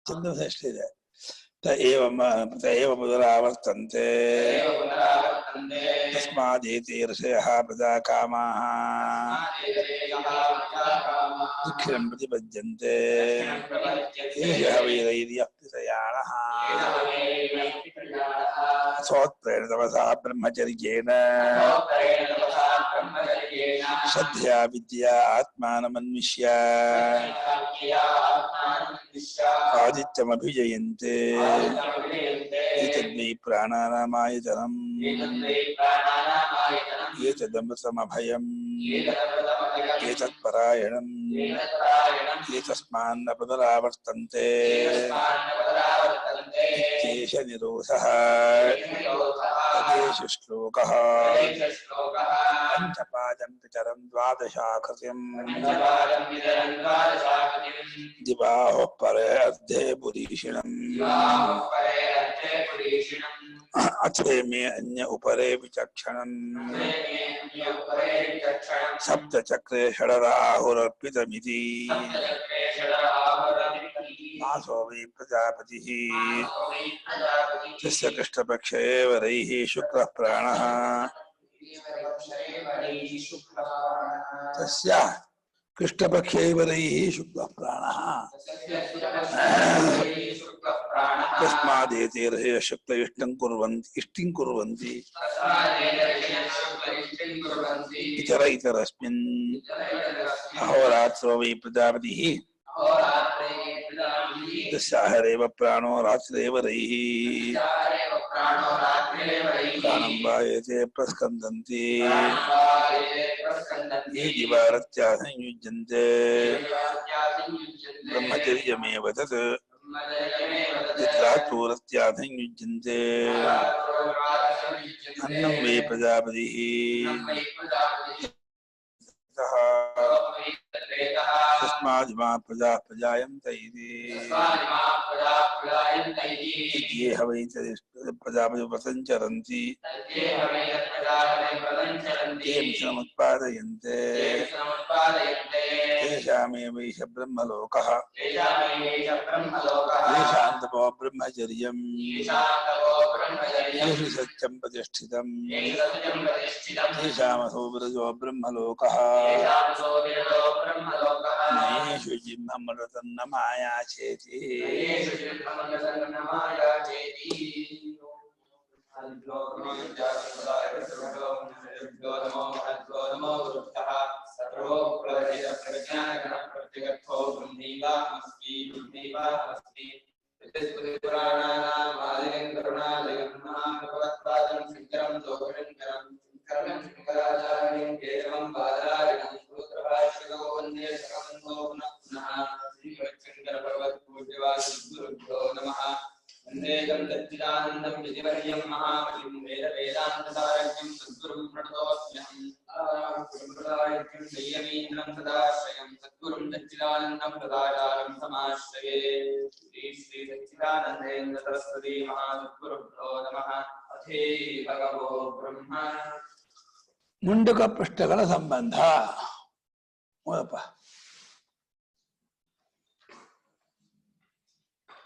ಚಂದ್ರದಷ್ಟಿದೆ. ಪುನರಾವರ್ತಂತೆ ತಸ್ಮಾದೇತೆ ಋಷಯಃ ಪ್ರಜಾ ಕಾಮಾಃ ದಕ್ಷಿಣಂ ಪ್ರತಿಪದ್ಯಂತೆ ಏಷಃ ವೈರೈರ್ಯಃ ಪ್ರಯಾಣಃ ಸೋತ್ಪ್ರೇಣ ತಪಸಾ ಬ್ರಹ್ಮಚರ್ಯೇಣ ಶ್ರದ್ಧಯಾ ವಿದ್ಯಾ ಆತ್ಮಾನಮನ್ವಿಷ್ಯ ಆದಿತ್ಯಮಭಿಜಯಂತೆ ಏತದ್ವೈ ಪ್ರಾಣಾನಾಮಾಯತನಂ ಏತದಮೃತಮಭಯಂ ಏತತ್ಪರಾಯಣಂ ಏತಸ್ಮಾನ್ನ ಪುನರಾವರ್ತಂತೆ ಇತ್ಯೇಷ ನಿರೋಧಃ ತದೇಷ ಶ್ಲೋಕಃ ಪಂಚಪಾದಂ ಪಿತರಂ ದ್ವಾದಶಾಕೃತಿಂ ದಿವಾಹೋ ಪರೇ ಅರ್ಧೇ ಪುರೀಷಿಣಂ अथे मे अन्य उपरे विचक्षणं सप्तचक्रे षडराहुरर्पितमिति नासो वै प्रजापतिः तस्य कृष्णपक्षे वरैः शुक्रः प्राणः तस्य कृष्णपक्षैवरैः शुक्लः प्राणः तस्मादेते ऋषयः शुक्ल इष्टिं कुर्वन्ति इतर इतरस्मिन् अहोरात्रो वै प्रजापतिः तस्याहरेव प्राणो रात्रेव रैः प्राणं वायते प्रस्कन्दन्ति ये दिवारत्या संयुज्यन्ते ब्रह्मचर्यमेव तत् रात्रोरत्या संयुज्यन्ते अन्नं वै प्रजापतिः तस्मादिमा प्रजा प्रजायन्त इति ये वै प्रजापति प्रसञ्चरन्ति ते मिश्रमुत्पादयन्ते तेषामेवैष ब्रह्मलोकः येषां तपो ब्रह्मचर्यं येषु सत्यं प्रतिष्ठितं तेषामसो विरजो ब्रह्मलोकः नयेषु जिह्ममृतं न मायाचेति वन्देकं सच्चिदानन्दं विधिवर्यं महामहिं वेदान्तसारज्ञं सद्गुरुं प्रणतोऽस्म्यहम् सम्प्रदायज्ञं संयमीन्द्रं सदाश्रयं सद्गुरुं सच्चिदानन्दं सदाचारं समाश्रये श्री श्री सच्चिदानन्देन्द्र सरस्वती महासद्गुरुभ्यो नमः अथे भगवो ब्रह्म ಮುಂಡಕ ಪೃಷ್ಠಗಳ ಸಂಬಂಧ ಓದಪ್ಪ.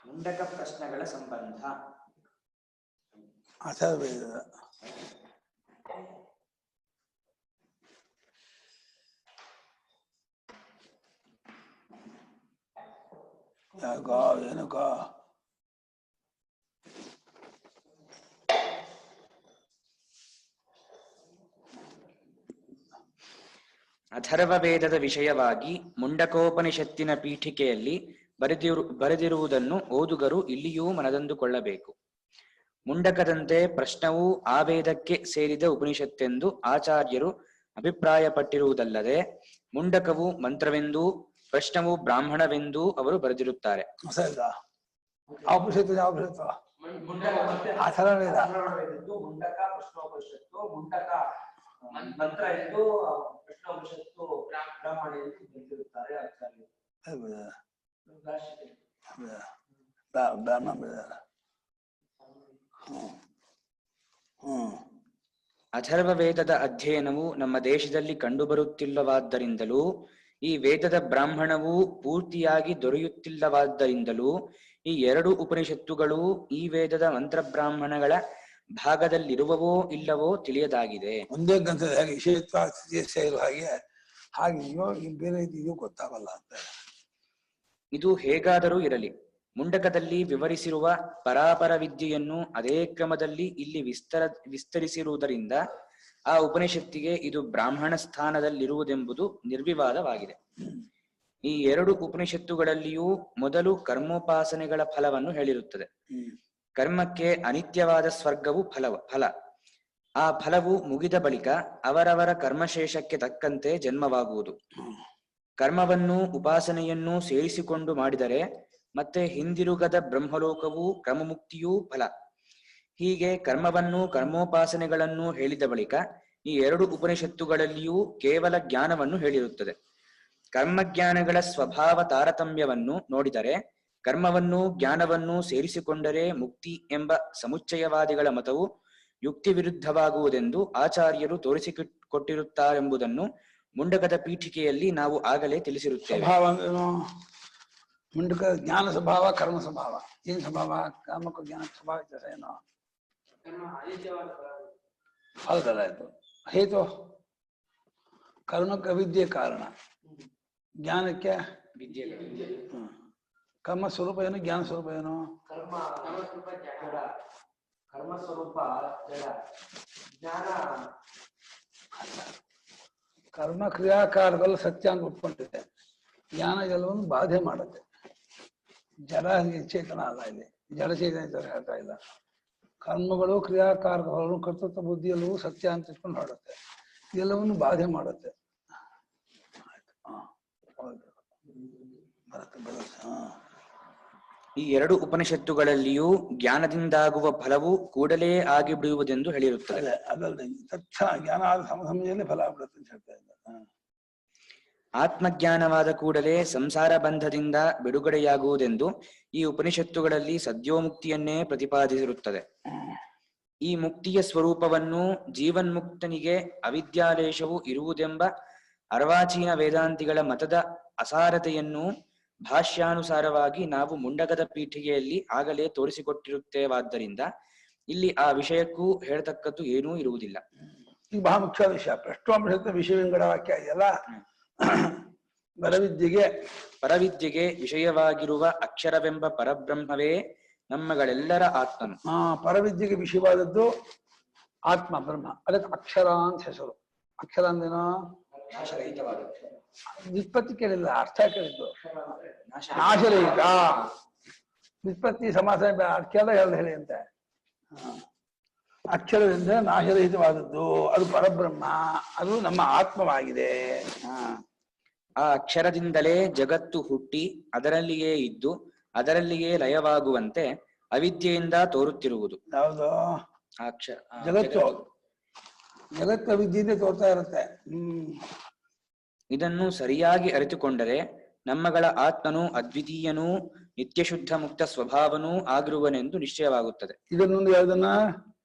ಮುಂಡಕ ಪ್ರಶ್ನೆಗಳ ಸಂಬಂಧ ಅಥರ್ವವೇದ ಯಾಕ ಏನಕ್ಕ ಅಥರ್ವವೇದದ ವಿಷಯವಾಗಿ ಮುಂಡಕೋಪನಿಷತ್ತಿನ ಪೀಠಿಕೆಯಲ್ಲಿ ಬರೆದಿರುವುದನ್ನು ಓದುಗರು ಇಲ್ಲಿಯೂ ಮನದಂದುಕೊಳ್ಳಬೇಕು. ಮುಂಡಕದಂತೆ ಪ್ರಶ್ನವು ಆ ವೇದಕ್ಕೆ ಸೇರಿದ ಉಪನಿಷತ್ತೆಂದು ಆಚಾರ್ಯರು ಅಭಿಪ್ರಾಯಪಟ್ಟಿರುವುದಲ್ಲದೆ ಮುಂಡಕವು ಮಂತ್ರವೆಂದೂ ಪ್ರಶ್ನವು ಬ್ರಾಹ್ಮಣವೆಂದೂ ಅವರು ಬರೆದಿರುತ್ತಾರೆ. ಮಂತ್ರ ಎಂದು ಪ್ರಶ್ನೋಪನಿಷತ್ತು ಬ್ರಾಹ್ಮಣ ಎಂದು ಬರೆದಿರುತ್ತಾರೆ ಆಚಾರ್ಯರು. ಅಥರ್ವವೇದದ ಅಧ್ಯಯನವು ನಮ್ಮ ದೇಶದಲ್ಲಿ ಕಂಡುಬರುತ್ತಿಲ್ಲವಾದ್ದರಿಂದಲೂ ಈ ವೇದದ ಬ್ರಾಹ್ಮಣವು ಪೂರ್ತಿಯಾಗಿ ದೊರೆಯುತ್ತಿಲ್ಲವಾದ್ದರಿಂದಲೂ ಈ ಎರಡು ಉಪನಿಷತ್ತುಗಳು ಈ ವೇದದ ಮಂತ್ರಬ್ರಾಹ್ಮಣಗಳ ಭಾಗದಲ್ಲಿರುವವೋ ಇಲ್ಲವೋ ತಿಳಿಯದಾಗಿದೆ. ಒಂದೇ ಗ್ರಂಥದ ಹಾಗೆ ವಿಷಯತ್ವ ಇರೋ ಹಾಗೆ ಹಾಗೆಯೋ ಬೇರೆ ಇದೆಯೋ ಗೊತ್ತಾಗಲ್ಲ ಅಂತ. ಇದು ಹೇಗಾದರೂ ಇರಲಿ, ಮುಂಡಕದಲ್ಲಿ ವಿವರಿಸಿರುವ ಪರಾಪರ ವಿದ್ಯೆಯನ್ನು ಅದೇ ಕ್ರಮದಲ್ಲಿ ಇಲ್ಲಿ ವಿಸ್ತರಿಸಿರುವುದರಿಂದ ಆ ಉಪನಿಷತ್ತಿಗೆ ಇದು ಬ್ರಾಹ್ಮಣ ಸ್ಥಾನದಲ್ಲಿರುವುದೆಂಬುದು ನಿರ್ವಿವಾದವಾಗಿದೆ. ಈ ಎರಡು ಉಪನಿಷತ್ತುಗಳಲ್ಲಿಯೂ ಮೊದಲು ಕರ್ಮೋಪಾಸನೆಗಳ ಫಲವನ್ನು ಹೇಳಿರುತ್ತದೆ. ಕರ್ಮಕ್ಕೆ ಅನಿತ್ಯವಾದ ಸ್ವರ್ಗವು ಫಲ. ಆ ಫಲವು ಮುಗಿದ ಬಳಿಕ ಅವರವರ ಕರ್ಮಶೇಷಕ್ಕೆ ತಕ್ಕಂತೆ ಜನ್ಮವಾಗುವುದು. ಕರ್ಮವನ್ನು ಉಪಾಸನೆಯನ್ನು ಸೇರಿಸಿಕೊಂಡು ಮಾಡಿದರೆ ಮತ್ತೆ ಹಿಂದಿರುಗದ ಬ್ರಹ್ಮಲೋಕವೂ ಕ್ರಮಮುಕ್ತಿಯೂ ಫಲ. ಹೀಗೆ ಕರ್ಮವನ್ನು ಕರ್ಮೋಪಾಸನೆಗಳನ್ನು ಹೇಳಿದ ಬಳಿಕ ಈ ಎರಡು ಉಪನಿಷತ್ತುಗಳಲ್ಲಿಯೂ ಕೇವಲ ಜ್ಞಾನವನ್ನು ಹೇಳಿರುತ್ತದೆ. ಕರ್ಮಜ್ಞಾನಗಳ ಸ್ವಭಾವ ತಾರತಮ್ಯವನ್ನು ನೋಡಿದರೆ ಕರ್ಮವನ್ನು ಜ್ಞಾನವನ್ನು ಸೇರಿಸಿಕೊಂಡರೆ ಮುಕ್ತಿ ಎಂಬ ಸಮುಚ್ಚಯವಾದಿಗಳ ಮತವು ಯುಕ್ತಿ ವಿರುದ್ಧವಾಗುವುದೆಂದು ಆಚಾರ್ಯರು ತೋರಿಸಿಕೊಟ್ಟಿರುತ್ತಾರೆಂಬುದನ್ನು ಮುಂಡಕದ ಪೀಠಿಕೆಯಲ್ಲಿ ನಾವು ಆಗಲೇ ತಿಳಿಸಿರುತ್ತೇವೆ. ಮುಂಡಕ ಜ್ಞಾನ ಸ್ವಭಾವ ಕರ್ಮ ಸ್ವಭಾವ ಏನ್ ಸ್ವಭಾವ? ಕರ್ಮಕ್ಕೂ ಜ್ಞಾನ ಸ್ವಭಾವ ವ್ಯತ್ಯಾಸ ಏನೋ? ಹೌದಲ್ಲ, ಆಯ್ತು. ಹೇತು ಕರ್ಮಕ್ಕೆ ಅವಿದ್ಯೆ ಕಾರಣ, ಜ್ಞಾನಕ್ಕೆ ವಿದ್ಯೆ. ಕರ್ಮ ಸ್ವರೂಪ ಏನು, ಜ್ಞಾನ ಸ್ವರೂಪ ಏನು? ಕರ್ಮ ಸ್ವರೂಪ ಜಡ, ಜ್ಞಾನ ಕರ್ಮ ಕ್ರಿಯಾಕಾರದಲ್ಲಿ ಸತ್ಯ ಅಂತ ಒಪ್ಕೊಂಡಿದೆ. ಜ್ಞಾನ ಎಲ್ಲವನ್ನು ಬಾಧೆ ಮಾಡುತ್ತೆ. ಜಡ ಚೇತನ ಅಲ್ಲ, ಇಲ್ಲಿ ಜಡ ಚೇತನ ಹೇಳ್ತಾ ಇಲ್ಲ. ಕರ್ಮಗಳು ಕ್ರಿಯಾಕಾರಗಳು ಕರ್ತೃತ್ವ ಬುದ್ಧಿ ಎಲ್ಲವೂ ಸತ್ಯ ಅಂತ ಇಟ್ಕೊಂಡು ಹೊರಡುತ್ತೆ, ಎಲ್ಲವನ್ನು ಬಾಧೆ ಮಾಡುತ್ತೆ. ಈ ಎರಡು ಉಪನಿಷತ್ತುಗಳಲ್ಲಿಯೂ ಜ್ಞಾನದಿಂದಾಗುವ ಫಲವು ಕೂಡಲೇ ಆಗಿಬಿಡುವುದೆಂದು ಹೇಳಿರುತ್ತದೆ. ಅದಲ್ಲದೆ ತಕ್ಷಣ ಜ್ಞಾನ ಆದ ಸಮಯದಲ್ಲಿ ಫಲ ಆಗ್ಬಿಡುತ್ತೆ ಅಂತ ಹೇಳ್ತಾ ಇದ್ದ. ಆತ್ಮಜ್ಞಾನವಾದ ಕೂಡಲೇ ಸಂಸಾರ ಬಂಧದಿಂದ ಬಿಡುಗಡೆಯಾಗುವುದೆಂದು ಈ ಉಪನಿಷತ್ತುಗಳಲ್ಲಿ ಸದ್ಯೋಮುಕ್ತಿಯನ್ನೇ ಪ್ರತಿಪಾದಿಸಿರುತ್ತದೆ. ಈ ಮುಕ್ತಿಯ ಸ್ವರೂಪವನ್ನು ಜೀವನ್ಮುಕ್ತನಿಗೆ ಅವಿದ್ಯಾಲೇಶವು ಇರುವುದೆಂಬ ಅರ್ವಾಚೀನ ವೇದಾಂತಿಗಳ ಮತದ ಅಸಾರತೆಯನ್ನು ಭಾಷ್ಯಾನುಸಾರವಾಗಿ ನಾವು ಮುಂಡಕದ ಪೀಠಿಗೆಯಲ್ಲಿ ಆಗಲೇ ತೋರಿಸಿಕೊಟ್ಟಿರುತ್ತೇವಾದ್ದರಿಂದ ಇಲ್ಲಿ ಆ ವಿಷಯಕ್ಕೂ ಹೇಳತಕ್ಕದ್ದು ಏನೂ ಇರುವುದಿಲ್ಲ. ಈಗ ಬಹಳ ಮುಖ್ಯ ವಿಷಯ, ಪ್ರಶ್ನೋಪನಿಷತ್ತು ವಿಷಯ ವಿಂಗಡ ವಾಕ್ಯ ಇದೆಯಲ್ಲ. ಪರವಿದ್ಯೆಗೆ ವಿಷಯವಾಗಿರುವ ಅಕ್ಷರವೆಂಬ ಪರಬ್ರಹ್ಮವೇ ನಮ್ಮಗಳೆಲ್ಲರ ಆತ್ಮನು. ಪರವಿದ್ಯೆಗೆ ವಿಷಯವಾದದ್ದು ಆತ್ಮ ಬ್ರಹ್ಮ, ಅದಕ್ಕೆ ಅಕ್ಷರ ಅಂತ ಹೆಸರು. ಅಕ್ಷರ ಅಂದೇನೋ ವ್ಯುತ್ಪತ್ತಿ ಕೇಳಿಲ್ಲ, ಅರ್ಥ ಕೇಳಿದ್ದು. ನಾಶರಹಿತ ವ್ಯುತ್ಪತ್ತಿ ಸಮಾಸ ಕೇಳ ಹೇಳಿ ಅಂತ. ಅಕ್ಷರದಿಂದ ನಾಶರಹಿತವಾದದ್ದು ಅದು ಪರಬ್ರಹ್ಮ, ಅದು ನಮ್ಮ ಆತ್ಮವಾಗಿದೆ. ಆ ಅಕ್ಷರದಿಂದಲೇ ಜಗತ್ತು ಹುಟ್ಟಿ ಅದರಲ್ಲಿಯೇ ಇದ್ದು ಅದರಲ್ಲಿಯೇ ಲಯವಾಗುವಂತೆ ಅವಿದ್ಯೆಯಿಂದ ತೋರುತ್ತಿರುವುದು. ಯಾವುದು? ಜಗತ್ತು ಅವಿದ್ಯೆಯಿಂದ ತೋರ್ತಾ ಇರುತ್ತೆ. ಇದನ್ನು ಸರಿಯಾಗಿ ಅರಿತುಕೊಂಡರೆ ನಮ್ಮಗಳ ಆತ್ಮನು ಅದ್ವಿತೀಯನೂ ನಿತ್ಯಶುದ್ಧ ಮುಕ್ತ ಸ್ವಭಾವನೂ ಆಗಿರುವನೆಂದು ನಿಶ್ಚಯವಾಗುತ್ತದೆ. ಇದನ್ನೊಂದು ಯಾವುದನ್ನ?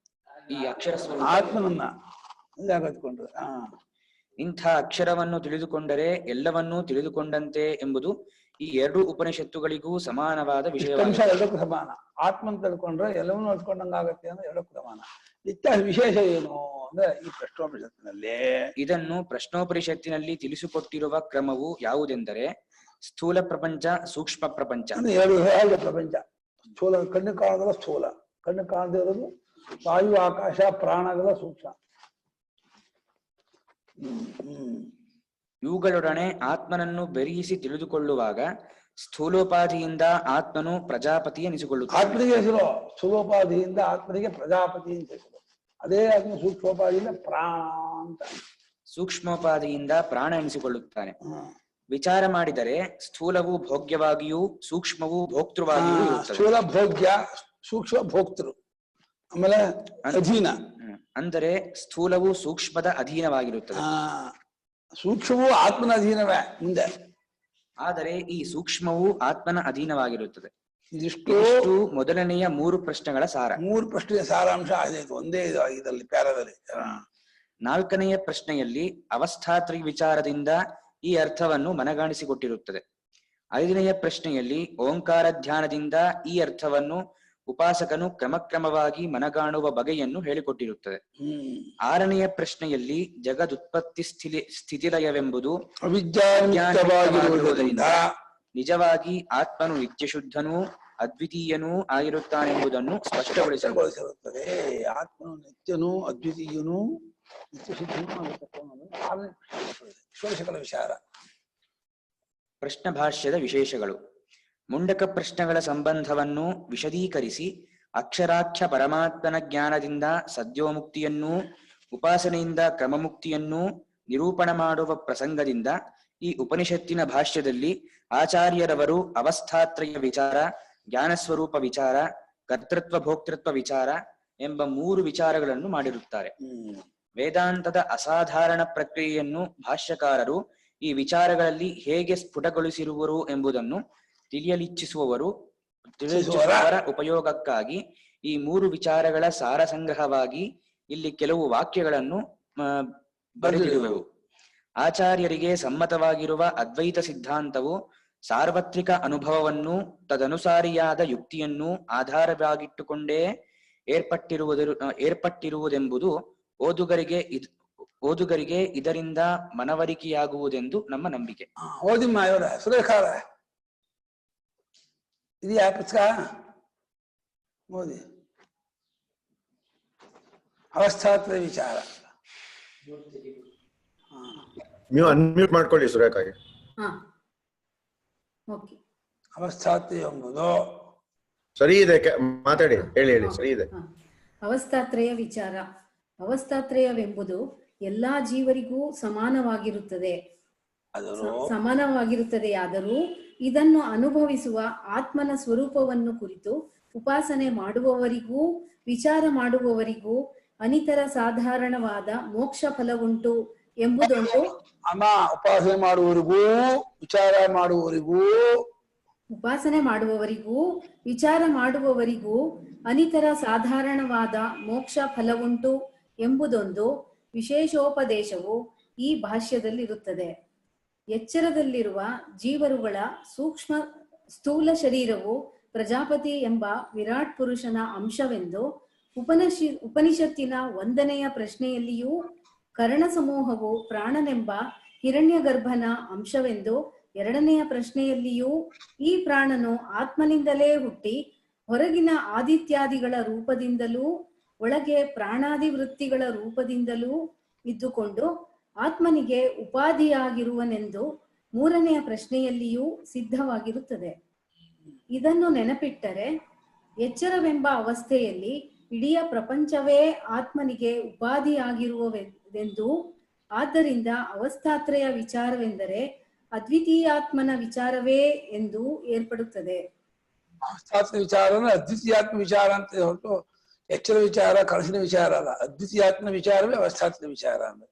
ಈ ಅಕ್ಷರ ಆತ್ಮನನ್ನ ಯಾಕತ್ಕೊಂಡ್ರೆ ಇಂಥ ಅಕ್ಷರವನ್ನು ತಿಳಿದುಕೊಂಡರೆ ಎಲ್ಲವನ್ನೂ ತಿಳಿದುಕೊಂಡಂತೆ ಎಂಬುದು ಈ ಎರಡು ಉಪನಿಷತ್ತುಗಳಿಗೂ ಸಮಾನವಾದ ವಿಷಯ. ಎರಡಕ್ಕೂ ಸಮಾನ. ಆತ್ಮನ್ ತಿಳ್ಕೊಂಡ್ರೆ ಎಲ್ಲವನ್ನೂ ಅಳ್ಕೊಂಡಂಗಾಗತ್ತೆ ಅಂದ್ರೆ ಎರಡಕ್ಕೂ ಸಮಾನ. ಇತ್ಯಾದಿ ವಿಶೇಷ ಏನು ಅಂದ್ರೆ ಈ ಪ್ರಶ್ನೋಪನಿಷತ್ತಿನಲ್ಲಿ ಇದನ್ನು ಪ್ರಶ್ನೋಪನಿಷತ್ತಿನಲ್ಲಿ ತಿಳಿಸಿಕೊಟ್ಟಿರುವ ಕ್ರಮವು ಯಾವುದೆಂದರೆ ಸ್ಥೂಲ ಪ್ರಪಂಚ, ಸೂಕ್ಷ್ಮ ಪ್ರಪಂಚ. ಎರಡು ಪ್ರಪಂಚ. ಸ್ಥೂಲ ಕಣ್ಣು ಕಾಣದಲ್ಲ ಸ್ಥೂಲ, ಕಣ್ಣು ಕಾಣದೇ ಇರೋದು ವಾಯು ಆಕಾಶ ಪ್ರಾಣಗಳ ಸೂಕ್ಷ್ಮ. ಇವುಗಳೊಡನೆ ಆತ್ಮನನ್ನು ಬೆರೆಯಿಸಿ ತಿಳಿದುಕೊಳ್ಳುವಾಗ ಸ್ಥೂಲೋಪಾಧಿಯಿಂದ ಆತ್ಮನು ಪ್ರಜಾಪತಿ ಎನಿಸಿಕೊಳ್ಳುತ್ತಾನೆ. ಆತ್ಮನಿಗೆ ಹೆಸರು ಸ್ಥೂಲೋಪಾಧಿಯಿಂದ ಆತ್ಮನಿಗೆ ಪ್ರಜಾಪತಿ ಅಂತ ಹೆಸರು. ಅದೇ ಆತ್ಮ ಸೂಕ್ಷ್ಮೋಪಾಧಿಯಿಂದ ಪ್ರಾಣ ಅಂತ, ಸೂಕ್ಷ್ಮೋಪಾಧಿಯಿಂದ ಪ್ರಾಣ ಎನಿಸಿಕೊಳ್ಳುತ್ತಾನೆ. ವಿಚಾರ ಮಾಡಿದರೆ ಸ್ಥೂಲವು ಭೋಗ್ಯವಾಗಿಯೂ ಸೂಕ್ಷ್ಮವು ಭೋಕ್ತೃವಾಗಿಯೂ ಇರುತ್ತದೆ. ಸ್ಥೂಲ ಭೋಗ್ಯ, ಸೂಕ್ಷ್ಮ ಭೋಕ್ತೃ, ಆಮೇಲೆ ಅಧೀನ. ಅಂದರೆ ಸ್ಥೂಲವು ಸೂಕ್ಷ್ಮದ ಅಧೀನವಾಗಿರುತ್ತದೆ, ಸೂಕ್ಷ್ಮವು ಆತ್ಮನ ಅಧೀನವೇ ಮುಂದೆ. ಆದರೆ ಈ ಸೂಕ್ಷ್ಮವು ಆತ್ಮನ ಅಧೀನವಾಗಿರುತ್ತದೆ. ಇದಿಷ್ಟು ಮೊದಲನೆಯ 3 ಪ್ರಶ್ನೆಗಳ ಸಾರ. 3 ಪ್ರಶ್ನೆಯ ಸಾರಾಂಶ ಆಗಿದೆ ಒಂದೇ ಇದರಲ್ಲಿ ಪ್ಯಾರಾದಲ್ಲಿ. 4ನೆಯ ಪ್ರಶ್ನೆಯಲ್ಲಿ ಅವಸ್ಥಾತ್ರಿ ವಿಚಾರದಿಂದ ಈ ಅರ್ಥವನ್ನು ಮನಗಾಣಿಸಿಕೊಟ್ಟಿರುತ್ತದೆ. 5ನೆಯ ಪ್ರಶ್ನೆಯಲ್ಲಿ ಓಂಕಾರ ಧ್ಯಾನದಿಂದ ಈ ಅರ್ಥವನ್ನು ಉಪಾಸಕನು ಕ್ರಮಕ್ರಮವಾಗಿ ಮನಗಾಣುವ ಬಗೆಯನ್ನು ಹೇಳಿಕೊಟ್ಟಿರುತ್ತದೆ. 6ನೆಯ ಪ್ರಶ್ನೆಯಲ್ಲಿ ಜಗದುತ್ಪತ್ತಿ ಸ್ಥಿತಿಲಯವೆಂಬುದು ಅವಿದ್ಯಾನಿಮಿತ್ತವಾಗಿರುವುದರಿಂದ ನಿಜವಾಗಿ ಆತ್ಮನು ನಿತ್ಯಶುದ್ಧನೂ ಅದ್ವಿತೀಯನೂ ಆಗಿರುತ್ತಾನೆಂಬುದನ್ನು ಸ್ಪಷ್ಟಗೊಳಿಸಲ್ಪಡುತ್ತದೆ. ಆತ್ಮನು ನಿತ್ಯನೂ ಅದ್ವಿತೀಯನೂ ನಿತ್ಯಶುದ್ಧನೂ ಆಗಿರ್ತಕ್ಕಂಥ ವಿಶೇಷಗಳ ವಿಚಾರ. ಪ್ರಶ್ನ ಭಾಷ್ಯದ ವಿಶೇಷಗಳು. ಮುಂಡಕ ಪ್ರಶ್ನೆಗಳ ಸಂಬಂಧವನ್ನು ವಿಶದೀಕರಿಸಿ ಅಕ್ಷರಾಖ್ಯ ಪರಮಾತ್ಮನ ಜ್ಞಾನದಿಂದ ಸದ್ಯೋಮುಕ್ತಿಯನ್ನೂ ಉಪಾಸನೆಯಿಂದ ಕ್ರಮಮುಕ್ತಿಯನ್ನೂ ನಿರೂಪಣ ಮಾಡುವ ಪ್ರಸಂಗದಿಂದ ಈ ಉಪನಿಷತ್ತಿನ ಭಾಷ್ಯದಲ್ಲಿ ಆಚಾರ್ಯರವರು ಅವಸ್ಥಾತ್ರಯ ವಿಚಾರ, ಜ್ಞಾನಸ್ವರೂಪ ವಿಚಾರ, ಕರ್ತೃತ್ವ ಭೋಕ್ತೃತ್ವ ವಿಚಾರ ಎಂಬ 3 ವಿಚಾರಗಳನ್ನು ಮಾಡಿರುತ್ತಾರೆ. ವೇದಾಂತದ ಅಸಾಧಾರಣ ಪ್ರಕ್ರಿಯೆಯನ್ನು ಭಾಷ್ಯಕಾರರು ಈ ವಿಚಾರಗಳಲ್ಲಿ ಹೇಗೆ ಸ್ಫುಟಗೊಳಿಸಿರುವರು ಎಂಬುದನ್ನು ತಿಳಿಸುವವರ ಉಪಯೋಗಕ್ಕಾಗಿ ಈ 3 ವಿಚಾರಗಳ ಸಾರ ಸಂಗ್ರಹವಾಗಿ ಇಲ್ಲಿ ಕೆಲವು ವಾಕ್ಯಗಳನ್ನು ಬರೆದಿರುವೆವು. ಆಚಾರ್ಯರಿಗೆ ಸಮ್ಮತವಾಗಿರುವ ಅದ್ವೈತ ಸಿದ್ಧಾಂತವು ಸಾರ್ವತ್ರಿಕ ಅನುಭವವನ್ನು ತದನುಸಾರಿಯಾದ ಯುಕ್ತಿಯನ್ನು ಆಧಾರವಾಗಿಟ್ಟುಕೊಂಡೇ ಏರ್ಪಟ್ಟಿರುವುದೆಂಬುದು ಓದುಗರಿಗೆ ಇದರಿಂದ ಮನವರಿಕೆಯಾಗುವುದೆಂದು ನಮ್ಮ ನಂಬಿಕೆ. ಓದಿಮ್ಮ ಇವರ ಸುರೇಖಾರ ಇದೆಯಾ ಪುಸ್ತಕ? ಓದಿ. ಅವಸ್ಥಾತ್ರಯ ವಿಚಾರ. ನೀವು ಅನ್ಮ್ಯೂಟ್ ಮಾಡ್ಕೊಳ್ಳಿ ಸುರೇಖಾಗೆ. ಅವಸ್ಥಾತ್ರಯ ಎಂಬುದು ಸರಿ ಇದೆ, ಮಾತಾಡಿ, ಹೇಳಿ ಸರಿ ಇದೆ. ಅವಸ್ಥಾತ್ರಯ ವಿಚಾರ. ಅವಸ್ಥಾತ್ರಯವೆಂಬುದು ಎಲ್ಲಾ ಜೀವರಿಗೂ ಸಮಾನವಾಗಿರುತ್ತದೆಯಾದರೂ ಇದನ್ನು ಅನುಭವಿಸುವ ಆತ್ಮನ ಸ್ವರೂಪವನ್ನು ಕುರಿತು ಉಪಾಸನೆ ಮಾಡುವವರಿಗೂ ವಿಚಾರ ಮಾಡುವವರಿಗೂ ಅನಿತರ ಸಾಧಾರಣವಾದ ಮೋಕ್ಷ ಫಲವುಂಟು ಎಂಬುದೊಂದು. ಉಪಾಸನೆ ಮಾಡುವವರಿಗೂ ವಿಚಾರ ಮಾಡುವವರಿಗೂ ಅನಿತರ ಸಾಧಾರಣವಾದ ಮೋಕ್ಷ ಫಲವುಂಟು ಎಂಬುದೊಂದು ವಿಶೇಷೋಪದೇಶವು ಈ ಭಾಷ್ಯದಲ್ಲಿರುತ್ತದೆ. ಎಚ್ಚರದಲ್ಲಿರುವ ಜೀವರುಗಳ ಸೂಕ್ಷ್ಮ ಸ್ಥೂಲ ಶರೀರವು ಪ್ರಜಾಪತಿ ಎಂಬ ವಿರಾಟ್ ಪುರುಷನ ಅಂಶವೆಂದು ಉಪನಿಷತ್ತಿನ 1ನೆಯ ಪ್ರಶ್ನೆಯಲ್ಲಿಯೂ, ಕರ್ಣ ಸಮೂಹವು ಪ್ರಾಣನೆಂಬ ಹಿರಣ್ಯಗರ್ಭನ ಅಂಶವೆಂದು 2ನೆಯ ಪ್ರಶ್ನೆಯಲ್ಲಿಯೂ, ಈ ಪ್ರಾಣನು ಆತ್ಮನಿಂದಲೇ ಹುಟ್ಟಿ ಹೊರಗಿನ ಆದಿತ್ಯಾದಿಗಳ ರೂಪದಿಂದಲೂ ಒಳಗೆ ಪ್ರಾಣಾದಿ ವೃತ್ತಿಗಳ ರೂಪದಿಂದಲೂ ಇದ್ದುಕೊಂಡು ಆತ್ಮನಿಗೆ ಉಪಾಧಿಯಾಗಿರುವನೆಂದು 3ನೆಯ ಪ್ರಶ್ನೆಯಲ್ಲಿಯೂ ಸಿದ್ಧವಾಗಿರುತ್ತದೆ. ಇದನ್ನು ನೆನಪಿಟ್ಟರೆ ಎಚ್ಚರವೆಂಬ ಅವಸ್ಥೆಯಲ್ಲಿ ಇಡೀ ಪ್ರಪಂಚವೇ ಆತ್ಮನಿಗೆ ಉಪಾಧಿಯಾಗಿರುವುದೆಂದು, ಆದ್ದರಿಂದ ಅವಸ್ಥಾತ್ರಯ ವಿಚಾರವೆಂದರೆ ಅದ್ವಿತೀಯಾತ್ಮನ ವಿಚಾರವೇ ಎಂದು ಏರ್ಪಡುತ್ತದೆ. ಅವಸ್ಥಾತ್ರಯ ವಿಚಾರ ಅದ್ವಿತೀಯಾತ್ಮ ವಿಚಾರ ಅಂತ ಹೊರತು ಎಚ್ಚರ ವಿಚಾರ, ಕನಸಿನ ವಿಚಾರ ಅಲ್ಲ. ಅದ್ವಿತೀಯಾತ್ಮ ವಿಚಾರವೇ ಅವಸ್ಥಾತ್ರಯ ವಿಚಾರ ಅಂದ್ರೆ.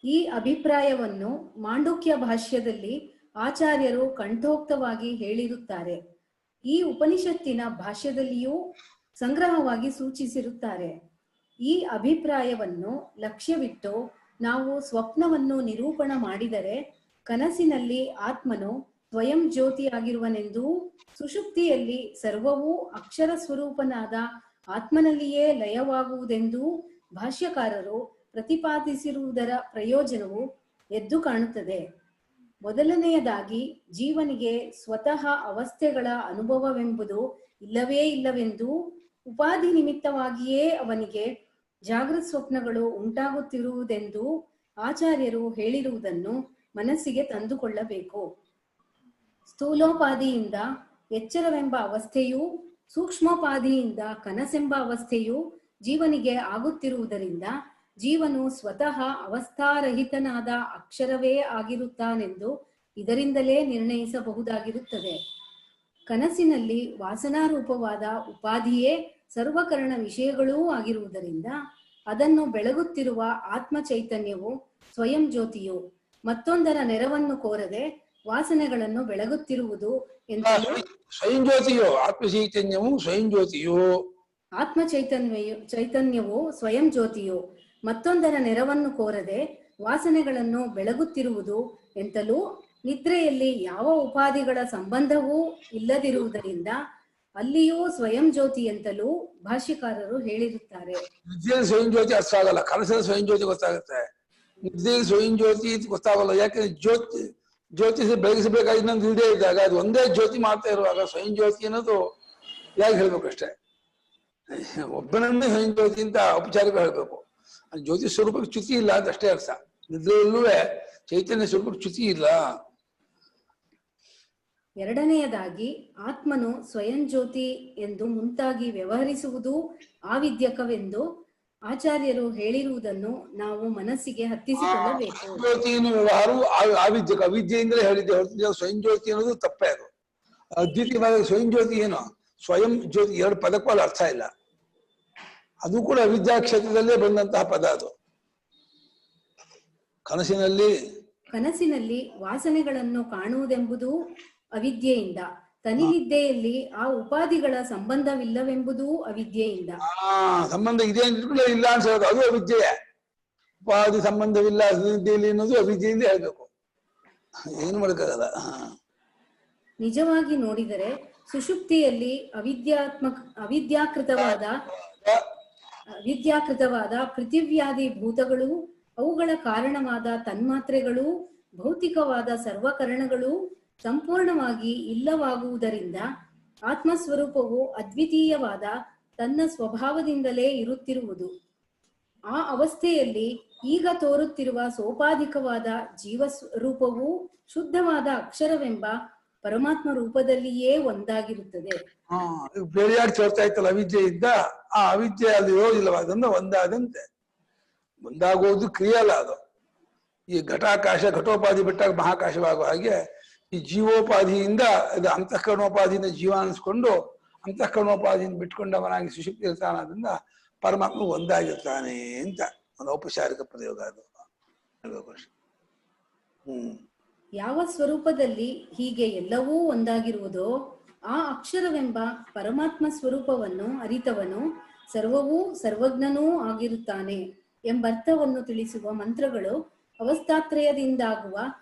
ಈ ಅಭಿಪ್ರಾಯವನ್ನು ಮಾಂಡುಕ್ಯ ಭಾಷ್ಯದಲ್ಲಿ ಆಚಾರ್ಯರು ಕಂಠೋಕ್ತವಾಗಿ ಹೇಳಿರುತ್ತಾರೆ. ಈ ಉಪನಿಷತ್ತಿನ ಭಾಷ್ಯದಲ್ಲಿಯೂ ಸಂಗ್ರಹವಾಗಿ ಸೂಚಿಸಿರುತ್ತಾರೆ. ಈ ಅಭಿಪ್ರಾಯವನ್ನು ಲಕ್ಷ್ಯವಿಟ್ಟು ನಾವು ಸ್ವಪ್ನವನ್ನು ನಿರೂಪಣ ಮಾಡಿದರೆ ಕನಸಿನಲ್ಲಿ ಆತ್ಮನು ಸ್ವಯಂ ಜ್ಯೋತಿಯಾಗಿರುವನೆಂದೂ, ಸುಷುಪ್ತಿಯಲ್ಲಿ ಸರ್ವವೂ ಅಕ್ಷರ ಸ್ವರೂಪನಾದ ಆತ್ಮನಲ್ಲಿಯೇ ಲಯವಾಗುವುದೆಂದೂ ಭಾಷ್ಯಕಾರರು ಪ್ರತಿಪಾದಿಸಿರುವುದರ ಪ್ರಯೋಜನವು ಎದ್ದು ಕಾಣುತ್ತದೆ. ಮೊದಲನೆಯದಾಗಿ ಜೀವನಿಗೆ ಸ್ವತಃ ಅವಸ್ಥೆಗಳ ಅನುಭವವೆಂಬುದು ಇಲ್ಲವೇ ಇಲ್ಲವೆಂದೂ, ಉಪಾಧಿ ನಿಮಿತ್ತವಾಗಿಯೇ ಅವನಿಗೆ ಜಾಗೃತ ಸ್ವಪ್ನಗಳು ಉಂಟಾಗುತ್ತಿರುವುದೆಂದು ಆಚಾರ್ಯರು ಹೇಳಿರುವುದನ್ನು ಮನಸ್ಸಿಗೆ ತಂದುಕೊಳ್ಳಬೇಕು. ಸ್ಥೂಲೋಪಾದಿಯಿಂದ ಎಚ್ಚರವೆಂಬ ಅವಸ್ಥೆಯೂ ಸೂಕ್ಷ್ಮೋಪಾದಿಯಿಂದ ಕನಸೆಂಬ ಅವಸ್ಥೆಯೂ ಜೀವನಿಗೆ ಆಗುತ್ತಿರುವುದರಿಂದ ಜೀವನು ಸ್ವತಃ ಅವಸ್ಥಾರಹಿತನಾದ ಅಕ್ಷರವೇ ಆಗಿರುತ್ತಾನೆಂದು ಇದರಿಂದಲೇ ನಿರ್ಣಯಿಸಬಹುದಾಗಿರುತ್ತದೆ. ಕನಸಿನಲ್ಲಿ ವಾಸನಾರೂಪವಾದ ಉಪಾಧಿಯೇ ಸರ್ವಕರಣ ವಿಷಯಗಳೂ ಆಗಿರುವುದರಿಂದ ಅದನ್ನು ಬೆಳಗುತ್ತಿರುವ ಆತ್ಮ ಚೈತನ್ಯವು ಸ್ವಯಂ ಜ್ಯೋತಿಯು ಮತ್ತೊಂದರ ನೆರವನ್ನು ಕೋರದೆ ವಾಸನೆಗಳನ್ನು ಬೆಳಗುತ್ತಿರುವುದು ಎಂದು. ಸ್ವಯಂ ಜ್ಯೋತಿಯು ಆತ್ಮ ಚೈತನ್ಯವು ಸ್ವಯಂ ಜ್ಯೋತಿಯು ಆತ್ಮ ಚೈತನ್ಯವು ಸ್ವಯಂ ಜ್ಯೋತಿಯು ಮತ್ತೊಂದರ ನೆರವನ್ನು ಕೋರದೆ ವಾಸನೆಗಳನ್ನು ಬೆಳಗುತ್ತಿರುವುದು ಎಂತಲೂ ನಿದ್ರೆಯಲ್ಲಿ ಯಾವ ಉಪಾಧಿಗಳ ಸಂಬಂಧವೂ ಇಲ್ಲದಿರುವುದರಿಂದ ಅಲ್ಲಿಯೂ ಸ್ವಯಂ ಜ್ಯೋತಿಯಂತಲೂ ಭಾಷ್ಯಕಾರರು ಹೇಳಿರುತ್ತಾರೆ. ನಿದ್ದೆಯಲ್ಲಿ ಸ್ವಯಂ ಜ್ಯೋತಿ ಅರ್ಥ ಆಗಲ್ಲ, ಕನಸಲ್ಲಿ ಸ್ವಯಂ ಜ್ಯೋತಿ ಗೊತ್ತಾಗುತ್ತೆ. ನಿದ್ದೆಯಲ್ಲಿ ಸ್ವಯಂ ಜ್ಯೋತಿ ಗೊತ್ತಾಗಲ್ಲ, ಯಾಕಂದ್ರೆ ಜ್ಯೋತಿ ಬೆಳಗಿಸಬೇಕಾದ ಇನ್ನೊಂದು ಇಲ್ಲದೆ ಇದ್ದಾಗ ಅದು ಒಂದೇ ಜ್ಯೋತಿ ಮಾಡ್ತಾ ಇರುವಾಗ ಸ್ವಯಂ ಜ್ಯೋತಿ ಅನ್ನೋದು ಯಾಕೆ ಹೇಳ್ಬೇಕಷ್ಟೇ. ಒಬ್ಬನನ್ನೇ ಸ್ವಯಂ ಜ್ಯೋತಿ ಅಂತ ಔಪಚಾರಿಕ ಹೇಳ್ಬೇಕು. ಜ್ಯೋತಿ ಸ್ವರೂಪಕ್ಕೆ ಚ್ಯುತಿ ಇಲ್ಲ ಅಂತ ಅಷ್ಟೇ ಅರ್ಥ. ನಿದ್ರೆಯಲ್ಲೂ ಚೈತನ್ಯ ಸ್ವರೂಪಕ್ಕೆ ಚ್ಯುತಿ ಇಲ್ಲ. ಎರಡನೆಯದಾಗಿ ಆತ್ಮನು ಸ್ವಯಂ ಜ್ಯೋತಿ ಎಂದು ಮುಂತಾಗಿ ವ್ಯವಹರಿಸುವುದು ಆವಿದ್ಯಕವೆಂದು ಆಚಾರ್ಯರು ಹೇಳಿರುವುದನ್ನು ನಾವು ಮನಸ್ಸಿಗೆ ಹತ್ತಿಸಿಕೊಳ್ಳಬೇಕು. ಜ್ಯೋತಿಯನ್ನು ವ್ಯವಹಾರವು ಆವಿದ್ಯಕ, ಅವಿದ್ಯೆಯಿಂದಲೇ ಹೇಳಿದ್ದೆ ಹೊರತು ಸ್ವಯಂ ಜ್ಯೋತಿ ಅನ್ನೋದು ತಪ್ಪೇ. ಅದು ಅದ್ವಿತೀಯವಾದ ಸ್ವಯಂ ಜ್ಯೋತಿ ಏನು, ಸ್ವಯಂ ಜ್ಯೋತಿ ಎರಡು ಪದಕ್ಕೂ ಅಲ್ಲಿ ಅರ್ಥ ಇಲ್ಲ. ಅದು ಕೂಡ ಅವಿದ್ಯಾ ಕ್ಷೇತ್ರದಲ್ಲೇ ಬಂದಂತಹ ಪದ. ಅದು ಕನಸಿನಲ್ಲಿ ವಾಸನೆಗಳನ್ನು ಕಾಣುವುದೆಂಬುದು ಅವಿದ್ಯೆಯಿಂದ, ತನಿನಿದ್ದೆಯಲ್ಲಿ ಆ ಉಪಾಧಿಗಳ ಸಂಬಂಧವಿಲ್ಲವೆಂಬುದೂ ಅವಿದ್ಯೆಯಿಂದ. ಸಂಬಂಧ ಇದೆ ಅಂತ ಇಲ್ಲ ಅನ್ಸೋದು, ಅದು ಅವಿದ್ಯೆಯೇ. ಉಪಾಧಿ ಸಂಬಂಧವಿಲ್ಲ ನಿದ್ದೆಯಲ್ಲಿ ಅನ್ನೋದು ಅವಿದ್ಯೆಯಿಂದ ಹೇಳ್ಬೇಕು, ಏನು ಮಾಡಕ್ಕಾಗಲ್ಲ. ನಿಜವಾಗಿ ನೋಡಿದರೆ ಸುಷುಪ್ತಿಯಲ್ಲಿ ಅವಿದ್ಯಾಕೃತವಾದ ಪೃಥಿವ್ಯಾದಿ ಭೂತಗಳು, ಅವುಗಳ ಕಾರಣವಾದ ತನ್ಮಾತ್ರೆಗಳು, ಭೌತಿಕವಾದ ಸರ್ವಕರಣಗಳು ಸಂಪೂರ್ಣವಾಗಿ ಇಲ್ಲವಾಗುವುದರಿಂದ ಆತ್ಮಸ್ವರೂಪವು ಅದ್ವಿತೀಯವಾದ ತನ್ನ ಸ್ವಭಾವದಿಂದಲೇ ಇರುತ್ತಿರುವುದು. ಆ ಅವಸ್ಥೆಯಲ್ಲಿ ಈಗ ತೋರುತ್ತಿರುವ ಸೋಪಾಧಿಕವಾದ ಜೀವಸ್ವರೂಪವು ಶುದ್ಧವಾದ ಅಕ್ಷರವೆಂಬ ಪರಮಾತ್ಮ ರೂಪದಲ್ಲಿಯೇ ಒಂದಾಗಿರುತ್ತದೆ. ಬೇರೆಯಾಗಿ ತೋರ್ತಾ ಇತ್ತಲ್ಲ ಅವಿದ್ಯೆ ಇದ್ದ, ಆ ಅವಿದ್ಯೆ ಅಲ್ಲಿ ಇರೋದಿಲ್ಲವಾದ್ರಿಂದ ಒಂದಾದಂತೆ. ಒಂದಾಗುವುದು ಕ್ರಿಯೆ ಅಲ್ಲ ಅದು. ಈ ಘಟಾಕಾಶ ಘಟೋಪಾಧಿ ಬಿಟ್ಟಾಗ ಮಹಾಕಾಶವಾಗುವ ಹಾಗೆ ಈ ಜೀವೋಪಾಧಿಯಿಂದ ಇದು ಅಂತಃಕರಣೋಪಾಧಿಯಿಂದ ಜೀವ ಅನಿಸ್ಕೊಂಡು ಅಂತಃಕರಣೋಪಾಧಿಯಿಂದ ಬಿಟ್ಕೊಂಡವನಾಗಿ ಸುಷುಪ್ತಿ ಇರ್ತಾನದ್ರಿಂದ ಪರಮಾತ್ಮ ಒಂದಾಗಿರ್ತಾನೆ ಅಂತ ಒಂದು ಔಪಚಾರಿಕ ಪ್ರಯೋಗ ಅದು. ಯಾವ ಸ್ವರೂಪದಲ್ಲಿ ಹೀಗೆ ಎಲ್ಲವೂ ಒಂದಾಗಿರುವುದೋ ಆ ಅಕ್ಷರವೆಂಬ ಪರಮಾತ್ಮ ಸ್ವರೂಪವನ್ನು ಅರಿತವನು ಸರ್ವವೂ ಸರ್ವಜ್ಞನೂ ಆಗಿರುತ್ತಾನೆ ಎಂಬರ್ಥವನ್ನು ತಿಳಿಸುವ ಮಂತ್ರಗಳು ಅವಸ್ಥಾತ್ರಯದಿಂದಾಗುವ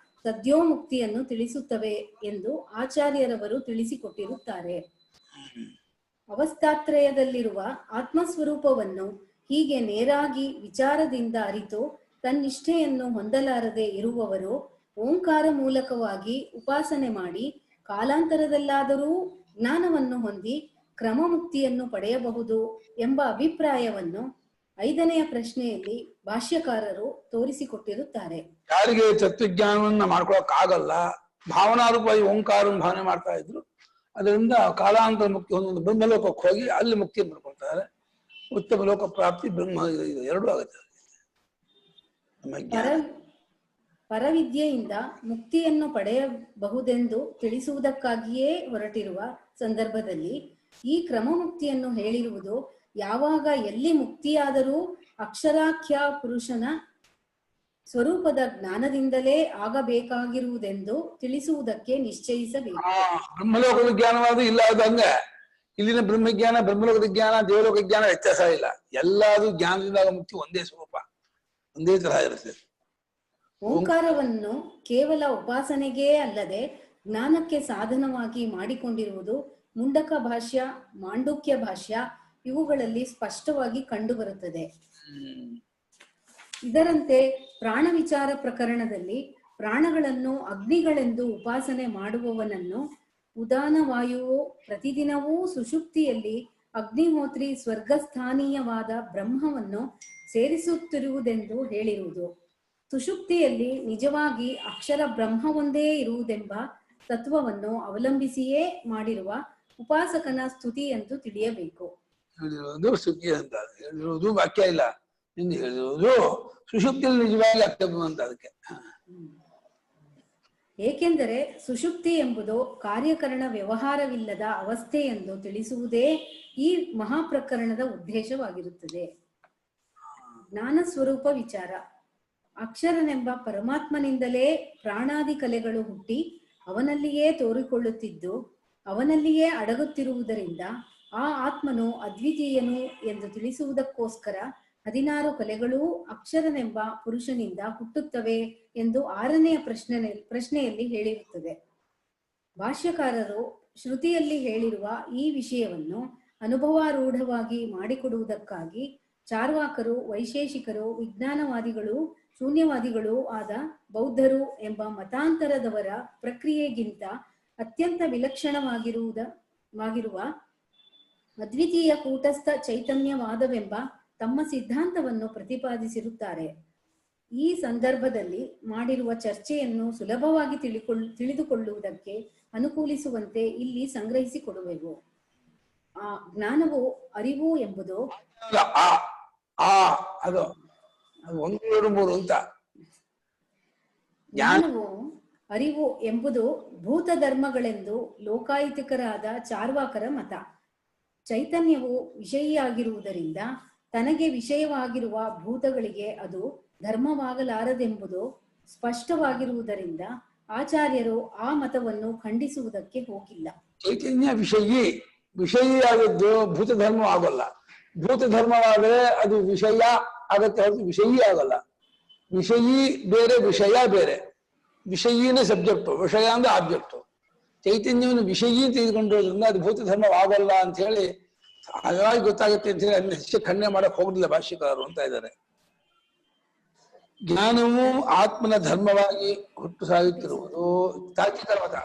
ಸದ್ಯೋಮುಕ್ತಿಯನ್ನು ತಿಳಿಸುತ್ತವೆ ಎಂದು ಆಚಾರ್ಯರವರು ತಿಳಿಸಿಕೊಟ್ಟಿರುತ್ತಾರೆ. ಅವಸ್ಥಾತ್ರಯದಲ್ಲಿರುವ ಆತ್ಮಸ್ವರೂಪವನ್ನು ಹೀಗೆ ನೇರಾಗಿ ವಿಚಾರದಿಂದ ಅರಿತು ತನ್ನಿಷ್ಠೆಯನ್ನು ಹೊಂದಲಾರದೆ ಇರುವವರು ಓಂಕಾರ ಮೂಲಕವಾಗಿ ಉಪಾಸನೆ ಮಾಡಿ ಕಾಲಾಂತರದಲ್ಲಾದರೂ ಜ್ಞಾನವನ್ನು ಹೊಂದಿ ಕ್ರಮಮುಕ್ತಿಯನ್ನು ಪಡೆಯಬಹುದು ಎಂಬ ಅಭಿಪ್ರಾಯವನ್ನು 5ನೆಯ ಪ್ರಶ್ನೆಯಲ್ಲಿ ಭಾಷ್ಯಕಾರರು ತೋರಿಸಿಕೊಟ್ಟಿರುತ್ತಾರೆ. ಯಾರಿಗೆ ತತ್ವಜ್ಞಾನವನ್ನ ಮಾಡ್ಕೊಳಕ್ ಆಗಲ್ಲ, ಭಾವನಾರೂಪವಾಗಿ ಓಂಕಾರ ಭಾವನೆ ಮಾಡ್ತಾ ಇದ್ರು, ಅದರಿಂದ ಕಾಲಾಂತರ ಮುಕ್ತಿ ಹೊಂದೊಂದು ಬ್ರಹ್ಮಲೋಕಕ್ಕೆ ಹೋಗಿ ಅಲ್ಲಿ ಮುಕ್ತಿ ಮಾಡ್ಕೊಳ್ತಾರೆ. ಉತ್ತಮ ಲೋಕ ಪ್ರಾಪ್ತಿ ಬ್ರಹ್ಮ ಎರಡೂ ಆಗುತ್ತೆ. ಪರವಿದ್ಯೆಯಿಂದ ಮುಕ್ತಿಯನ್ನು ಪಡೆಯಬಹುದೆಂದು ತಿಳಿಸುವುದಕ್ಕಾಗಿಯೇ ಹೊರಟಿರುವ ಸಂದರ್ಭದಲ್ಲಿ ಈ ಕ್ರಮಮುಕ್ತಿಯನ್ನು ಹೇಳಿರುವುದು ಯಾವಾಗ ಎಲ್ಲಿ ಮುಕ್ತಿಯಾದರೂ ಅಕ್ಷರಾಖ್ಯ ಪುರುಷನ ಸ್ವರೂಪದ ಜ್ಞಾನದಿಂದಲೇ ಆಗಬೇಕಾಗಿರುವುದೆಂದು ತಿಳಿಸುವುದಕ್ಕೆ ನಿಶ್ಚಯಿಸಬೇಕು. ಬ್ರಹ್ಮಲೋಕದ ಜ್ಞಾನವಾದ ಇಲ್ಲ ಅದಂಗೆ ಇಲ್ಲಿನ ಬ್ರಹ್ಮಜ್ಞಾನ, ಬ್ರಹ್ಮಲೋಕದ ಜ್ಞಾನ, ದೇವಲೋಕ ಜ್ಞಾನ ವ್ಯತ್ಯಾಸ ಇಲ್ಲ. ಎಲ್ಲಾದ್ರೂ ಜ್ಞಾನದಿಂದ ಮುಕ್ತಿ ಒಂದೇ ಸ್ವರೂಪ, ಒಂದೇ ತರಹ ಇರುತ್ತೆ. ಓಂಕಾರವನ್ನು ಕೇವಲ ಉಪಾಸನೆಗೇ ಅಲ್ಲದೆ ಜ್ಞಾನಕ್ಕೆ ಸಾಧನವಾಗಿ ಮಾಡಿಕೊಂಡಿರುವುದು ಮುಂಡಕ ಭಾಷ್ಯ, ಮಾಂಡುಕ್ಯ ಭಾಷ್ಯ ಇವುಗಳಲ್ಲಿ ಸ್ಪಷ್ಟವಾಗಿ ಕಂಡುಬರುತ್ತದೆ. ಇದರಂತೆ ಪ್ರಾಣ ವಿಚಾರ ಪ್ರಕರಣದಲ್ಲಿ ಪ್ರಾಣಗಳನ್ನು ಅಗ್ನಿಗಳೆಂದು ಉಪಾಸನೆ ಮಾಡುವವನನ್ನು ಉದಾನ ವಾಯುವು ಪ್ರತಿದಿನವೂ ಸುಷುಪ್ತಿಯಲ್ಲಿ ಅಗ್ನಿಹೋತ್ರಿ ಸ್ವರ್ಗಸ್ಥಾನೀಯವಾದ ಬ್ರಹ್ಮವನ್ನು ಸೇರಿಸುತ್ತಿರುವುದೆಂದು ಹೇಳಿರುವುದು. ಸುಷುಪ್ತಿಯಲ್ಲಿ ನಿಜವಾಗಿ ಅಕ್ಷರ ಬ್ರಹ್ಮ ಒಂದೇ ಇರುವುದೆಂಬ ತತ್ವವನ್ನು ಅವಲಂಬಿಸಿಯೇ ಮಾಡಿರುವ ಉಪಾಸಕನ ಸ್ತುತಿ ಎಂದು ತಿಳಿಯಬೇಕು. ಹೇಳಿರೋದು ಸ್ತುತಿ ಅಂತ, ಹೇಳಿರೋದು ವಾಕ್ಯ ಇಲ್ಲ, ನಿಂದು ಹೇಳಿರೋದು ಸುಷುಪ್ತಿಯಲ್ಲಿ ನಿಜವಾಗಿ ಅರ್ಥ ಅಂತ. ಅದಕ್ಕೆ ಏಕೆಂದರೆ ಸುಷುಪ್ತಿ ಎಂಬುದು ಕಾರ್ಯಕರಣ ವ್ಯವಹಾರವಿಲ್ಲದ ಅವಸ್ಥೆ ಎಂದು ತಿಳಿಸುವುದೇ ಈ ಮಹಾಪ್ರಕರಣದ ಉದ್ದೇಶವಾಗಿರುತ್ತದೆ. ಜ್ಞಾನ ಸ್ವರೂಪ ವಿಚಾರ. ಅಕ್ಷರನೆಂಬ ಪರಮಾತ್ಮನಿಂದಲೇ ಪ್ರಾಣಾದಿ ಕಲೆಗಳು ಹುಟ್ಟಿ ಅವನಲ್ಲಿಯೇ ತೋರಿಕೊಳ್ಳುತ್ತಿದ್ದು ಅವನಲ್ಲಿಯೇ ಅಡಗುತ್ತಿರುವುದರಿಂದ ಆ ಆತ್ಮನು ಅದ್ವಿತೀಯನು ಎಂದು ತಿಳಿಸುವುದಕ್ಕೋಸ್ಕರ 16 ಕಲೆಗಳೂ ಅಕ್ಷರನೆಂಬ ಪುರುಷನಿಂದ ಹುಟ್ಟುತ್ತವೆ ಎಂದು 6ನೆಯ ಪ್ರಶ್ನೆಯಲ್ಲಿ ಹೇಳಿರುತ್ತದೆ. ಭಾಷ್ಯಕಾರರು ಶ್ರುತಿಯಲ್ಲಿ ಹೇಳಿರುವ ಈ ವಿಷಯವನ್ನು ಅನುಭವಾರೂಢವಾಗಿ ಮಾಡಿಕೊಡುವುದಕ್ಕಾಗಿ ಚಾರ್ವಾಕರು, ವೈಶೇಷಿಕರು, ವಿಜ್ಞಾನವಾದಿಗಳು, ಶೂನ್ಯವಾದಿಗಳೂ ಆದ ಬೌದ್ಧರು ಎಂಬ ಮತಾಂತರದವರ ಪ್ರಕ್ರಿಯೆಗಿಂತ ಅತ್ಯಂತ ವಿಲಕ್ಷಣವಾಗಿರುವ ಅದ್ವಿತೀಯ ಕೂಟಸ್ಥ ಚೈತನ್ಯವಾದವೆಂಬ ತಮ್ಮ ಸಿದ್ಧಾಂತವನ್ನು ಪ್ರತಿಪಾದಿಸಿರುತ್ತಾರೆ. ಈ ಸಂದರ್ಭದಲ್ಲಿ ಮಾಡಿರುವ ಚರ್ಚೆಯನ್ನು ಸುಲಭವಾಗಿ ತಿಳಿದುಕೊಳ್ಳುವುದಕ್ಕೆ ಅನುಕೂಲಿಸುವಂತೆ ಇಲ್ಲಿ ಸಂಗ್ರಹಿಸಿಕೊಡುವೆವು. ಆ ಜ್ಞಾನವು ಅರಿವು ಎಂಬುದು ಅದು 1, 2, 3 ಅಂತ. ಜ್ಞಾನವು ಅರಿವು ಎಂಬುದು ಭೂತ ಧರ್ಮಗಳೆಂದು ಲೋಕಾಯುತಿಕರಾದ ಚಾರ್ವಾಕರ ಮತ. ಚೈತನ್ಯವು ವಿಷಯಿಯಾಗಿರುವುದರಿಂದ ತನಗೆ ವಿಷಯವಾಗಿರುವ ಭೂತಗಳಿಗೆ ಅದು ಧರ್ಮವಾಗಲಾರದೆಂಬುದು ಸ್ಪಷ್ಟವಾಗಿರುವುದರಿಂದ ಆಚಾರ್ಯರು ಆ ಮತವನ್ನು ಖಂಡಿಸುವುದಕ್ಕೆ ಹೋಗಿಲ್ಲ. ಚೈತನ್ಯ ವಿಷಯಿಯಾಗಿದ್ದು ಭೂತ ಧರ್ಮ ಆಗೋಲ್ಲ. ಭೂತ ಧರ್ಮವಾದರೆ ಅದು ವಿಷಯ ಆಗತ್ತೆ ಹೊರತು ವಿಷಯಿ ಆಗಲ್ಲ. ವಿಷಯಿ ಬೇರೆ, ವಿಷಯ ಬೇರೆ. ವಿಷಯಿನ ಸಬ್ಜೆಕ್ಟು, ವಿಷಯ ಅಂದ್ರೆ ಆಬ್ಜೆಕ್ಟು. ಚೈತನ್ಯವನ್ನು ವಿಷಯಿ ತೆಗೆದುಕೊಂಡಿರೋದ್ರಿಂದ ಅದು ಭೂತ ಧರ್ಮವಾಗಲ್ಲ ಅಂತ ಹೇಳಿ ಹಾಗಾಗಿ ಗೊತ್ತಾಗುತ್ತೆ ಅಂತ ಹೇಳಿ ಅದನ್ನ ಹೆಚ್ಚು ಖಂಡನೆ ಮಾಡಕ್ ಹೋಗುದಿಲ್ಲ ಭಾಷ್ಯಕಾರರು ಅಂತ ಇದ್ದಾರೆ. ಜ್ಞಾನವು ಆತ್ಮನ ಧರ್ಮವಾಗಿ ಹುಟ್ಟು ಸಾಗುತ್ತಿರುವುದು ತಾರ್ಕಿಕರ ಮತ.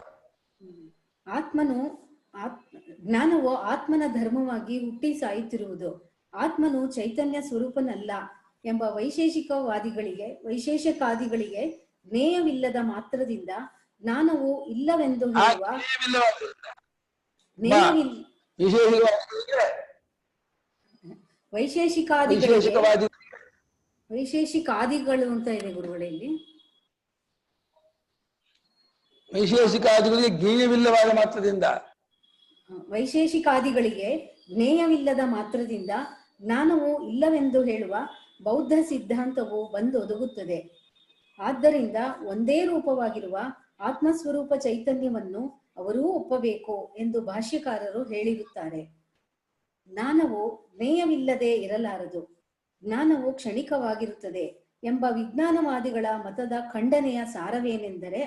ಜ್ಞಾನವು ಆತ್ಮನ ಧರ್ಮವಾಗಿ ಹುಟ್ಟಿ ಸಾಯುತ್ತಿರುವುದು. ಆತ್ಮನು ಚೈತನ್ಯ ಸ್ವರೂಪನಲ್ಲ ಎಂಬ ವೈಶೇಷಿಕಾದಿಗಳಿಗೆ ಜ್ಞೇಯವಿಲ್ಲದ ಮಾತ್ರದಿಂದ ಜ್ಞಾನವು ಇಲ್ಲವೆಂದು ಹೇಳುವ ವೈಶೇಷಿಕಾದಿಗಳು ಅಂತ ಇದೆ ಗುರುಗಳಲ್ಲಿ. ವೈಶೇಷಿಕಾದಿಗಳಿಗೆ ಜ್ಞೇಯವಿಲ್ಲವಾದ ಮಾತ್ರದಿಂದ ವೈಶೇಷಿಕಾದಿಗಳಿಗೆ ಜ್ಞೇಯವಿಲ್ಲದ ಮಾತ್ರದಿಂದ ಜ್ಞಾನವು ಇಲ್ಲವೆಂದು ಹೇಳುವ ಬೌದ್ಧ ಸಿದ್ಧಾಂತವು ಬಂದೊದಗುತ್ತದೆ. ಆದ್ದರಿಂದ ಒಂದೇ ರೂಪವಾಗಿರುವ ಆತ್ಮಸ್ವರೂಪ ಚೈತನ್ಯವನ್ನು ಅವರೂ ಒಪ್ಪಬೇಕು ಎಂದು ಭಾಷ್ಯಕಾರರು ಹೇಳಿರುತ್ತಾರೆ. ಜ್ಞಾನವು ಜ್ಞೇಯವಿಲ್ಲದೆ ಇರಲಾರದು, ಜ್ಞಾನವು ಕ್ಷಣಿಕವಾಗಿರುತ್ತದೆ ಎಂಬ ವಿಜ್ಞಾನವಾದಿಗಳ ಮತದ ಖಂಡನೆಯ ಸಾರವೇನೆಂದರೆ,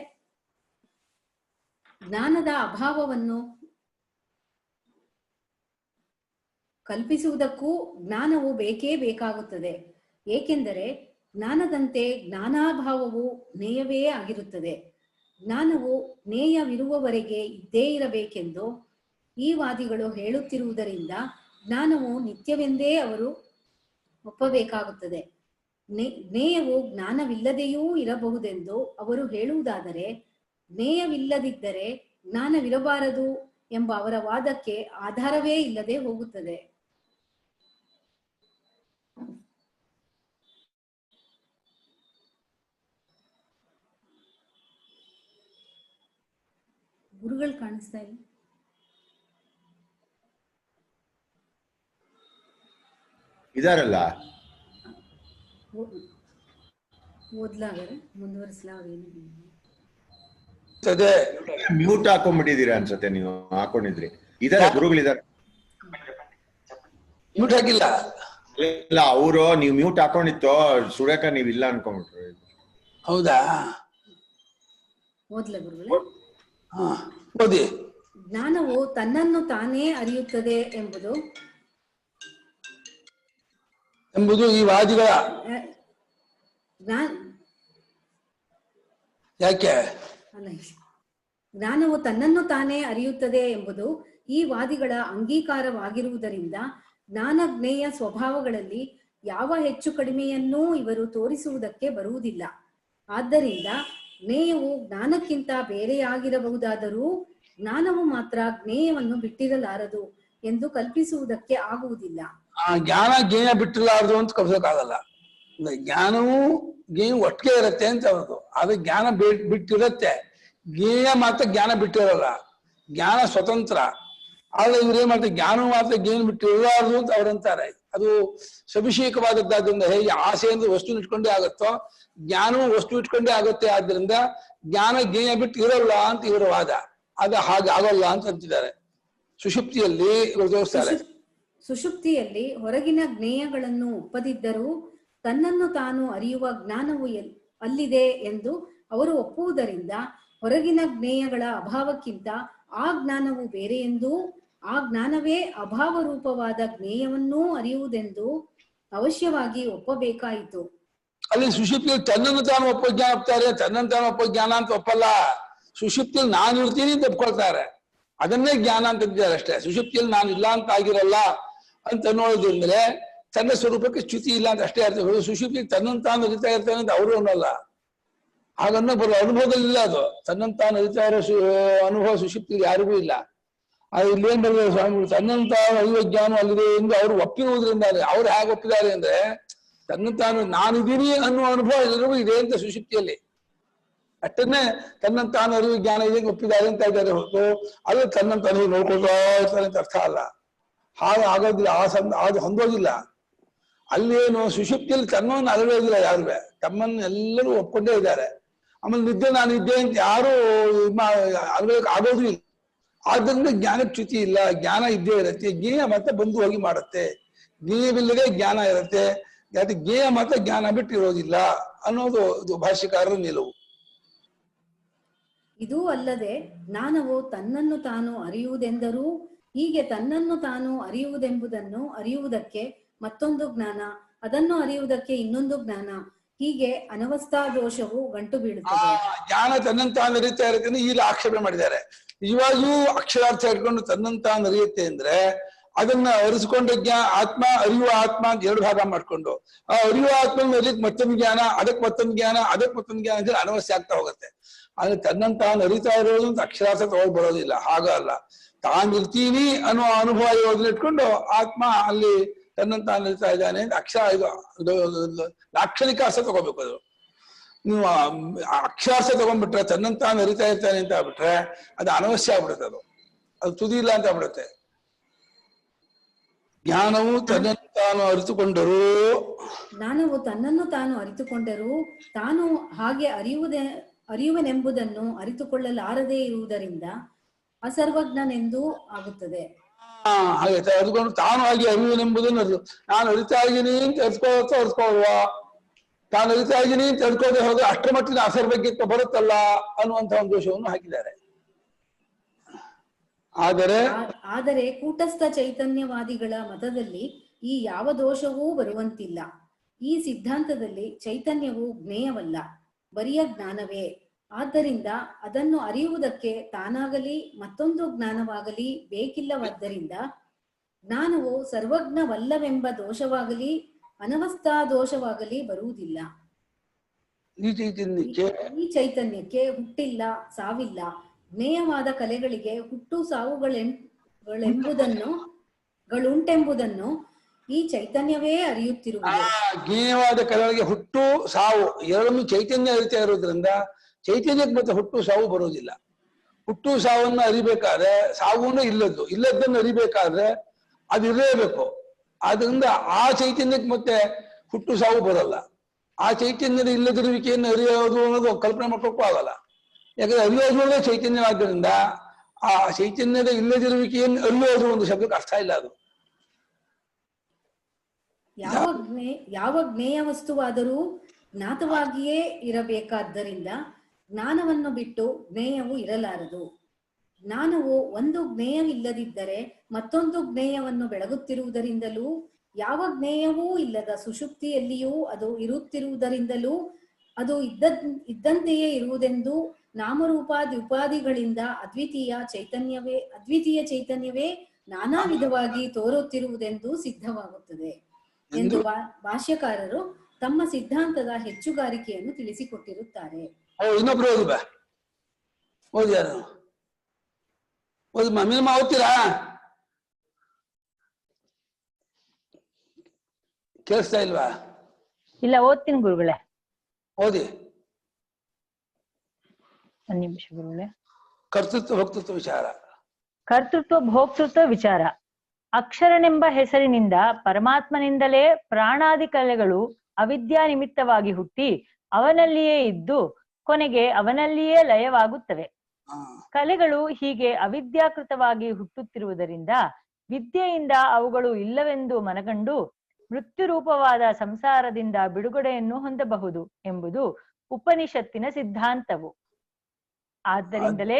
ಜ್ಞಾನದ ಅಭಾವವನ್ನು ಕಲ್ಪಿಸುವುದಕ್ಕೂ ಜ್ಞಾನವು ಬೇಕೇ ಬೇಕಾಗುತ್ತದೆ. ಏಕೆಂದರೆ ಜ್ಞಾನದಂತೆ ಜ್ಞಾನಾಭಾವವು ಜ್ಞೇಯವೇ ಆಗಿರುತ್ತದೆ. ಜ್ಞಾನವು ಜ್ಞೇಯವಿರುವವರೆಗೆ ಇದ್ದೇ ಇರಬೇಕೆಂದು ಈ ವಾದಿಗಳು ಹೇಳುತ್ತಿರುವುದರಿಂದ ಜ್ಞಾನವು ನಿತ್ಯವೆಂದೇ ಅವರು ಒಪ್ಪಬೇಕಾಗುತ್ತದೆ. ಜ್ಞೇಯವು ಜ್ಞಾನವಿಲ್ಲದೆಯೂ ಇರಬಹುದೆಂದು ಅವರು ಹೇಳುವುದಾದರೆ, ಜ್ಞೇಯವಿಲ್ಲದಿದ್ದರೆ ಜ್ಞಾನವಿರಬಾರದು ಎಂಬ ಅವರ ವಾದಕ್ಕೆ ಆಧಾರವೇ ಇಲ್ಲದೆ ಹೋಗುತ್ತದೆ. ಗುರುಗಳು ಕಾಣಿಸ್ತಾ ಇಲ್ಲ. ಇದಾರಲ್ಲ, ಓದ್ಲಾಗರೆ ಮುಂದುವರಿಸ್ಲಾ. ಮ್ಯೂಟ್ ಹಾಕೊಂಡ್ಬಿಟ್ಟಿದ್ದೀರಾ ಅನ್ಸತ್ತೆ, ನೀವು ಹಾಕೊಂಡಿದ್ರಿ. ಇದಾರೆ ಗುರುಗಳಿದ್ದಾರೆ, ಮ್ಯೂಟ್ ಹಾಕಿಲ್ಲ. ಇಲ್ಲ, ಅವರು ನೀವು ಮ್ಯೂಟ್ ಹಾಕೊಂಡಿತ್ತು ಸುರೇಖ, ನೀವ್ ಇಲ್ಲ ಅನ್ಕೊಂಡ್ಬಿಟ್ರಿ. ಹೌದಾ? ಓದ್ಲ ಗುರುಗಳೇ. ಓದಿ. ಜ್ಞಾನವು ತನ್ನನ್ನು ತಾನೇ ಅರಿಯುತ್ತದೆ ಎಂಬುದು ಈ ವಾದಿಗಳ ಯಾಕೆ ಅಲ್ಲ, ಜ್ಞಾನವು ತನ್ನನ್ನು ತಾನೇ ಅರಿಯುತ್ತದೆ ಎಂಬುದು ಈ ವಾದಿಗಳ ಅಂಗೀಕಾರವಾಗಿರುವುದರಿಂದ ಜ್ಞಾನ ಜ್ಞೇಯ ಸ್ವಭಾವಗಳಲ್ಲಿ ಯಾವ ಹೆಚ್ಚು ಕಡಿಮೆಯನ್ನೂ ಇವರು ತೋರಿಸುವುದಕ್ಕೆ ಬರುವುದಿಲ್ಲ. ಆದ್ದರಿಂದ ಜ್ಞೇಯವು ಜ್ಞಾನಕ್ಕಿಂತ ಬೇರೆಯಾಗಿರಬಹುದಾದರೂ ಜ್ಞಾನವು ಮಾತ್ರ ಜ್ಞೇಯವನ್ನು ಬಿಟ್ಟಿರಲಾರದು ಎಂದು ಕಲ್ಪಿಸುವುದಕ್ಕೆ ಆಗುವುದಿಲ್ಲ. ಜ್ಞಾನ ಜ್ಞೇಯ ಬಿಟ್ಟಿರಲಾರದು ಅಂತ ಕಲ್ಪಿಸೋಕ್ಕಾಗಲ್ಲ. ಜ್ಞಾನವು ಜ್ಞೇಯ ಒಟ್ಟಿಗೆ ಇರತ್ತೆ ಅಂತ ಅವ್ರದ್ದು. ಅದು ಜ್ಞಾನ ಬಿಟ್ಟಿರತ್ತೆ, ಜ್ಞೇಯ ಮಾತ್ರ ಜ್ಞಾನ ಬಿಟ್ಟಿರಲ್ಲ. ಜ್ಞಾನ ಸ್ವತಂತ್ರ. ಆದ್ರೆ ಇವ್ರೇನ್ ಮಾಡ್ತಾರೆ, ಜ್ಞಾನವು ಮಾತ್ರ ಜ್ಞೇಯ ಬಿಟ್ಟಿರಲಾರದು ಅಂತ ಅವ್ರಂತಾರೆ. ಅದು ಸಭಿಷೇಕವಾದದ್ದಾದ್ರಿಂದ ಹೇಗೆ ಆಸೆಯಿಂದ ವಸ್ತು ಇಟ್ಕೊಂಡೇ ಆಗುತ್ತೋ, ಜ್ಞಾನವು ವಸ್ತು ಇಟ್ಕೊಂಡೇ ಆಗುತ್ತೆ. ಆದ್ರಿಂದ ಜ್ಞಾನ ಜ್ಞೇಯ ಬಿಟ್ಟು ಇರಲ್ಲ ಅಂತ ಇವರ ವಾದ. ಅದು ಹಾಗೆ ಆಗಲ್ಲ ಅಂತ ಅಂತಿದ್ದಾರೆ. ಸುಷುಪ್ತಿಯಲ್ಲಿ ಇವರು ತೋರಿಸ್ತಾರೆ. ಸುಷುಪ್ತಿಯಲ್ಲಿ ಹೊರಗಿನ ಜ್ಞೇಯಗಳನ್ನು ಒಪ್ಪದಿದ್ದರೂ ತನ್ನನ್ನು ತಾನು ಅರಿಯುವ ಜ್ಞಾನವು ಅಲ್ಲಿದೆ ಎಂದು ಅವರು ಒಪ್ಪುವುದರಿಂದ ಹೊರಗಿನ ಜ್ಞೇಯಗಳ ಅಭಾವಕ್ಕಿಂತ ಆ ಜ್ಞಾನವು ಬೇರೆ ಎಂದೂ ಆ ಜ್ಞಾನವೇ ಅಭಾವ ರೂಪವಾದ ಜ್ಞೇಯವನ್ನೂ ಅರಿಯುವುದೆಂದು ಅವಶ್ಯವಾಗಿ ಒಪ್ಪಬೇಕಾಯಿತು. ಅಲ್ಲಿ ಸುಷುಪ್ತಿಯಲ್ಲಿ ತನ್ನನ್ನು ತಾನು ಒಪ್ಪೋ ಜ್ಞಾನ ಒಪ್ತಾರೆ, ತನ್ನನ್ನು ತಾನು ಒಪ್ಪೋ ಜ್ಞಾನ ಅಂತ ಒಪ್ಪಲ್ಲ. ಸುಷುಪ್ತಿಯಲ್ಲಿ ನಾನು ಇರ್ತೀನಿ ಅಂತ ಒಪ್ಕೊಳ್ತಾರೆ, ಅದನ್ನೇ ಜ್ಞಾನ ಅಂತ ಇದ್ದಾರೆ ಅಷ್ಟೇ. ಸುಷುಪ್ತಿಯಲ್ಲಿ ನಾನು ಇಲ್ಲ ಅಂತ ಆಗಿರಲ್ಲ ಅಂತ ಅನ್ನೋದ್ರಿಂದಲೇ ತನ್ನ ಸ್ವರೂಪಕ್ಕೆ ಚ್ಯುತಿ ಇಲ್ಲ ಅಂತ ಅಷ್ಟೇ ಅರ್ಥ. ಸುಷುಪ್ತಿಯಲ್ಲಿ ತನ್ನನ್ನು ತಾನು ಅರಿತಾ ಇರ್ತಾನೆ ಅಂತ ಅವರು ಅನ್ನಲ್ಲ. ಹಾಗನ್ನ ಬರೋ ಅನುಭವದಲ್ಲಿ ಇಲ್ಲ. ಅದು ತನ್ನನ್ನು ತಾನು ಅರಿತಾ ಇರೋ ಅನುಭವ ಸುಷುಪ್ತಿಯಲ್ಲಿ ಯಾರಿಗೂ ಇಲ್ಲ. ಅದು ಇಲ್ಲೇನ್ ಬರ್ತದೆ ಸ್ವಾಮಿಗಳು, ತನ್ನನ್ನು ತಾನು ಅರಿಯುವ ಜ್ಞಾನ ಅಲ್ಲಿದೆ ಎಂದು ಅವರು ಒಪ್ಪಿರುವುದರಿಂದ. ಅವ್ರು ಹೇಗೆ ಒಪ್ಪಿದ್ದಾರೆ ಅಂದ್ರೆ, ತನ್ನನ್ನು ತಾನು ನಾನಿದ್ದೀನಿ ಅನ್ನುವ ಅನುಭವ ಎಲ್ಲರಿಗೂ ಇದೆ ಅಂತ ಸುಷುಪ್ತಿಯಲ್ಲಿ ಅಷ್ಟನ್ನೇ ತನ್ನನ್ನು ತಾನು ಅರಿವು ಜ್ಞಾನ ಇದೆ ಒಪ್ಪಿದ್ದಾರೆ ಅಂತ ಇದ್ದಾರೆ ಹೊರತು ಅದು ತನ್ನನ್ನು ತಾನು ನೋಡ್ಕೊಳ್ತಾ ಇರ್ತಾರೆ ಅಂತ ಅರ್ಥ ಅಲ್ಲ. ಹಾಗೆ ಆಗೋದಿಲ್ಲ, ಅದು ಹೊಂದೋದಿಲ್ಲ. ಅಲ್ಲೇನು ಸುಷುಪ್ತಿಯಲ್ಲಿ ತನ್ನನ್ನು ಅರಿಯೋದಿಲ್ಲ ಯಾರುವೆ, ತಮ್ಮನ್ನು ಎಲ್ಲರೂ ಒಪ್ಕೊಂಡೇ ಇದ್ದಾರೆ. ಆಮೇಲೆ ನಿದ್ದೆ ನಾನು ಇದ್ದೆ ಅಂತ ಯಾರು ಅರಿಯೋಕೆ ಆಗೋದು ಇಲ್ಲ. ಆದ್ದರಿಂದ ಜ್ಞಾನಕ್ಕೆ ಚ್ಯುತಿ ಇಲ್ಲ, ಜ್ಞಾನ ಇದ್ದೇ ಇರುತ್ತೆ. ಜ್ಞೇಯ ಮತ್ತೆ ಬಂದು ಹೋಗಿ ಮಾಡುತ್ತೆ, ಜ್ಞೇಯವಿಲ್ಲದೆ ಜ್ಞಾನ ಇರುತ್ತೆ. ಯಾಕೆ ಜ್ಞೇಯ ಮತ್ತೆ ಜ್ಞಾನ ಬಿಟ್ಟಿರೋದಿಲ್ಲ ಅನ್ನೋದು ಇದು ಭಾಷ್ಯಕಾರರ ನಿಲುವು. ಇದೂ ಅಲ್ಲದೆ ಜ್ಞಾನವು ತನ್ನನ್ನು ತಾನು ಅರಿಯುವುದೆಂದರೂ ಹೀಗೆ ತನ್ನನ್ನು ತಾನು ಅರಿಯುವುದೆಂಬುದನ್ನು ಅರಿಯುವುದಕ್ಕೆ ಮತ್ತೊಂದು ಜ್ಞಾನ, ಅದನ್ನು ಅರಿಯುವುದಕ್ಕೆ ಇನ್ನೊಂದು ಜ್ಞಾನ, ಹೀಗೆ ಅನವಸ್ಥಾ ದೋಷವು ಗಂಟು ಬೀಳುತ್ತದೆ. ಜ್ಞಾನ ತನ್ನನ್ನು ತಾನು ಅರಿಯುತ್ತಾ ಇರುತ್ತೆ ಇಲ್ಲಿ ಆಕ್ಷೇಪಣೆ ಮಾಡಿದ್ದಾರೆ. ನಿಜವಾಗಿಯೂ ಅಕ್ಷರಾರ್ಥ ಇಟ್ಕೊಂಡು ತನ್ನನ್ನು ತಾನು ಅರಿಯುತ್ತೆ ಅಂದ್ರೆ ಅದನ್ನ ಅರಿಸಿಕೊಂಡ ಆತ್ಮ, ಅರಿಯುವ ಆತ್ಮ ಅಂತ ಎರಡು ಭಾಗ ಮಾಡ್ಕೊಂಡು ಆ ಅರಿಯುವ ಆತ್ಮ ಅದಕ್ಕೆ ಮತ್ತೊಂದು ಜ್ಞಾನ, ಅದಕ್ಕೆ ಮತ್ತೊಂದು ಜ್ಞಾನ, ಅದಕ್ಕೆ ಮತ್ತೊಂದು ಜ್ಞಾನ ಅಂತ ಅನವಶ್ಯ ಆಗ್ತಾ ಹೋಗುತ್ತೆ. ಆದ್ರೆ ತನ್ನನ್ನು ತಾನು ಅರಿತಾ ಇರೋದು ಅಂತ ಅಕ್ಷರಾರ್ಥ ತಗೊಂಡು ಬರೋದಿಲ್ಲ. ಹಾಗಲ್ಲ, ತಾನಿರ್ತೀನಿ ಅನ್ನೋ ಅನುಭವ ಇರೋದನ್ನ ಇಟ್ಕೊಂಡು ಆತ್ಮ ಅಲ್ಲಿ ತನ್ನನ್ನು ತಾನು ಅರಿತಾ ಇದ್ದಾನೆ ಅಂತ ಲಾಕ್ಷಣಿಕ ಅರ್ಥ ತಗೋಬೇಕು. ಅದು ನೀವು ಅಕ್ಷರಾರ್ಥ ತಗೊಂಡ್ಬಿಟ್ರೆ ತನ್ನನ್ನು ತಾನು ಅರಿತಾ ಇರ್ತಾನೆ ಅಂತ ಆಗ್ಬಿಟ್ರೆ ಅದು ಅನವಶ್ಯ ಆಗ್ಬಿಡುತ್ತೆ. ಅದು ತುದಿ ಇಲ್ಲ ಅಂತ ಆಗ್ಬಿಡುತ್ತೆ. ಜ್ಞಾನವು ತನ್ನನ್ನು ತಾನು ಅರಿತುಕೊಂಡರೂ ತಾನು ಹಾಗೆ ಅರಿಯುವನೆಂಬುದನ್ನು ಅರಿತುಕೊಳ್ಳಲಾರದೇ ಇರುವುದರಿಂದ ಅಸರ್ವಜ್ಞನೆಂದೂ ಆಗುತ್ತದೆ. ಹಾಗೆ ಅರಿತುಕೊಂಡು ತಾನು ಹಾಗೆ ಅರಿಯುವನೆಂಬುದನ್ನು ನಾನು ಅರಿತಾ ಇದ್ದೀನಿ ಅಂತ ಅರಿಸ್ಕೊಳ್ಳುವ, ತಾನು ಅರಿತಾ ಇದ್ದೀನಿ ಅಂತ ಅರ್ಕೋದೆ ಹೋದ್ರೆ ಅಷ್ಟರ ಮಟ್ಟಿನ ಅಸರ್ವಜ್ಞತ್ವ ಬರುತ್ತಲ್ಲ ಅನ್ನುವಂಥ ಒಂದು ದೋಷವನ್ನು ಹಾಕಿದ್ದಾರೆ. ಆದರೆ ಕೂಟಸ್ಥ ಚೈತನ್ಯವಾದಿಗಳ ಮತದಲ್ಲಿ ಈ ಯಾವ ದೋಷವೂ ಬರುವಂತಿಲ್ಲ. ಈ ಸಿದ್ಧಾಂತದಲ್ಲಿ ಚೈತನ್ಯವು ಜ್ಞೇಯವಲ್ಲ, ಬರಿಯ ಜ್ಞಾನವೇ. ಆದ್ದರಿಂದ ಅದನ್ನು ಅರಿಯುವುದಕ್ಕೆ ತಾನಾಗಲಿ ಮತ್ತೊಂದು ಜ್ಞಾನವಾಗಲಿ ಬೇಕಿಲ್ಲವಾದ್ದರಿಂದ ಜ್ಞಾನವು ಸರ್ವಜ್ಞವಲ್ಲವೆಂಬ ದೋಷವಾಗಲಿ ಅನವಸ್ಥಾ ದೋಷವಾಗಲಿ ಬರುವುದಿಲ್ಲ. ಈ ಚೈತನ್ಯಕ್ಕೆ ಹುಟ್ಟಿಲ್ಲ, ಸಾವಿಲ್ಲ. ಜ್ಞೇಯವಾದ ಕಲೆಗಳಿಗೆ ಹುಟ್ಟು ಸಾವುಗಳುಂಟೆಂಬುದನ್ನು ಈ ಚೈತನ್ಯವೇ ಅರಿಯುತ್ತಿರುವುದು. ಜ್ಞೇಯವಾದ ಕಲೆಗಳಿಗೆ ಹುಟ್ಟು ಸಾವು ಎರಡನ್ನು ಚೈತನ್ಯ ಅರಿತಾ ಇರೋದ್ರಿಂದ ಚೈತನ್ಯಕ್ಕೆ ಮತ್ತೆ ಹುಟ್ಟು ಸಾವು ಬರೋದಿಲ್ಲ. ಹುಟ್ಟು ಸಾವನ್ನು ಅರಿಬೇಕಾದ್ರೆ ಸಾವನ್ನು ಇಲ್ಲದನ್ನು ಅರಿಬೇಕಾದ್ರೆ ಅದು ಇರಲೇಬೇಕು. ಆದ್ರಿಂದ ಆ ಚೈತನ್ಯಕ್ಕೆ ಮತ್ತೆ ಹುಟ್ಟು ಸಾವು ಬರಲ್ಲ. ಆ ಚೈತನ್ಯದ ಇಲ್ಲದಿರುವಿಕೆಯನ್ನು ಅರಿಯೋದು ಅನ್ನೋದು ಕಲ್ಪನೆ ಮಾಡ್ಲಿಕ್ಕೂ ಆಗಲ್ಲ. ಯಾಕಂದ್ರೆ ಅರಿಯೋದು ಚೈತನ್ಯವಾದ್ದರಿಂದ ಆ ಚೈತನ್ಯದ ಇಲ್ಲದಿರುವಿಕೆಯನ್ನು ಅರಿಯೋದು ಒಂದು ಶಬ್ದಕ್ಕೆ ಅರ್ಥ ಇಲ್ಲ. ಅದು ಯಾವ ಜ್ಞೇಯ ವಸ್ತುವಾದರೂ ಜ್ಞಾತವಾಗಿಯೇ ಇರಬೇಕಾದ್ದರಿಂದ ಜ್ಞಾನವನ್ನು ಬಿಟ್ಟು ಜ್ಞೇಯವು ಇರಲಾರದು. ಜ್ಞಾನವು ಒಂದು ಜ್ಞೇಯವಿಲ್ಲದಿದ್ದರೆ ಮತ್ತೊಂದು ಜ್ಞೇಯವನ್ನು ಬೆಳಗುತ್ತಿರುವುದರಿಂದಲೂ ಯಾವ ಜ್ಞೇಯವೂ ಇಲ್ಲದ ಸುಷುಪ್ತಿಯಲ್ಲಿಯೂ ಅದು ಇರುತ್ತಿರುವುದರಿಂದಲೂ ಅದು ಇದ್ದಂತೆಯೇ ಇರುವುದೆಂದು ನಾಮರೂಪಾದಿಗಳಿಂದ ಅದ್ವಿತೀಯ ಚೈತನ್ಯವೇ ನಾನಾ ವಿಧವಾಗಿ ತೋರುತ್ತಿರುವುದೆಂದು ಸಿದ್ಧವಾಗುತ್ತದೆ ಎಂದು ಭಾಷ್ಯಕಾರರು ತಮ್ಮ ಸಿದ್ಧಾಂತದ ಹೆಚ್ಚುಗಾರಿಕೆಯನ್ನು ತಿಳಿಸಿಕೊಟ್ಟಿರುತ್ತಾರೆ. ಇನ್ನೊಬ್ರು ಓದ್ತೀರಾ? ಕೇಳಿಸ್ತಾ ಇಲ್ವಾ? ಇಲ್ಲ, ಓದ್ತೀನಿ ಗುರುಗಳೇ. ಓದಿ. ಒಂದು ನಿಮಿಷ ಗುರುಗಳೇ. ಕರ್ತೃತ್ವ ಭೋಕ್ತೃತ್ವ ವಿಚಾರ. ಕರ್ತೃತ್ವ ಭೋಕ್ತೃತ್ವ ವಿಚಾರ. ಅಕ್ಷರನೆಂಬ ಹೆಸರಿನಿಂದ ಪರಮಾತ್ಮನಿಂದಲೇ ಪ್ರಾಣಾದಿ ಕಲೆಗಳು ಅವಿದ್ಯಾ ನಿಮಿತ್ತವಾಗಿ ಹುಟ್ಟಿ ಅವನಲ್ಲಿಯೇ ಇದ್ದು ಕೊನೆಗೆ ಅವನಲ್ಲಿಯೇ ಲಯವಾಗುತ್ತವೆ. ಕಲೆಗಳು ಹೀಗೆ ಅವಿದ್ಯಾಕೃತವಾಗಿ ಹುಟ್ಟುತ್ತಿರುವುದರಿಂದ ವಿದ್ಯೆಯಿಂದ ಅವುಗಳು ಇಲ್ಲವೆಂದು ಮನಗಂಡು ಮೃತ್ಯುರೂಪವಾದ ಸಂಸಾರದಿಂದ ಬಿಡುಗಡೆಯನ್ನು ಹೊಂದಬಹುದು ಎಂಬುದು ಉಪನಿಷತ್ತಿನ ಸಿದ್ಧಾಂತವು. ಆದ್ದರಿಂದಲೇ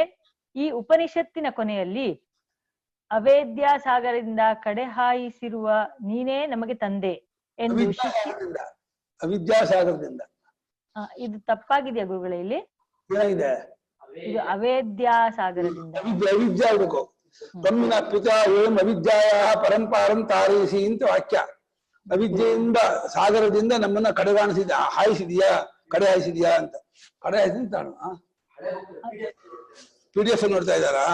ಈ ಉಪನಿಷತ್ತಿನ ಕೊನೆಯಲ್ಲಿ ಅವೇದ್ಯಾಸಾಗರದಿಂದ ಕಡೆ ಹಾಯಿಸಿರುವ ನೀನೇ ನಮಗೆ ತಂದೆ ಎಂದು ಅವಿದ್ಯಾಸಾಗರದಿಂದ. ಇದು ತಪ್ಪಾಗಿದೆಯಾ ಗುರುಗಳೇ? ಇಲ್ಲಿ ಏನಾಗಿದೆ? ಇದು ಅವೇದ್ಯಾಸಾಗರದಿಂದ. ಅವಿದ್ಯಾ ಹುಡುಕು ತಮ್ಮಿನ ಪಿತಾ ಏಂ ಅವಿದ್ಯಾಯ ಪರಂಪಾರಂ ತಾರಯಿಸಿ ಅಂತ ವಾಕ್ಯ. ಅವಿದ್ಯೆಯಿಂದ ಸಾಗರದಿಂದ ನಮ್ಮನ್ನ ಕಡೆಗಾಣಿಸಿದ ಹಾಯಿಸಿದ್ಯಾ, ಕಡೆ ಹಾಯಿಸಿದ್ಯಾ ಅಂತ. ಕಡೆ ಹಾಯಿಸಿ ತಾನು PDF ನೋಡ್ತಾ ಇದ್ದಾರಾ?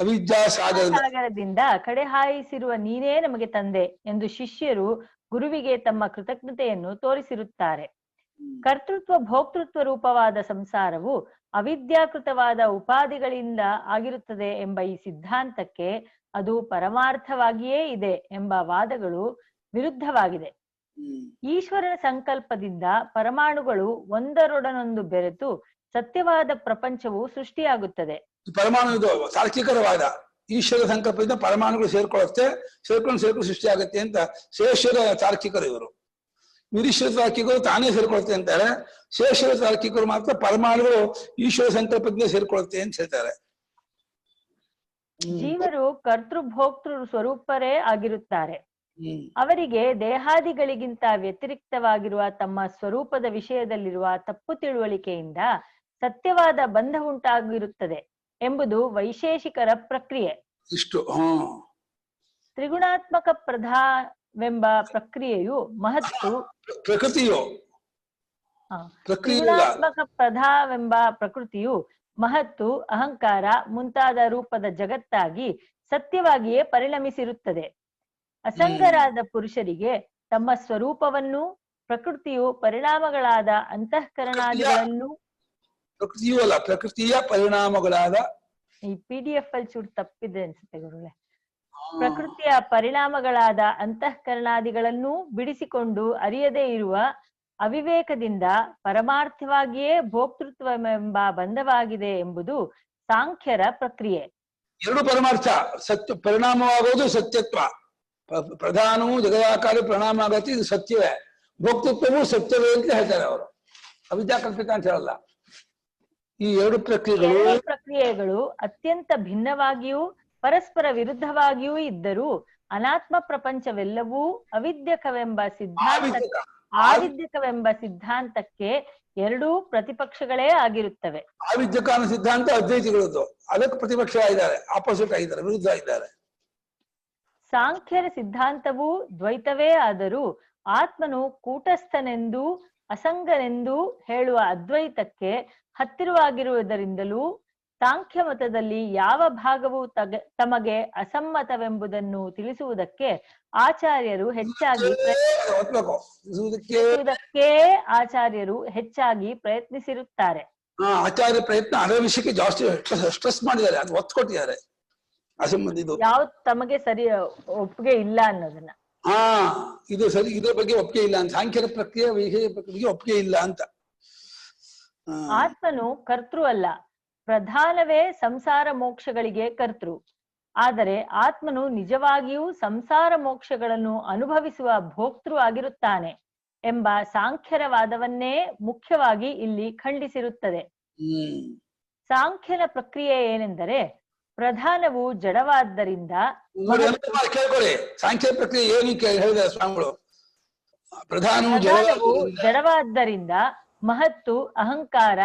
ಅವಿದ್ಯಾಸಾಗರದಿಂದ ಕಡೆ ಹಾಯಿಸಿರುವ ನೀನೇ ನಮಗೆ ತಂದೆ ಎಂದು ಶಿಷ್ಯರು ಗುರುವಿಗೆ ತಮ್ಮ ಕೃತಜ್ಞತೆಯನ್ನು ತೋರಿಸಿರುತ್ತಾರೆ. ಕರ್ತೃತ್ವ ಭೋಕ್ತೃತ್ವ ರೂಪವಾದ ಸಂಸಾರವು ಅವಿದ್ಯಾಕೃತವಾದ ಉಪಾಧಿಗಳಿಂದ ಆಗಿರುತ್ತದೆ ಎಂಬ ಈ ಸಿದ್ಧಾಂತಕ್ಕೆ ಅದು ಪರಮಾರ್ಥವಾಗಿಯೇ ಇದೆ ಎಂಬ ವಾದಗಳು ವಿರುದ್ಧವಾಗಿದೆ. ಈಶ್ವರನ ಸಂಕಲ್ಪದಿಂದ ಪರಮಾಣುಗಳು ಒಂದರೊಡನೊಂದು ಬೆರೆತು ಸತ್ಯವಾದ ಪ್ರಪಂಚವು ಸೃಷ್ಟಿಯಾಗುತ್ತದೆ. ಪರಮಾಣು ಇದು ತಾರ್ಕಿಕರವಾದ ಈಶ್ವರ ಸಂಕಲ್ಪದಿಂದ ಪರಮಾಣುಗಳು ಸೇರ್ಕೊಳ್ಳುತ್ತೆ, ಸೇರ್ಕೊಂಡು ಸೃಷ್ಟಿ ಆಗುತ್ತೆ ಅಂತ ಶೇಷರ ತಾರ್ಕಿಕರು ಇವರು. ನಿರೀಶ್ವರ ತಾರ್ಕಿಕರು ತಾನೇ ಸೇರ್ಕೊಳುತ್ತೆ ಅಂತಾರೆ. ಶೇಷರ ತಾರ್ಕಿಕರು ಮಾತ್ರ ಪರಮಾಣುಗಳು ಈಶ್ವರ ಸಂಕಲ್ಪದಿಂದ ಸೇರ್ಕೊಳ್ಳುತ್ತೆ ಅಂತ ಹೇಳ್ತಾರೆ. ಜೀವರು ಕರ್ತೃಭೋಕ್ತೃ ಸ್ವರೂಪರೇ ಆಗಿರುತ್ತಾರೆ. ಅವರಿಗೆ ದೇಹಾದಿಗಳಿಗಿಂತ ವ್ಯತಿರಿಕ್ತವಾಗಿರುವ ತಮ್ಮ ಸ್ವರೂಪದ ವಿಷಯದಲ್ಲಿರುವ ತಪ್ಪು ತಿಳುವಳಿಕೆಯಿಂದ ಸತ್ಯವಾದ ಬಂಧ ಉಂಟಾಗಿರುತ್ತದೆ ಎಂಬುದು ವೈಶೇಷಿಕರ ಪ್ರಕ್ರಿಯೆ. ತ್ರಿಗುಣಾತ್ಮಕ ಪ್ರಧಾವೆಂಬ ಪ್ರಕ್ರಿಯೆಯು ಮಹತ್ತು ತ್ರಿಗುಣಾತ್ಮಕ ಪ್ರಧಾವೆಂಬ ಪ್ರಕೃತಿಯು ಮಹತ್ತು, ಅಹಂಕಾರ ಮುಂತಾದ ರೂಪದ ಜಗತ್ತಾಗಿ ಸತ್ಯವಾಗಿಯೇ ಪರಿಣಮಿಸಿರುತ್ತದೆ. ಅಸಂಗರಾದ ಪುರುಷರಿಗೆ ತಮ್ಮ ಸ್ವರೂಪವನ್ನು ಪ್ರಕೃತಿಯು ಪರಿಣಾಮಗಳಾದ ಅಂತಃಕರಣಾದಿಗಳನ್ನು ಪ್ರಕೃತಿಯ ಪರಿಣಾಮಗಳಾದ ಈ PDF ಅಲ್ಲಿ ಚೂರು ತಪ್ಪಿದೆ ಅನ್ಸುತ್ತೆ ಗುರುಗಳೇ. ಪ್ರಕೃತಿಯ ಪರಿಣಾಮಗಳಾದ ಅಂತಃಕರಣಾದಿಗಳನ್ನು ಬಿಡಿಸಿಕೊಂಡು ಅರಿಯದೇ ಇರುವ ಅವಿವೇಕದಿಂದ ಪರಮಾರ್ಥವಾಗಿಯೇ ಭೋಕ್ತೃತ್ವವೆಂಬ ಬಂಧವಾಗಿದೆ ಎಂಬುದು ಸಾಂಖ್ಯರ ಪ್ರಕ್ರಿಯೆ. ಎರಡು ಪರಮಾರ್ಥ, ಸತ್ಯ ಪರಿಣಾಮವಾಗುವುದು ಸತ್ಯತ್ವ, ಪ್ರಧಾನವು ಜಗದಾಕಾರಿ ಪರಿಣಾಮ ಆಗತ್ತೆ, ಇದು ಸತ್ಯವೇ. ಭೋಕ್ತೃತ್ವವು ಸತ್ಯವೇ ಅಂತ ಹೇಳ್ತಾರೆ ಅವರು, ಅವಿದ್ಯಾಕಲ್ಪಿತ ಅಂತ ಹೇಳಲ್ಲ. ಈ ಎರಡು ಪ್ರಕ್ರಿಯೆಗಳು ಅತ್ಯಂತ ಭಿನ್ನವಾಗಿಯೂ ಪರಸ್ಪರ ವಿರುದ್ಧವಾಗಿಯೂ ಇದ್ದರೂ ಅನಾತ್ಮ ಪ್ರಪಂಚವೆಲ್ಲವೂ ಆವಿದ್ಯಕವೆಂಬ ಸಿದ್ಧಾಂತಕ್ಕೆ ಎರಡೂ ಪ್ರತಿಪಕ್ಷಗಳೇ ಆಗಿರುತ್ತವೆ. ಆವಿದ್ಯಕಾನ ಸಿದ್ಧಾಂತ ಅದ್ವೈತಿಗಳದ್ದು, ಅದಕ್ಕೆ ಪ್ರತಿಪಕ್ಷ ಆಗಿದ್ದಾರೆ, ಆಪೋಸಿಟ್ ಆಗಿದ್ದಾರೆ, ವಿರುದ್ಧ ಆಗಿದ್ದಾರೆ. ಸಾಂಖ್ಯರ ಸಿದ್ಧಾಂತವು ದ್ವೈತವೇ ಆದರೂ ಆತ್ಮನು ಕೂಟಸ್ಥನೆಂದು ಅಸಂಗನೆಂದು ಹೇಳುವ ಅದ್ವೈತಕ್ಕೆ ಹತ್ತಿರವಾಗಿರುವುದರಿಂದಲೂ ಸಾಂಖ್ಯ ಮತದಲ್ಲಿ ಯಾವ ಭಾಗವು ತಮಗೆ ಅಸಮ್ಮತವೆಂಬುದನ್ನು ತಿಳಿಸುವುದಕ್ಕೆ ಆಚಾರ್ಯರು ಹೆಚ್ಚಾಗಿ ಪ್ರಯತ್ನಿಸಿರುತ್ತಾರೆ. ಆಚಾರ್ಯ ಪ್ರಯತ್ನ ಅದರ ವಿಷಯಕ್ಕೆ ಜಾಸ್ತಿ ಸ್ಟ್ರೆಸ್ ಮಾಡಿದ್ದಾರೆ, ಅದು ಒತ್ತು ಕೊಟ್ಟಿದ್ದಾರೆ. ಅಸಂಬಂಧಿತ ಯಾವ್ದು ತಮಗೆ ಸರಿ ಒಪ್ಪಿಗೆ ಇಲ್ಲ ಅನ್ನೋದನ್ನ, ಇದು ಸರಿ, ಇದ್ರ ಬಗ್ಗೆ ಒಪ್ಪಿಗೆ ಇಲ್ಲ ಅಂತ, ಸಾಂಖ್ಯರ ಪ್ರಕ್ರಿಯೆ ವಿಷಯ ಪ್ರಕ್ರಿಯೆಗೆ ಒಪ್ಪಿಗೆ ಇಲ್ಲ ಅಂತ. ಆತ್ಮನು ಕರ್ತೃ ಅಲ್ಲ, ಪ್ರಧಾನವೇ ಸಂಸಾರ ಮೋಕ್ಷಗಳಿಗೆ ಕರ್ತೃ. ಆದರೆ ಆತ್ಮನು ನಿಜವಾಗಿಯೂ ಸಂಸಾರ ಮೋಕ್ಷಗಳನ್ನು ಅನುಭವಿಸುವ ಭೋಕ್ತೃ ಆಗಿರುತ್ತಾನೆ ಎಂಬ ಸಾಂಖ್ಯರ ವಾದವನ್ನೇ ಮುಖ್ಯವಾಗಿ ಇಲ್ಲಿ ಖಂಡಿಸಿರುತ್ತದೆ. ಸಾಂಖ್ಯನ ಪ್ರಕ್ರಿಯೆ ಏನೆಂದರೆ, ಪ್ರಧಾನವು ಜಡವಾದ್ದರಿಂದ ಕೇಳ್ಕೊಳ್ಳಿ, ಸಾಂಖ್ಯ ಪ್ರಕ್ರಿಯೆ ಏನು ಹೇಳಿದ ಸ್ವಾಮಿಗಳು. ಪ್ರಧಾನವು ಜಡವಾದ್ದರಿಂದ ಮಹತ್ತು, ಅಹಂಕಾರ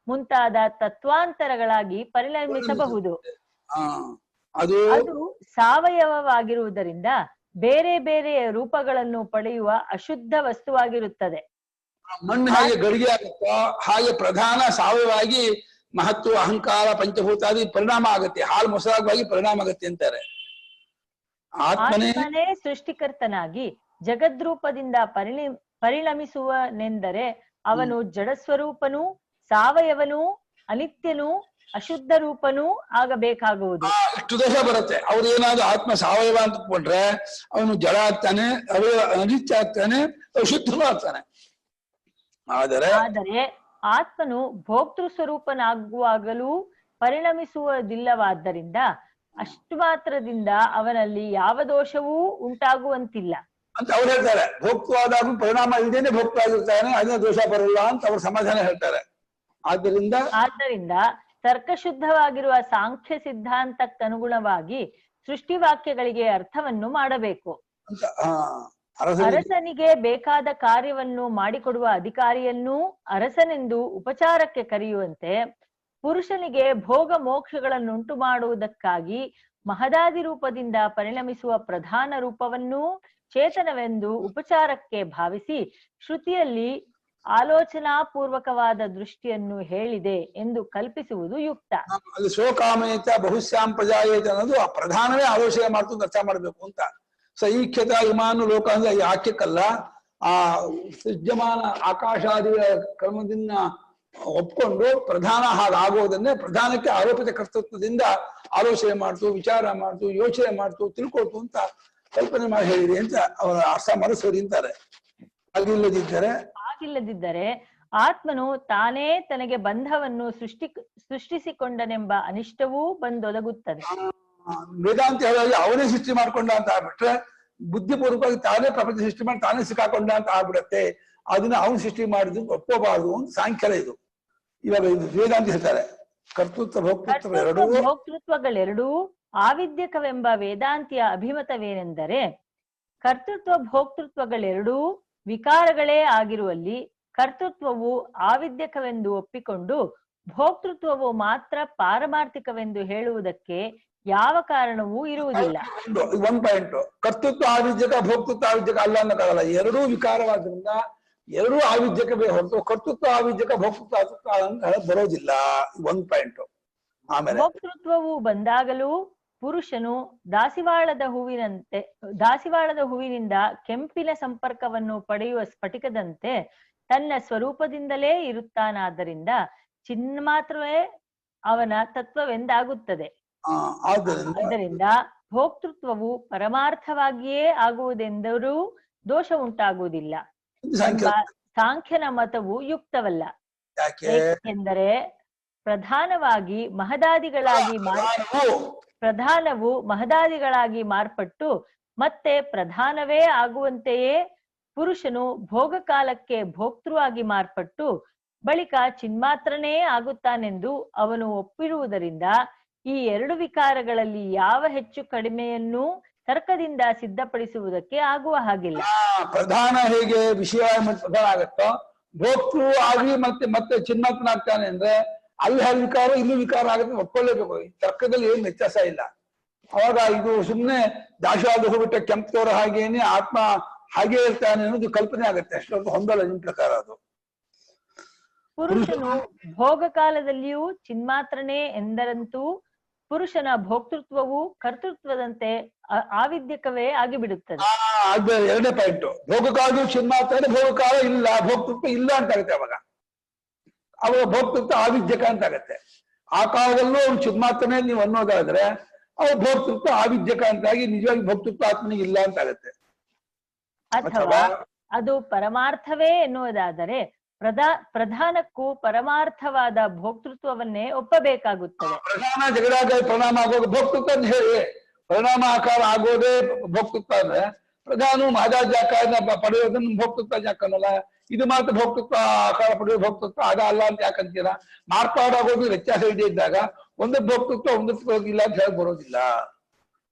ಮುಂತಾದ ತತ್ವಾಂತರಗಳಾಗಿ ಪರಿಣಮಿಸಬಹುದು. ಅದು ಸಾವಯವವಾಗಿರುವುದರಿಂದ ಬೇರೆ ಬೇರೆ ರೂಪಗಳನ್ನು ಪಡೆಯುವ ಅಶುದ್ಧ ವಸ್ತುವಾಗಿರುತ್ತದೆ. ಮಣ್ಣು ಹಾಗೆ ಗಡಿಗೆ ಆಗುತ್ತೋ ಹಾಗೆ ಪ್ರಧಾನ ಸಾವಯವಾಗಿ ಮಹತ್ವ, ಅಹಂಕಾರ, ಪಂಚಭೂತಾದಿ ಪರಿಣಾಮ ಆಗುತ್ತೆ, ಹಾಲು ಮೊಸರಾಗಿ ಪರಿಣಾಮ ಆಗುತ್ತೆ ಅಂತಾರೆ. ಆತ್ಮನೇ ಸೃಷ್ಟಿಕರ್ತನಾಗಿ ಜಗದ್ರೂಪದಿಂದ ಪರಿಣಮಿಸುವನೆಂದರೆ ಅವನು ಜಡಸ್ವರೂಪನೂ ಸಾವಯವನೂ ಅನಿತ್ಯನೂ ಅಶುದ್ಧ ರೂಪನೂ ಆಗಬೇಕಾಗುವುದು. ಅಷ್ಟು ದೋಷ ಬರುತ್ತೆ. ಅವ್ರು ಏನಾದ್ರು ಆತ್ಮ ಸಾವಯವ ಅಂತಕೊಂಡ್ರೆ ಅವನು ಜಡ ಆಗ್ತಾನೆ, ಅನಿತ್ಯ ಆಗ್ತಾನೆ, ಅಶುದ್ಧನೂ ಆಗ್ತಾನೆ. ಆದರೆ ಆತ್ಮನು ಭೋಕ್ತೃ ಸ್ವರೂಪನಾಗುವಾಗಲೂ ಪರಿಣಮಿಸುವುದಿಲ್ಲವಾದ್ದರಿಂದ ಅಷ್ಟು ಮಾತ್ರದಿಂದ ಅವನಲ್ಲಿ ಯಾವ ದೋಷವೂ ಉಂಟಾಗುವಂತಿಲ್ಲ ಅಂತ ಅವ್ರು ಹೇಳ್ತಾರೆ. ಭೋಕ್ತವಾದಾಗ ಪರಿಣಾಮ ಇಲ್ಲದೇನೆ ಭೋಕ್ತವಾಗಿರ್ತಾನೆ, ಅದನ್ನ ದೋಷ ಬರಲ್ಲ ಅಂತ ಅವ್ರ ಸಮಾಧಾನ ಹೇಳ್ತಾರೆ. ಆದ್ದರಿಂದ ತರ್ಕಶುದ್ಧವಾಗಿರುವ ಸಾಂಖ್ಯ ಸಿದ್ಧಾಂತಕ್ಕನುಗುಣವಾಗಿ ಸೃಷ್ಟಿವಾಕ್ಯಗಳಿಗೆ ಅರ್ಥವನ್ನು ಮಾಡಬೇಕು. ಅರಸನಿಗೆ ಬೇಕಾದ ಕಾರ್ಯವನ್ನು ಮಾಡಿಕೊಡುವ ಅಧಿಕಾರಿಯನ್ನೂ ಅರಸನೆಂದು ಉಪಚಾರಕ್ಕೆ ಕರೆಯುವಂತೆ ಪುರುಷನಿಗೆ ಭೋಗ ಮೋಕ್ಷಗಳನ್ನುಂಟು ಮಾಡುವುದಕ್ಕಾಗಿ ಮಹದಾದಿ ರೂಪದಿಂದ ಪರಿಣಮಿಸುವ ಪ್ರಧಾನ ರೂಪವನ್ನೂ ಚೇತನವೆಂದು ಉಪಚಾರಕ್ಕೆ ಭಾವಿಸಿ ಶ್ರುತಿಯಲ್ಲಿ ಆಲೋಚನಾಪೂರ್ವಕವಾದ ದೃಷ್ಟಿಯನ್ನು ಹೇಳಿದೆ ಎಂದು ಕಲ್ಪಿಸುವುದು ಯುಕ್ತ. ಅದು ಶೋಕಾಮೇತ ಬಹುಶ್ಯಾಂ ಪ್ರಜಾಯೇತ ಅನ್ನೋದು ಆ ಪ್ರಧಾನವೇ ಆಲೋಚನೆ ಮಾಡ್ತು ಅರ್ಥ ಮಾಡ್ಬೇಕು ಅಂತ. ಸೈಖ್ಯತ ಇಮಾನು ಲೋಕ ಅಂದ್ರೆ ಯಾಕ್ಯಕ್ಕಲ್ಲ, ಆ ಸೃಜ್ಯಮಾನ ಆಕಾಶಾದಿಗಳ ಕ್ರಮದಿಂದ ಒಪ್ಕೊಂಡು ಪ್ರಧಾನ ಹಾಗಾಗೋದನ್ನೇ ಪ್ರಧಾನಕ್ಕೆ ಆರೋಪಿತ ಕರ್ತೃತ್ವದಿಂದ ಆಲೋಚನೆ ಮಾಡ್ತು, ವಿಚಾರ ಮಾಡ್ತು, ಯೋಚನೆ ಮಾಡ್ತು, ತಿಳ್ಕೊಳ್ತು ಅಂತ ಕಲ್ಪನೆ ಮಾಡಿ ಹೇಳಿರಿ ಅಂತ ಅವರ ಅರ್ಥ ಮನಸ್ಸೋರಿ ಅಂತಾರೆ. ಹಾಗಿಲ್ಲದಿದ್ದರೆ ಆತ್ಮನು ತಾನೇ ತನಗೆ ಬಂಧವನ್ನು ಸೃಷ್ಟಿಸಿಕೊಂಡನೆಂಬ ಅನಿಷ್ಟವೂ ಬಂದೊದಗುತ್ತದೆ. ವೇದಾಂತ ಹೇಳೋದು ಅವನೇ ಸೃಷ್ಟಿ ಮಾಡ್ಕೊಂಡ ಅಂತ ಆಗ್ಬಿಟ್ರೆ, ಬುದ್ಧಿಪೂರ್ವಕವಾಗಿ ತಾನೇ ಪ್ರಪಂಚ ಸೃಷ್ಟಿ ಮಾಡಿ ತಾನೇ ಸಿಕ್ಕಾಕೊಂಡ ಅಂತ ಆಗ್ಬಿಡತ್ತೆ. ಅದನ್ನ ಅವನು ಸೃಷ್ಟಿ ಮಾಡಿದ್ದು ಒಪ್ಪಬಾರದು ಅಂತ ಸಾಂಖ್ಯಲ ಇದು. ಇವಾಗ ಇದು ವೇದಾಂತ ಹೇಳ್ತಾರೆ. ಭೋಕ್ತೃತ್ವಗಳೆರಡೂ ಆವಿದ್ಯಕವೆಂಬ ವೇದಾಂತಿಯ ಅಭಿಮತವೇನೆಂದರೆ, ಕರ್ತೃತ್ವ ಭೋಕ್ತೃತ್ವಗಳೆರಡೂ ವಿಕಾರಗಳೇ ಆಗಿರುವಲ್ಲಿ ಕರ್ತೃತ್ವವು ಆವಿದ್ಯಕವೆಂದು ಒಪ್ಪಿಕೊಂಡು ಭೋಕ್ತೃತ್ವವು ಮಾತ್ರ ಪಾರಮಾರ್ಥಿಕವೆಂದು ಹೇಳುವುದಕ್ಕೆ ಯಾವ ಕಾರಣವೂ ಇರುವುದಿಲ್ಲ. ಒಂದ್ ಪಾಯಿಂಟ್, ಕರ್ತೃತ್ವ ಆವಿದ್ಯಕ ಭೋಕ್ತೃತ್ವ ಆವಿದ್ಯಕ ಅಲ್ಲ ಅನ್ನೋಕ್ಕಾಗಲ್ಲ. ಎರಡೂ ವಿಕಾರವಾದ್ರಿಂದ ಎರಡೂ ಆವಿದ್ಯಕವೇ ಹೊರತು ಕರ್ತೃತ್ವ ಆವಿದ್ಯಕ ಭೋಕ್ತೃತ್ವ ಅಂತ ಬರೋದಿಲ್ಲ. ಒಂದ್ ಪಾಯಿಂಟ್. ಆಮೇಲೆ ಭೋಕ್ತೃತ್ವವು ಬಂದಾಗಲೂ ಪುರುಷನು ದಾಸಿವಾಳದ ಹೂವಿನಿಂದ ಕೆಂಪಿನ ಸಂಪರ್ಕವನ್ನು ಪಡೆಯುವ ಸ್ಫಟಿಕದಂತೆ ತನ್ನ ಸ್ವರೂಪದಿಂದಲೇ ಇರುತ್ತಾನಾದ್ದರಿಂದ ಚಿನ್ಮಾತ್ರವೇ ಅವನ ತತ್ವವೆಂದಾಗುತ್ತದೆ. ಆದ್ದರಿಂದ ಭೋಕ್ತೃತ್ವವು ಪರಮಾರ್ಥವಾಗಿಯೇ ಆಗುವುದೆಂದರೂ ದೋಷ ಉಂಟಾಗುವುದಿಲ್ಲ. ಸಾಂಖ್ಯನ ಮತವು ಯುಕ್ತವಲ್ಲ. ಏಕೆಂದರೆ ಪ್ರಧಾನವು ಮಹದಾದಿಗಳಾಗಿ ಮಾರ್ಪಟ್ಟು ಮತ್ತೆ ಪ್ರಧಾನವೇ ಆಗುವಂತೆಯೇ ಪುರುಷನು ಭೋಗಕಾಲಕ್ಕೆ ಭೋಕ್ತೃವಾಗಿ ಮಾರ್ಪಟ್ಟು ಬಳಿಕ ಚಿನ್ಮಾತ್ರನೇ ಆಗುತ್ತಾನೆಂದು ಅವನು ಒಪ್ಪಿರುವುದರಿಂದ ಈ ಎರಡು ವಿಕಾರಗಳಲ್ಲಿ ಯಾವ ಹೆಚ್ಚು ಕಡಿಮೆಯನ್ನೂ ತರ್ಕದಿಂದ ಸಿದ್ಧಪಡಿಸುವುದಕ್ಕೆ ಆಗುವ ಹಾಗಿಲ್ಲ. ಪ್ರಧಾನ ಹೇಗೆ ವಿಷಯ ಪ್ರಧಾನ ಆಗತ್ತೋ, ಭೋಕ್ತೃ ಆಗಿ ಮತ್ತೆ ಚಿನ್ಮಾತ್ರನಾಗ್ತಾನೆ ಅಂದ್ರೆ ಅಲ್ಲಿ ವಿಕಾರ ಇಲ್ಲೂ ವಿಕಾರ ಆಗುತ್ತೆ, ಒಪ್ಕೊಳ್ಳೇಬೇಕು. ತರ್ಕದಲ್ಲಿ ಏನು ವ್ಯತ್ಯಾಸ ಇಲ್ಲ. ಅವಾಗ ಇದು ಸುಮ್ಮನೆ ದಾಶವಾದ ಹೋಗ್ಬಿಟ್ಟ ಕೆಂಪುತೋರ ಹಾಗೇನೆ ಆತ್ಮ ಹಾಗೆ ಇರ್ತಾನೆ ಅನ್ನೋದು ಕಲ್ಪನೆ ಆಗುತ್ತೆ. ಅಷ್ಟೊಂದು ಹೊಂದಲ್ಲ ನಿಮ್ ಪ್ರಕಾರ ಅದು. ಪುರುಷನು ಭೋಗ ಕಾಲದಲ್ಲಿಯೂ ಚಿನ್ಮಾತ್ರನೇ ಎಂದರಂತೂ ಪುರುಷನ ಭೋಕ್ತೃತ್ವವು ಕರ್ತೃತ್ವದಂತೆ ಆವಿದ್ಯಕವೇ ಆಗಿಬಿಡುತ್ತದೆ. ಎರಡನೇ ಪಾಯಿಂಟ್, ಭೋಗಕಾಲದೂ ಚಿನ್ಮಾತ್ರನೇ, ಭೋಗಕಾಲ ಇಲ್ಲ, ಭೋಕ್ತೃತ್ವ ಇಲ್ಲ ಅಂತ ಆಗುತ್ತೆ. ಅವಾಗ ಭೋಕ್ತೃತ್ವ ಆವಿದ್ಯಕ ಅಂತ ಆಗತ್ತೆ. ಆ ಕಾಲದಲ್ಲೂ ಅವ್ನು ಚಿನ್ಮಾತ್ರನೇ ನೀವು ಅನ್ನೋದಾದ್ರೆ ಅವ್ರ ಭೋಕ್ತೃತ್ವ ಆವಿದ್ಯಕ ಅಂತಾಗಿ ನಿಜವಾಗಿ ಭೋಕ್ತೃತ್ವ ಆತ್ಮನಿಗೆ ಇಲ್ಲ ಅಂತ ಆಗತ್ತೆ. ಅಥವಾ ಅದು ಪರಮಾರ್ಥವೇ ಎನ್ನುವುದಾದರೆ ಪ್ರಧಾನಕ್ಕೂ ಪರಮಾರ್ಥವಾದ ಭೋಕ್ತೃತ್ವವನ್ನೇ ಒಪ್ಪಬೇಕಾಗುತ್ತದೆ. ಪ್ರಧಾನ ಜಗದಾಗ ಪರಿಣಾಮ ಆಗೋದು ಭೋಕ್ತೃತ್ವ ಅಂತ ಹೇಳಿ, ಪರಿಣಾಮ ಆಕಾರ ಆಗೋದೇ ಭೋಕ್ತೃತ್ವ ಅಂದ್ರೆ ಪ್ರಧಾನ ಮಹದಾಜ್ಯಾಕಾರನ ಪಡೆಯೋದನ್ನ ಭೋಕ್ತೃತ್ವ ಯಾಕನ್ನಲ್ಲ. ಇದು ಮಾತ್ರ ಭೋಕ್ತೃತ್ವ ಆಕಾರ ಪಡೆಯೋ ಭೋಕ್ತೃತ್ವ ಅದ ಅಲ್ಲ ಅಂತ ಯಾಕಂತೀರಾ? ಮಾರ್ಪಾಡಾಗೋದು ವ್ಯತ್ಯಾಸ ಇದ್ದಾಗ ಒಂದು ಭೋಕ್ತೃತ್ವ ಒಂದಕ್ಕೆ ಇಲ್ಲ ಅಂತ ಹೇಳಿ ಬರೋದಿಲ್ಲ.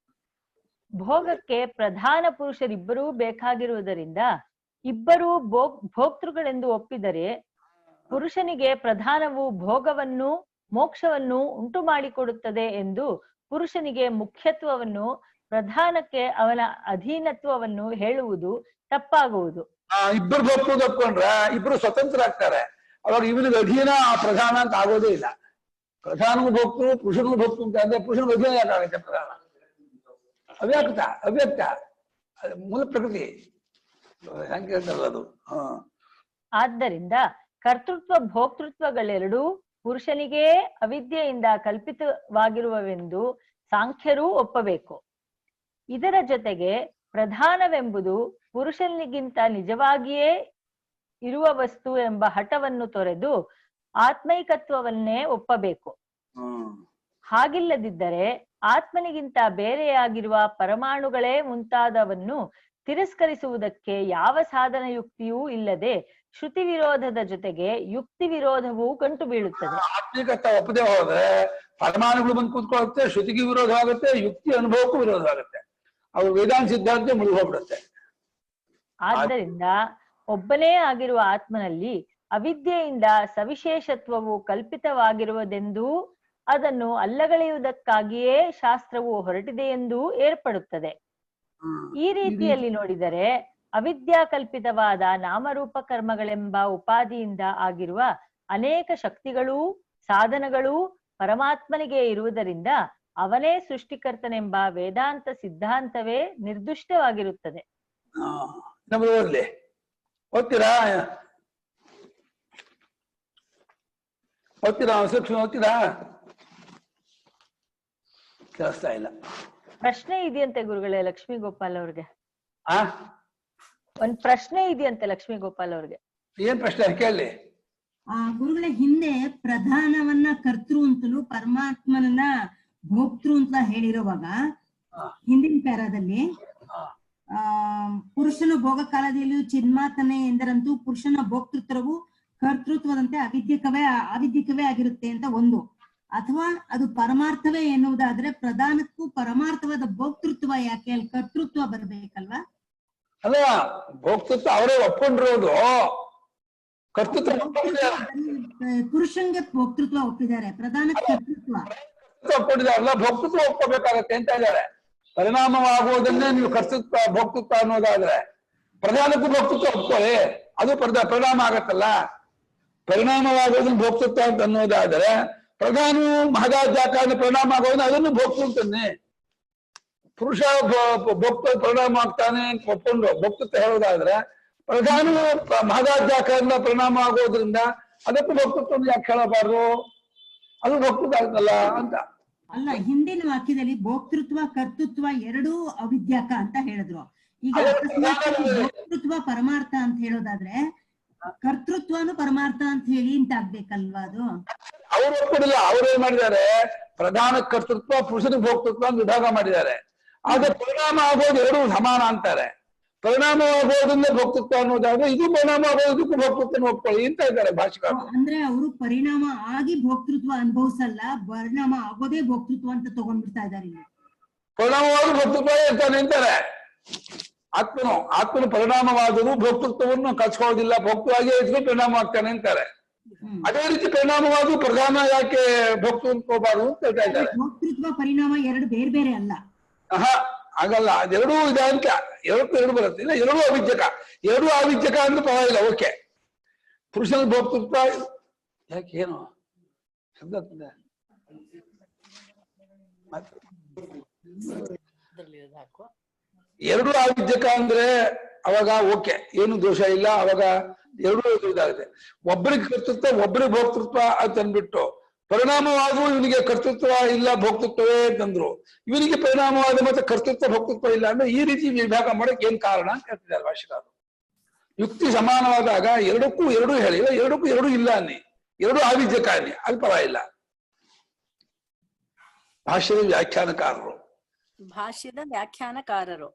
ಭೋಗಕ್ಕೆ ಪ್ರಧಾನ ಪುರುಷರಿಬ್ಬರೂ ಬೇಕಾಗಿರುವುದರಿಂದ ಇಬ್ಬರೂ ಭೋಕ್ತೃಗಳೆಂದು ಒಪ್ಪಿದರೆ ಪುರುಷನಿಗೆ ಪ್ರಧಾನವು ಭೋಗವನ್ನು ಮೋಕ್ಷವನ್ನು ಉಂಟು ಮಾಡಿಕೊಡುತ್ತದೆ ಎಂದು ಪುರುಷನಿಗೆ ಮುಖ್ಯತ್ವವನ್ನು ಪ್ರಧಾನಕ್ಕೆ ಅವನ ಅಧೀನತ್ವವನ್ನು ಹೇಳುವುದು ತಪ್ಪಾಗುವುದು. ಇಬ್ಬರು ಭೋಕ್ತೃ ಒಪ್ಕೊಂಡ್ರೆ ಇಬ್ರು ಸ್ವತಂತ್ರ ಆಗ್ತಾರೆ. ಅವಾಗ ಇವನಿಗೆ ಅಧೀನ ಪ್ರಧಾನ ಅಂತ ಆಗೋದೇ ಇಲ್ಲ. ಪ್ರಧಾನಗೂ ಭೋಕ್ತೃ ಪುರುಷನಿಗೂ ಭೋಕ್ತೃ ಅಂತ ಅಂದ್ರೆ ಪುರುಷನಿಗೆ ಅಧೀನ ಯಾಕಾಗುತ್ತೆ? ಪ್ರಧಾನ ಅವ್ಯಕ್ತ ಮೂಲ ಪ್ರಕೃತಿ. ಆದ್ದರಿಂದ ಕರ್ತೃತ್ವ ಭೋಕ್ತೃತ್ವಗಳೆರಡೂ ಪುರುಷನಿಗೇ ಅವಿದ್ಯೆಯಿಂದ ಕಲ್ಪಿತವಾಗಿರುವವೆಂದು ಸಾಂಖ್ಯರೂ ಒಪ್ಪಬೇಕು. ಇದರ ಜೊತೆಗೆ ಪ್ರಧಾನವೆಂಬುದು ಪುರುಷನಿಗಿಂತ ನಿಜವಾಗಿಯೇ ಇರುವ ವಸ್ತು ಎಂಬ ಹಠವನ್ನು ತೊರೆದು ಆತ್ಮೈಕತ್ವವನ್ನೇ ಒಪ್ಪಬೇಕು. ಹಾಗಿಲ್ಲದಿದ್ದರೆ ಆತ್ಮನಿಗಿಂತ ಬೇರೆಯಾಗಿರುವ ಪರಮಾಣುಗಳೇ ಮುಂತಾದವನ್ನು ತಿರಸ್ಕರಿಸುವುದಕ್ಕೆ ಯಾವ ಸಾಧನ ಯುಕ್ತಿಯೂ ಇಲ್ಲದೆ ಶ್ರುತಿ ವಿರೋಧದ ಜೊತೆಗೆ ಯುಕ್ತಿ ವಿರೋಧವೂ ಗಂಟು ಬೀಳುತ್ತದೆ. ಆತ್ಮಿಕತೆ ಒಪ್ಪದೆ ಹೋದ್ರೆ ಪರಮಾಣುಗಳು ಬಂದು ಕೂತ್ಕೊಳ್ಳುತ್ತೆ, ಶ್ರುತಿಗೆ ವಿರೋಧ ಆಗುತ್ತೆ, ಯುಕ್ತಿ ಅನುಭವಕ್ಕೂ ವಿರೋಧ ಆಗುತ್ತೆ. ಅವ್ರ ವೇದಾಂತ ಸಿದ್ಧಾಂತ ಮುಳುಗಿ ಹೋಗ್ಬಿಡುತ್ತೆ. ಆದ್ದರಿಂದ ಒಬ್ಬನೇ ಆಗಿರುವ ಆತ್ಮನಲ್ಲಿ ಅವಿದ್ಯೆಯಿಂದ ಸವಿಶೇಷತ್ವವು ಕಲ್ಪಿತವಾಗಿರುವುದೆಂದೂ ಅದನ್ನು ಅಲ್ಲಗಳೆಯುವುದಕ್ಕಾಗಿಯೇ ಶಾಸ್ತ್ರವು ಹೊರಟಿದೆಯೆಂದೂ ಏರ್ಪಡುತ್ತದೆ. ಈ ರೀತಿಯಲ್ಲಿ ನೋಡಿದರೆ ಅವಿದ್ಯಾ ಕಲ್ಪಿತವಾದ ನಾಮರೂಪ ಕರ್ಮಗಳೆಂಬ ಉಪಾಧಿಯಿಂದ ಆಗಿರುವ ಅನೇಕ ಶಕ್ತಿಗಳೂ ಸಾಧನಗಳೂ ಪರಮಾತ್ಮನಿಗೆ ಇರುವುದರಿಂದ ಅವನೇ ಸೃಷ್ಟಿಕರ್ತನೆಂಬ ವೇದಾಂತ ಸಿದ್ಧಾಂತವೇ ನಿರ್ದುಷ್ಟವಾಗಿರುತ್ತದೆ. ನಮ್ಮಲ್ಲಿ ಓದ್ತೀರಾ ಸೂಕ್ಷ್ಮ ಓದ್ತೀರಾ? ಕೇಳಿಸ್ತಾ ಇಲ್ಲ. ಪ್ರಶ್ನೆ ಇದೆಯಂತೆ ಗುರುಗಳೇ ಲಕ್ಷ್ಮೀ ಗೋಪಾಲ್ ಅವ್ರಿಗೆ. ಆ ಒಂದ್ ಪ್ರಶ್ನೆ ಇದೆಯಂತೆ ಲಕ್ಷ್ಮೀ ಗೋಪಾಲ್ ಅವ್ರಿಗೆ. ಏನ್ ಪ್ರಶ್ನೆ ಕೇಳಿ? ಗುರುಗಳೇ, ಹಿಂದೆ ಪ್ರಧಾನವನ್ನ ಕರ್ತೃ ಅಂತಲೂ ಪರಮಾತ್ಮನನ್ನ ಭೋಕ್ತೃ ಅಂತ ಹೇಳಿರುವಾಗ ಹಿಂದಿನ ಪ್ಯಾರಾದಲ್ಲಿ ಪುರುಷನ ಭೋಗ ಕಾಲದಲ್ಲಿಯೂ ಚಿನ್ಮಾತನೆ ಎಂದರಂತೂ ಪುರುಷನ ಭೋಕ್ತೃತ್ವವು ಕರ್ತೃತ್ವದಂತೆ ಅವಿದ್ಯಕವೇ ಆಗಿರುತ್ತೆ ಅಂತ ಒಂದು, ಅಥವಾ ಅದು ಪರಮಾರ್ಥವೇ ಎನ್ನುವುದಾದ್ರೆ ಪ್ರಧಾನಕ್ಕೂ ಪರಮಾರ್ಥವಾದ ಭೋಕ್ತೃತ್ವ ಯಾಕೆ, ಅಲ್ಲಿ ಕರ್ತೃತ್ವ ಬರ್ಬೇಕಲ್ವಾ? ಅಲ್ಲ, ಭೋಕ್ತೃತ್ವ ಅವರೇ ಒಪ್ಕೊಂಡಿರೋದು. ಕರ್ತೃತ್ವ ಪುರುಷಂಗೆ ಭೋಕ್ತೃತ್ವ ಒಪ್ಪಿದ್ದಾರೆ, ಪ್ರಧಾನಕ್ಕೆ ಕರ್ತೃತ್ವ ಒಪ್ಕೊಂಡಿದಾರಲ್ಲ, ಭೋಕ್ತೃತ್ವ ಒಪ್ಕೋಬೇಕಾಗತ್ತೆ ಅಂತ ಇದ್ದಾರೆ. ಪರಿಣಾಮವಾಗುವುದನ್ನೇ ನೀವು ಕರ್ತೃತ್ವ ಭೋಕ್ತೃತ್ವ ಅನ್ನೋದಾದ್ರೆ ಪ್ರಧಾನಕ್ಕೂ ಭೋಕ್ತೃತ್ವ ಒಪ್ಕೊಳ್ಳಿ, ಅದು ಪರಿಣಾಮ ಆಗತ್ತಲ್ಲ. ಪರಿಣಾಮವಾಗೋದನ್ನ ಭೋಕ್ತೃತ್ವ ಅಂತ ಅನ್ನೋದಾದ್ರೆ ಪ್ರಧಾನವು ಮಹದಾಧ್ಯಾಕಾರನ ಪರಿಣಾಮ ಆಗೋದನ್ನ ಅದನ್ನು ಭೋಕ್ತೃತ್ವನ್ನೇ. ಪುರುಷ ಭೋಕ್ತ ಪರಿಣಾಮ ಆಗ್ತಾನೆ ಅಂತ ಒಪ್ಕೊಂಡು ಭೋಕ್ತೃತ್ವ ಹೇಳೋದಾದ್ರೆ ಪ್ರಧಾನವು ಮಹದಾಧ್ಯಾಕಾರನ ಪರಿಣಾಮ ಆಗೋದ್ರಿಂದ ಅದಕ್ಕೂ ಭೋಕ್ತೃತ್ವ ಯಾಕೆ ಹೇಳಬಾರ್ದು? ಅದು ಭೋಕ್ತೃತ್ವ ಆಗ್ತಲ್ಲ ಅಂತ. ಅಲ್ಲ, ಹಿಂದಿನ ವಾಕ್ಯದಲ್ಲಿ ಭೋಕ್ತೃತ್ವ ಕರ್ತೃತ್ವ ಎರಡೂ ಅವಿದ್ಯಾಕ ಅಂತ ಹೇಳಿದ್ರು. ಈಗ ಭೋಕ್ತೃತ್ವ ಪರಮಾರ್ಥ ಅಂತ ಹೇಳೋದಾದ್ರೆ ಕರ್ತೃತ್ವನು ಪರಮಾರ್ಥ ಅಂತ ಹೇಳಿ ಅಂತ ಆಗ್ಬೇಕಲ್ವಾ? ಅದು ಅವ್ರು ಒಪ್ಪಿಡಿಲ್ಲ. ಅವ್ರು ಏನ್ ಮಾಡಿದ್ದಾರೆ, ಪ್ರಧಾನ ಕರ್ತೃತ್ವ ಪುರುಷನ ಭೋಕ್ತೃತ್ವ ಅಂತ ವಿಭಾಗ ಮಾಡಿದ್ದಾರೆ. ಆದ್ರೆ ಪರಿಣಾಮ ಆಗೋದು ಎರಡೂ ಸಮಾನ ಅಂತಾರೆ. ಪರಿಣಾಮವಾಗೋದ್ರಿಂದ ಭೋಕ್ತೃತ್ವ ಅನ್ನೋದಾದ್ರೆ ಇದು ಪರಿಣಾಮ ಆಗೋದಕ್ಕೂ ಭೋಕ್ತೃತ್ವ ಒಪ್ಕೊಳ್ಳಿ ಅಂತ ಇದ್ದಾರೆ ಭಾಷೆಗಾರರು. ಅಂದ್ರೆ ಅವರು ಪರಿಣಾಮ ಆಗಿ ಭೋಕ್ತೃತ್ವ ಅನುಭವಿಸಲ್ಲ, ಪರಿಣಾಮ ಆಗೋದೇ ಭೋಕ್ತೃತ್ವ ಅಂತ ತಗೊಂಡ್ಬಿಡ್ತಾ ಇದ್ದಾರೆ. ಇಲ್ಲಿ ಪರಿಣಾಮವಾಗಿ ಭೋಕ್ತೃತ್ವ ಇರ್ತಾನೆ ಅಂತಾರೆ. ಆತ್ಮನು ಪರಿಣಾಮವಾದರೂ ಭೋಕ್ತೃತ್ವವನ್ನು ಕಲ್ಸ್ಕೊಳ್ಳೋದಿಲ್ಲ, ಭೋಕ್ತೃವಾಗಿ ಇದ್ಕೊಂಡು ಪರಿಣಾಮ ಆಗ್ತಾನೆ ಅಂತಾರೆ. ಅದೇ ರೀತಿ ಪರಿಣಾಮವಾದರೂ ಪ್ರಧಾನ ಯಾಕೆ ಭೋಕ್ತೃತ್ವಬಾರದು ಅಂತ ಹೇಳ್ತಾ ಇದ್ದಾರೆ. ಭೋಕ್ತೃತ್ವ ಪರಿಣಾಮ ಎರಡು ಬೇರೆ ಬೇರೆ ಅಲ್ಲ. ಆಗಲ್ಲ, ಅದೆರಡೂ ಇದೆ ಅಂತ. ಎರಡು ಬರುತ್ತೆ, ಇಲ್ಲ ಎರಡೂ ಅವಿದ್ಯಕ. ಎರಡೂ ಅವಿದ್ಯಕ ಅಂದ್ರೆ ಪರವಾಗಿಲ್ಲ, ಓಕೆ. ಪುರುಷನ ಭೋಕ್ತೃತ್ವ ಯಾಕೆ ಏನು ಶಬ್ದ ಎರಡೂ ಅವಿದ್ಯಕ ಅಂದ್ರೆ ಅವಾಗ ಓಕೆ, ಏನು ದೋಷ ಇಲ್ಲ. ಅವಾಗ ಎರಡೂ ಇದಾಗುತ್ತೆ. ಒಬ್ಬರಿಗೆ ಕರ್ತೃತ್ವ ಒಬ್ಬರಿಗೆ ಭೋಕ್ತೃತ್ವ ಅಂತ ಅಂದ್ಬಿಟ್ಟು ಪರಿಣಾಮವಾಗೂ ಇವನಿಗೆ ಕರ್ತೃತ್ವ ಇಲ್ಲ ಭೋಕ್ತೃತ್ವವೇ ಅಂತಂದ್ರು, ಇವನಿಗೆ ಪರಿಣಾಮವಾದ ಮತ್ತೆ ಕರ್ತೃತ್ವ ಭೋಕ್ತೃತ್ವ ಇಲ್ಲ ಅಂದ್ರೆ ಈ ರೀತಿ ವಿಭಾಗ ಮಾಡಕ್ ಏನ್ ಕಾರಣ ಅಂತ ಹೇಳ್ತಿದ್ದಾರೆ ಭಾಷೆಗಾರರು. ಯುಕ್ತಿ ಸಮಾನವಾದಾಗ ಎರಡಕ್ಕೂ ಎರಡೂ ಹೇಳಿಲ್ಲ, ಎರಡಕ್ಕೂ ಎರಡೂ ಇಲ್ಲ ಅನ್ನಿ, ಎರಡೂ ಆವಿದ್ಯಕ ಅನ್ನಿ, ಅದು ಪರವಾಗಿಲ್ಲ. ಭಾಷ್ಯದ ವ್ಯಾಖ್ಯಾನಕಾರರು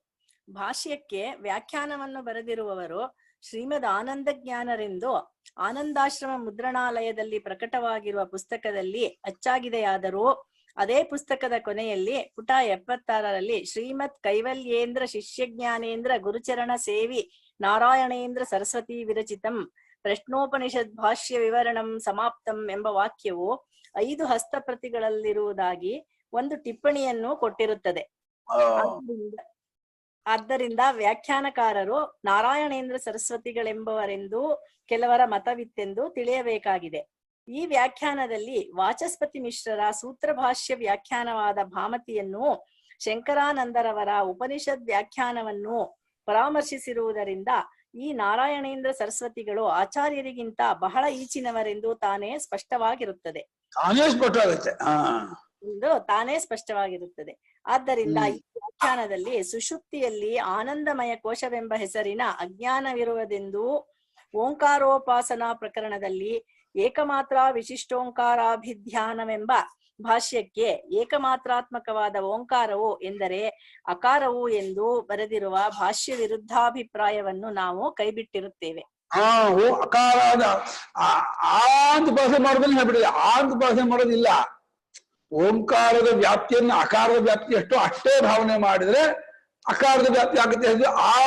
ಭಾಷ್ಯಕ್ಕೆ ವ್ಯಾಖ್ಯಾನವನ್ನು ಬರೆದಿರುವವರು ಶ್ರೀಮದ್ ಆನಂದ ಜ್ಞಾನರೆಂದು ಆನಂದಾಶ್ರಮ ಮುದ್ರಣಾಲಯದಲ್ಲಿ ಪ್ರಕಟವಾಗಿರುವ ಪುಸ್ತಕದಲ್ಲಿ ಅಚ್ಚಾಗಿದೆಯಾದರೂ ಅದೇ ಪುಸ್ತಕದ ಕೊನೆಯಲ್ಲಿ ಪುಟ 76ರಲ್ಲಿ ಶ್ರೀಮತ್ ಕೈವಲ್ಯೇಂದ್ರ ಶಿಷ್ಯ ಜ್ಞಾನೇಂದ್ರ ಗುರುಚರಣ ಸೇವಿ ನಾರಾಯಣೇಂದ್ರ ಸರಸ್ವತಿ ವಿರಚಿತಂ ಪ್ರಶ್ನೋಪನಿಷದ್ ಭಾಷ್ಯ ವಿವರಣಂ ಸಮಾಪ್ತಂ ಎಂಬ ವಾಕ್ಯವು 5 ಹಸ್ತಪ್ರತಿಗಳಲ್ಲಿರುವುದಾಗಿ ಒಂದು ಟಿಪ್ಪಣಿಯನ್ನು ಕೊಟ್ಟಿರುತ್ತದೆ. ಆದ್ದರಿಂದ ವ್ಯಾಖ್ಯಾನಕಾರರು ನಾರಾಯಣೇಂದ್ರ ಸರಸ್ವತಿಗಳೆಂಬವರೆಂದು ಕೆಲವರ ಮತವಿತ್ತೆಂದು ತಿಳಿಯಬೇಕಾಗಿದೆ. ಈ ವ್ಯಾಖ್ಯಾನದಲ್ಲಿ ವಾಚಸ್ಪತಿ ಮಿಶ್ರರ ಸೂತ್ರಭಾಷ್ಯ ವ್ಯಾಖ್ಯಾನವಾದ ಭಾಮತಿಯನ್ನು ಶಂಕರಾನಂದರವರ ಉಪನಿಷದ್ ವ್ಯಾಖ್ಯಾನವನ್ನು ಪರಾಮರ್ಶಿಸಿರುವುದರಿಂದ ಈ ನಾರಾಯಣೇಂದ್ರ ಸರಸ್ವತಿಗಳು ಆಚಾರ್ಯರಿಗಿಂತ ಬಹಳ ಈಚಿನವರೆಂದು ತಾನೇ ಸ್ಪಷ್ಟವಾಗಿರುತ್ತದೆ. ತಾನೇ ಸ್ಪಷ್ಟವಾಗಿರುತ್ತದೆ. ಆದ್ದರಿಂದ ಈ ವ್ಯಾಖ್ಯಾನದಲ್ಲಿ ಸುಷುಪ್ತಿಯಲ್ಲಿ ಆನಂದಮಯ ಕೋಶವೆಂಬ ಹೆಸರಿನ ಅಜ್ಞಾನವಿರುವುದೆಂದು, ಓಂಕಾರೋಪಾಸನಾ ಪ್ರಕರಣದಲ್ಲಿ ಏಕಮಾತ್ರ ವಿಶಿಷ್ಟೋಂಕಾರಾಭಿಧ್ಯಾನವೆಂಬ ಭಾಷ್ಯಕ್ಕೆ ಏಕಮಾತ್ರಾತ್ಮಕವಾದ ಓಂಕಾರವು ಎಂದರೆ ಅಕಾರವು ಎಂದು ಬರೆದಿರುವ ಭಾಷ್ಯ ವಿರುದ್ಧಾಭಿಪ್ರಾಯವನ್ನು ನಾವು ಕೈಬಿಟ್ಟಿರುತ್ತೇವೆ. ಅಕಾರದ ಅಂತ ಭಾಷೆ ಮಾಡೋದನ್ನ ಹೇಳ್ಬಿಟ್ಟಿದೆ. ಅಂತ ಭಾಷೆ ಮಾಡೋದಿಲ್ಲ. ಓಂಕಾರದ ವ್ಯಾಪ್ತಿಯನ್ನು ಅಕಾರದ ವ್ಯಾಪ್ತಿ ಎಷ್ಟೋ ಅಷ್ಟೇ ಭಾವನೆ ಮಾಡಿದ್ರೆ ಅಕಾರದ ವ್ಯಾಪ್ತಿ ಆಗುತ್ತೆ.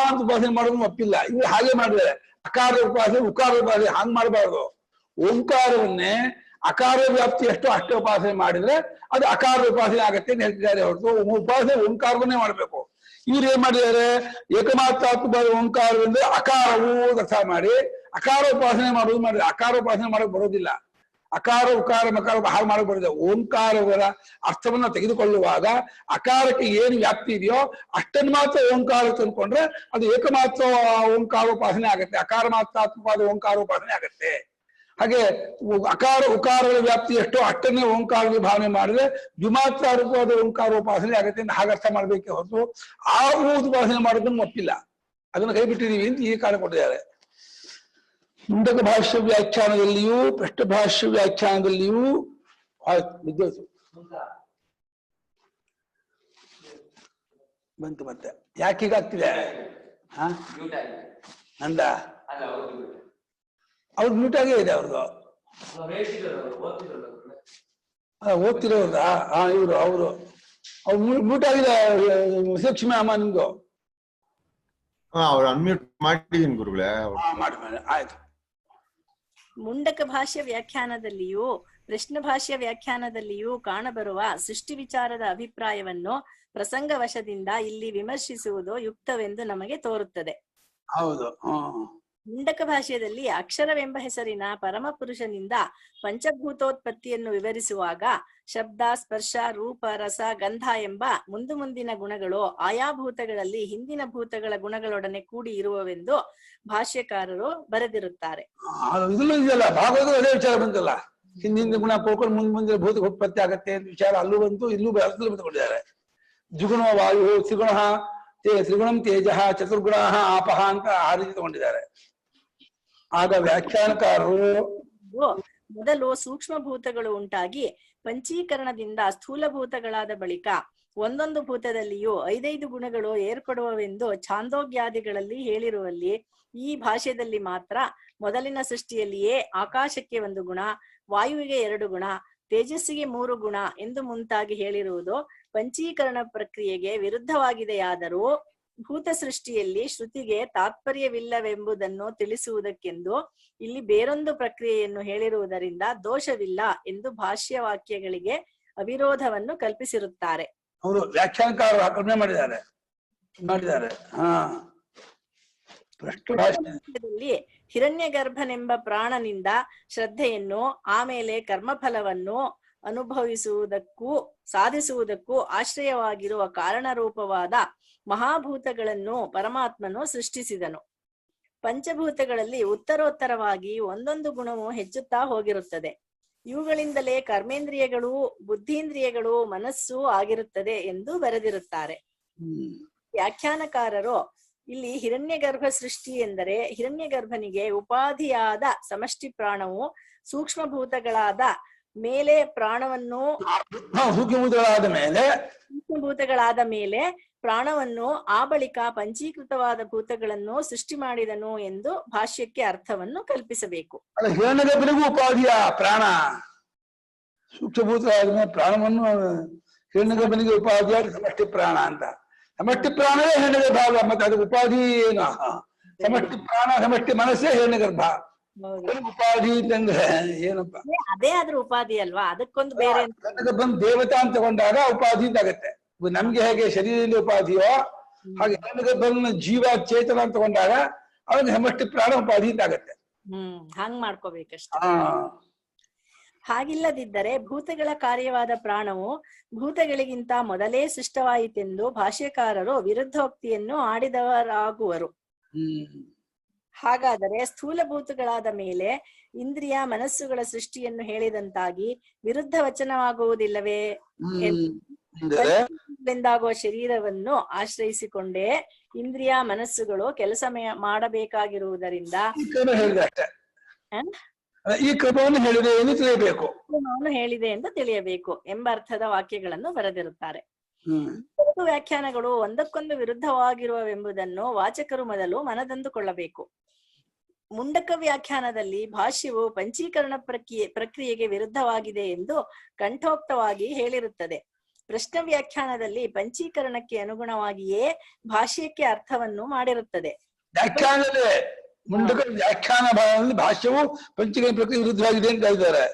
ಅಂತ ಭಾಷೆ ಮಾಡೋದನ್ನು ಒಪ್ಪಿಲ್ಲ. ಇವ್ರು ಹಾಗೆ ಮಾಡಿದ್ದಾರೆ. ಅಕಾರದ ಉಪಾಸನೆ ಉಕಾರದ ಉಪಾಸನೆ ಹಂಗ್ ಮಾಡಬಾರ್ದು. ಓಂಕಾರವನ್ನೇ ಅಕಾರದ ವ್ಯಾಪ್ತಿ ಎಷ್ಟೋ ಅಷ್ಟೇ ಉಪಾಸನೆ ಮಾಡಿದ್ರೆ ಅದು ಅಕಾರದ ಉಪಾಸನೆ ಆಗತ್ತೆ ಅಂತ ಹೇಳ್ತಿದ್ದಾರೆ ಹೊರತು ಉಪಾಸನೆ ಓಂಕಾರವನ್ನೇ ಮಾಡ್ಬೇಕು. ಇವ್ರು ಏನ್ ಮಾಡಿದ್ದಾರೆ, ಏಕಮಾತ್ರಾತ್ಮಕ ಓಂಕಾರವೆಂದ್ರೆ ಅಕಾರವು ಅರ್ಥ ಮಾಡಿ ಅಕಾರ ಉಪಾಸನೆ ಮಾಡೋದು ಮಾಡಿದ್ರೆ ಅಕಾರ ಉಪಾಸನೆ ಮಾಡಕ್ ಬರೋದಿಲ್ಲ. ಅಕಾರ ಉಕಾರ ಮಕಾರ ಹಾಗೆ ಮಾಡಕ್ ಬರೋದಿಲ್ಲ. ಓಂಕಾರಗಳ ಅರ್ಥವನ್ನ ತೆಗೆದುಕೊಳ್ಳುವಾಗ ಅಕಾರಕ್ಕೆ ಏನು ವ್ಯಾಪ್ತಿ ಇದೆಯೋ ಅಷ್ಟನ್ನು ಮಾತ್ರ ಓಂಕಾರ ತಂದ್ಕೊಂಡ್ರೆ ಅದು ಏಕಮಾತ್ರ ಓಂಕಾರೋಪಾಸನೆ ಆಗತ್ತೆ, ಅಕಾರ ಮಾತ್ರಾತ್ಮಕವಾದ ಓಂಕಾರೋಪಾಸನೆ ಆಗತ್ತೆ. ಹಾಗೆ ಅಕಾರ ಉಕಾರಗಳ ವ್ಯಾಪ್ತಿ ಎಷ್ಟೋ ಅಷ್ಟನ್ನೇ ಓಂಕಾರದ ಭಾವನೆ ಮಾಡಿದ್ರೆ ದ್ವಿಮಾತ್ರಾರೂಪವಾದ ಓಂಕಾರೋಪಾಸನೆ ಆಗತ್ತೆ ಅಂತ ಹಾಗೆ ಅರ್ಥ ಮಾಡ್ಬೇಕೆ ಹೊರತು ಆ ಉಪಾಸನೆ ಮಾಡೋದನ್ನು ಒಪ್ಪಿಲ್ಲ. ಅದನ್ನು ಕೈ ಬಿಟ್ಟಿದೀವಿ ಅಂತ ಈ ಕಾರಣ ಕೊಟ್ಟಿದ್ದಾರೆ. ಮುಂಡಕ ಭಾಷ್ಯ ವ್ಯಾಖ್ಯಾನದಲ್ಲಿಯೂ ಪೃಷ್ಠ ಭಾಷ್ಯ ವ್ಯಾಖ್ಯಾನದಲ್ಲಿಯೂ ವಿದ್ಯೋತು ಬಂತು. ಮತ್ತೆ ಯಾಕೆ ಹೀಗಾಗ್ತಿದೆ? ನಂದ ಅವ್ರದ್ದು ಮ್ಯೂಟ್ ಆಗೇ ಇದೆ. ಅವ್ರದ್ದು ಓದ್ತಿರೋದ ಇವರು ಅವ್ರು ಮ್ಯೂಟ್ ಆಗಿದೆ. ವಿಜಯಲಕ್ಷ್ಮಿ ಅಮ್ಮ ನಿಮ್ದು ಅವ್ರು ಅನ್ಮ್ಯೂಟ್ ಮಾಡಿದೀನಿ ಗುರುಗಳೇ. ಮಾಡಿ ಆಯ್ತು. ಮುಂಡಕ ಭಾಷ್ಯ ವ್ಯಾಖ್ಯಾನದಲ್ಲಿಯೂ ಪ್ರಶ್ನ ಭಾಷ್ಯ ವ್ಯಾಖ್ಯಾನದಲ್ಲಿಯೂ ಕಾಣಬರುವ ಸೃಷ್ಟಿ ವಿಚಾರದ ಅಭಿಪ್ರಾಯವನ್ನು ಪ್ರಸಂಗವಶದಿಂದ ಇಲ್ಲಿ ವಿಮರ್ಶಿಸುವುದು ಯುಕ್ತವೆಂದು ನಮಗೆ ತೋರುತ್ತದೆ. ಹೌದು. ಮುಂಡಕ ಭಾಷ್ಯದಲ್ಲಿ ಅಕ್ಷರವೆಂಬ ಹೆಸರಿನ ಪರಮ ಪುರುಷನಿಂದ ಪಂಚಭೂತೋತ್ಪತ್ತಿಯನ್ನು ವಿವರಿಸುವಾಗ ಶಬ್ದ, ಸ್ಪರ್ಶ, ರೂಪ, ರಸ, ಗಂಧ ಎಂಬ ಮುಂದಿನ ಗುಣಗಳು ಆಯಾ ಭೂತಗಳಲ್ಲಿ ಹಿಂದಿನ ಭೂತಗಳ ಗುಣಗಳೊಡನೆ ಕೂಡಿ ಇರುವವೆಂದು ಭಾಷ್ಯಕಾರರು ಬರೆದಿರುತ್ತಾರೆ. ಇದಲ್ಲೂ ಇದೆಯಲ್ಲ, ಭಾಗವತ ಅದೇ ವಿಚಾರ ಬಂತಲ್ಲ, ಹಿಂದಿನ ಗುಣ ಪೋಕೊಂಡು ಮುಂದಿನ ಭೂತ ಉತ್ಪತ್ತಿ ಆಗತ್ತೆ ಅಂತ ವಿಚಾರ ಅಲ್ಲೂ ಬಂತು, ಇಲ್ಲೂ ಬಂದುಕೊಂಡಿದ್ದಾರೆ. ದ್ವಿಗುಣ ವಾಯು, ತ್ರಿಗುಣಂ ತೇಜ, ಚತುರ್ಗುಣ ಆಪಹ ಅಂತ ಆ ರೀತಿ ತಗೊಂಡಿದ್ದಾರೆ. ಆಗ ವ್ಯಾಖ್ಯಾನಕಾರರು ಮೊದಲು ಸೂಕ್ಷ್ಮ ಭೂತಗಳು ಉಂಟಾಗಿ ಪಂಚೀಕರಣದಿಂದ ಸ್ಥೂಲ ಭೂತಗಳಾದ ಬಳಿಕ ಒಂದೊಂದು ಭೂತದಲ್ಲಿಯೂ 5 ಗುಣಗಳು ಏರ್ಪಡುವವೆಂದು ಛಾಂದೋಗ್ಯಾದಿಗಳಲ್ಲಿ ಹೇಳಿರುವಲ್ಲಿ ಈ ಭಾಷ್ಯದಲ್ಲಿ ಮಾತ್ರ ಮೊದಲಿನ ಸೃಷ್ಟಿಯಲ್ಲಿಯೇ ಆಕಾಶಕ್ಕೆ 1 ಗುಣ, ವಾಯುವಿಗೆ 2 ಗುಣ, ತೇಜಸ್ಸಿಗೆ 3 ಗುಣ ಎಂದು ಮುಂತಾಗಿ ಹೇಳಿರುವುದು ಪಂಚೀಕರಣ ಪ್ರಕ್ರಿಯೆಗೆ ವಿರುದ್ಧವಾಗಿದೆಯಾದರೂ ಭೂತ ಸೃಷ್ಟಿಯಲ್ಲಿ ಶ್ರುತಿಗೆ ತಾತ್ಪರ್ಯವಿಲ್ಲವೆಂಬುದನ್ನು ತಿಳಿಸುವುದಕ್ಕೆಂದು ಇಲ್ಲಿ ಬೇರೊಂದು ಪ್ರಕ್ರಿಯೆಯನ್ನು ಹೇಳಿರುವುದರಿಂದ ದೋಷವಿಲ್ಲ ಎಂದು ಭಾಷ್ಯ ವಾಕ್ಯಗಳಿಗೆ ಅವಿರೋಧವನ್ನು ಕಲ್ಪಿಸಿರುತ್ತಾರೆ. ಅವರು ವ್ಯಾಖ್ಯಾನಕಾರರು ಕಡಿಮೆ ಮಾಡಿದ್ದಾರೆ. ಹಿರಣ್ಯಗರ್ಭನೆಂಬ ಪ್ರಾಣನಿಂದ ಶ್ರದ್ಧೆಯನ್ನು, ಆಮೇಲೆ ಕರ್ಮಫಲವನ್ನು ಅನುಭವಿಸುವುದಕ್ಕೂ ಸಾಧಿಸುವುದಕ್ಕೂ ಆಶ್ರಯವಾಗಿರುವ ಕಾರಣರೂಪವಾದ ಮಹಾಭೂತಗಳನ್ನು ಪರಮಾತ್ಮನು ಸೃಷ್ಟಿಸಿದನು. ಪಂಚಭೂತಗಳಲ್ಲಿ ಉತ್ತರೋತ್ತರವಾಗಿ ಒಂದೊಂದು ಗುಣವು ಹೆಚ್ಚುತ್ತಾ ಹೋಗಿರುತ್ತದೆ. ಇವುಗಳಿಂದಲೇ ಕರ್ಮೇಂದ್ರಿಯಗಳು, ಬುದ್ಧೀಂದ್ರಿಯಗಳು, ಮನಸ್ಸು ಆಗಿರುತ್ತದೆ ಎಂದು ಬರೆದಿರುತ್ತಾರೆ. ವ್ಯಾಖ್ಯಾನಕಾರರು ಇಲ್ಲಿ ಹಿರಣ್ಯಗರ್ಭ ಸೃಷ್ಟಿ ಎಂದರೆ ಹಿರಣ್ಯಗರ್ಭನಿಗೆ ಉಪಾಧಿಯಾದ ಸಮಷ್ಟಿ ಪ್ರಾಣವು ಸೂಕ್ಷ್ಮಭೂತಗಳಾದ ಮೇಲೆ ಪ್ರಾಣವನ್ನು ಸೂಕ್ಷ್ಮಭೂತಗಳಾದ ಮೇಲೆ ಪ್ರಾಣವನ್ನು ಆ ಬಳಿಕ ಪಂಚೀಕೃತವಾದ ಭೂತಗಳನ್ನು ಸೃಷ್ಟಿ ಮಾಡಿದನು ಎಂದು ಭಾಷ್ಯಕ್ಕೆ ಅರ್ಥವನ್ನು ಕಲ್ಪಿಸಬೇಕು. ಹಿರಣ್ಯಗರ್ಭನಿಗೂ ಉಪಾಧಿಯ ಪ್ರಾಣ ಸೂಕ್ಷ್ಮಭೂತಗಳಾದ ಪ್ರಾಣವನ್ನು ಹಿರಣ್ಯಗರ್ಭನಿಗೆ ಉಪಾಧಿಯಾದ ಸಮಷ್ಟಿ ಪ್ರಾಣ ಅಂತ. ಸಮಷ್ಟಿ ಪ್ರಾಣವೇ ಹಿರಣ್ಯಗರ್ಭ ಅಲ್ಲ, ಮತ್ತೆ ಅದು ಉಪಾಧಿ ಏನು? ಸಮಷ್ಟಿ ಪ್ರಾಣ ಸಮಷ್ಟಿ ಮನಸ್ಸೇ ಹಿರಣ್ಯಗರ್ಭ. ಉಪಾಧಿ ಅಂತಂದ್ರೆ ಏನಪ್ಪ? ಅದೇ ಅದ್ರ ಉಪಾಧಿ ಅಲ್ವಾ, ಅದಕ್ಕೊಂದು ಬೇರೆ ಬಂದು ದೇವತಾ ಅಂತ ತಗೊಂಡಾಗ ಉಪಾಧಿ ಅಂತ ಆಗತ್ತೆ. ನಮ್ಗೆ ಹೇಗೆ ಶರೀರದಲ್ಲಿ ಉಪಾಧಿಯೋ ಹಾಗೆ ಹಿರಣ್ಯಗರ್ಭನ ಜೀವ ಚೇತನ ಅಂತ ತಗೊಂಡಾಗ ಅವನಿಗೆ ಸಮಷ್ಟಿ ಪ್ರಾಣ ಉಪಾಧಿ ಅಂತ ಆಗತ್ತೆ. ಹಂಗ್ ಮಾಡ್ಕೋಬೇಕಷ್ಟೇ. ಹಾಗಿಲ್ಲದಿದ್ದರೆ ಭೂತಗಳ ಕಾರ್ಯವಾದ ಪ್ರಾಣವು ಭೂತಗಳಿಗಿಂತ ಮೊದಲೇ ಸೃಷ್ಟವಾಯಿತೆಂದು ಭಾಷ್ಯಕಾರರು ವಿರುದ್ಧೋಕ್ತಿಯನ್ನು ಆಡಿದವರಾಗುವರು. ಹಾಗಾದರೆ ಸ್ಥೂಲ ಭೂತಗಳಾದ ಮೇಲೆ ಇಂದ್ರಿಯ ಮನಸ್ಸುಗಳ ಸೃಷ್ಟಿಯನ್ನು ಹೇಳಿದಂತಾಗಿ ವಿರುದ್ಧ ವಚನವಾಗುವುದಿಲ್ಲವೇ? ಎಂದಾಗುವ ಶರೀರವನ್ನು ಆಶ್ರಯಿಸಿಕೊಂಡೇ ಇಂದ್ರಿಯ ಮನಸ್ಸುಗಳು ಕೆಲಸ ಮಾಡಬೇಕಾಗಿರುವುದರಿಂದ ಈ ಕ್ರಮವನ್ನು ಹೇಳಿದೆ ಎಂದು ತಿಳಿಯಬೇಕು. ನಾನು ಹೇಳಿದೆ ಎಂದು ತಿಳಿಯಬೇಕು ಎಂಬ ಅರ್ಥದ ವಾಕ್ಯಗಳನ್ನು ಬರೆದಿರುತ್ತಾರೆ. ಹ್ಮ್ ಎರಡು ವ್ಯಾಖ್ಯಾನಗಳು ಒಂದಕ್ಕೊಂದು ವಿರುದ್ಧವಾಗಿರುವವೆಂಬುದನ್ನು ವಾಚಕರು ಮೊದಲು ಮನದಂದುಕೊಳ್ಳಬೇಕು. ಮುಂಡಕ ವ್ಯಾಖ್ಯಾನದಲ್ಲಿ ಭಾಷ್ಯವು ಪಂಚೀಕರಣ ಪ್ರಕ್ರಿಯೆಗೆ ವಿರುದ್ಧವಾಗಿದೆ ಎಂದು ಕಂಠೋಕ್ತವಾಗಿ ಹೇಳಿರುತ್ತದೆ. ಪ್ರಶ್ನ ವ್ಯಾಖ್ಯಾನದಲ್ಲಿ ಪಂಚೀಕರಣಕ್ಕೆ ಅನುಗುಣವಾಗಿಯೇ ಭಾಷ್ಯಕ್ಕೆ ಅರ್ಥವನ್ನು ಮಾಡಿರುತ್ತದೆ. ವ್ಯಾಖ್ಯಾನದಲ್ಲಿ ಮುಂಡಕ ವ್ಯಾಖ್ಯಾನ ಭಾಗದಲ್ಲಿ ಭಾಷ್ಯವು ಪಂಚೀಕರಣ ಪ್ರಕ್ರಿಯೆ ವಿರುದ್ಧವಾಗಿದೆ ಅಂತ ಹೇಳಿದ್ದಾರೆ.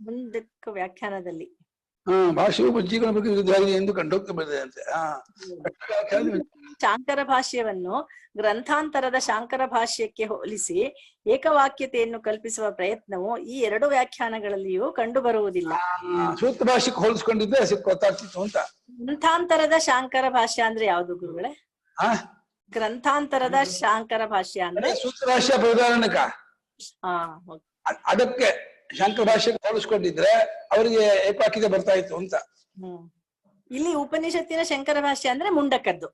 ಮುಂಡಕ ವ್ಯಾಖ್ಯಾನದಲ್ಲಿ ಭಾಷ್ಯವು ಪಂಚೀಕರಣ ಪ್ರಕ್ರಿಯೆ ವಿರುದ್ಧವಾಗಿದೆ ಎಂದು ಕಂಠೋಕ್ತ ಬರೆದಿದೆ ಅಂತೆ. ಶಾಂಕರ ಭಾಷ್ಯವನ್ನು ಗ್ರಂಥಾಂತರದ ಶಾಂಕರ ಭಾಷ್ಯಕ್ಕೆ ಹೋಲಿಸಿ ಏಕವಾಕ್ಯತೆಯನ್ನು ಕಲ್ಪಿಸುವ ಪ್ರಯತ್ನವು ಈ ಎರಡು ವ್ಯಾಖ್ಯಾನಗಳಲ್ಲಿಯೂ ಕಂಡು ಬರುವುದಿಲ್ಲ. ಸೂತ್ರ ಭಾಷ್ಯಕ್ಕೆ ಹೋಲಿಸ್ಕೊಂಡಿದ್ದೆ ಗೊತ್ತಾಗ್ತಿತ್ತು ಅಂತ. ಗ್ರಂಥಾಂತರದ ಶಾಂಕರ ಭಾಷ್ಯ ಅಂದ್ರೆ ಯಾವುದು ಗುರುಗಳೇ? ಗ್ರಂಥಾಂತರದ ಶಾಂಕರ ಭಾಷ್ಯ ಅಂದ್ರೆ ಸೂತ್ರ ಭಾಷ್ಯ ಬೃಹದಾರಣ್ಯಕ. ಅದಕ್ಕೆ ಶಾಂಕರ ಭಾಷ್ಯಕ್ಕೆ ಹೋಲಿಸ್ಕೊಂಡಿದ್ರೆ ಅವರಿಗೆ ಏಕವಾಕ್ಯತೆ ಬರ್ತಾ ಇತ್ತು ಅಂತ. ಇಲ್ಲಿ ಉಪನಿಷತ್ತಿನ ಶಂಕರ ಭಾಷ್ಯ ಅಂದ್ರೆ ಮುಂಡಕದ್ದು.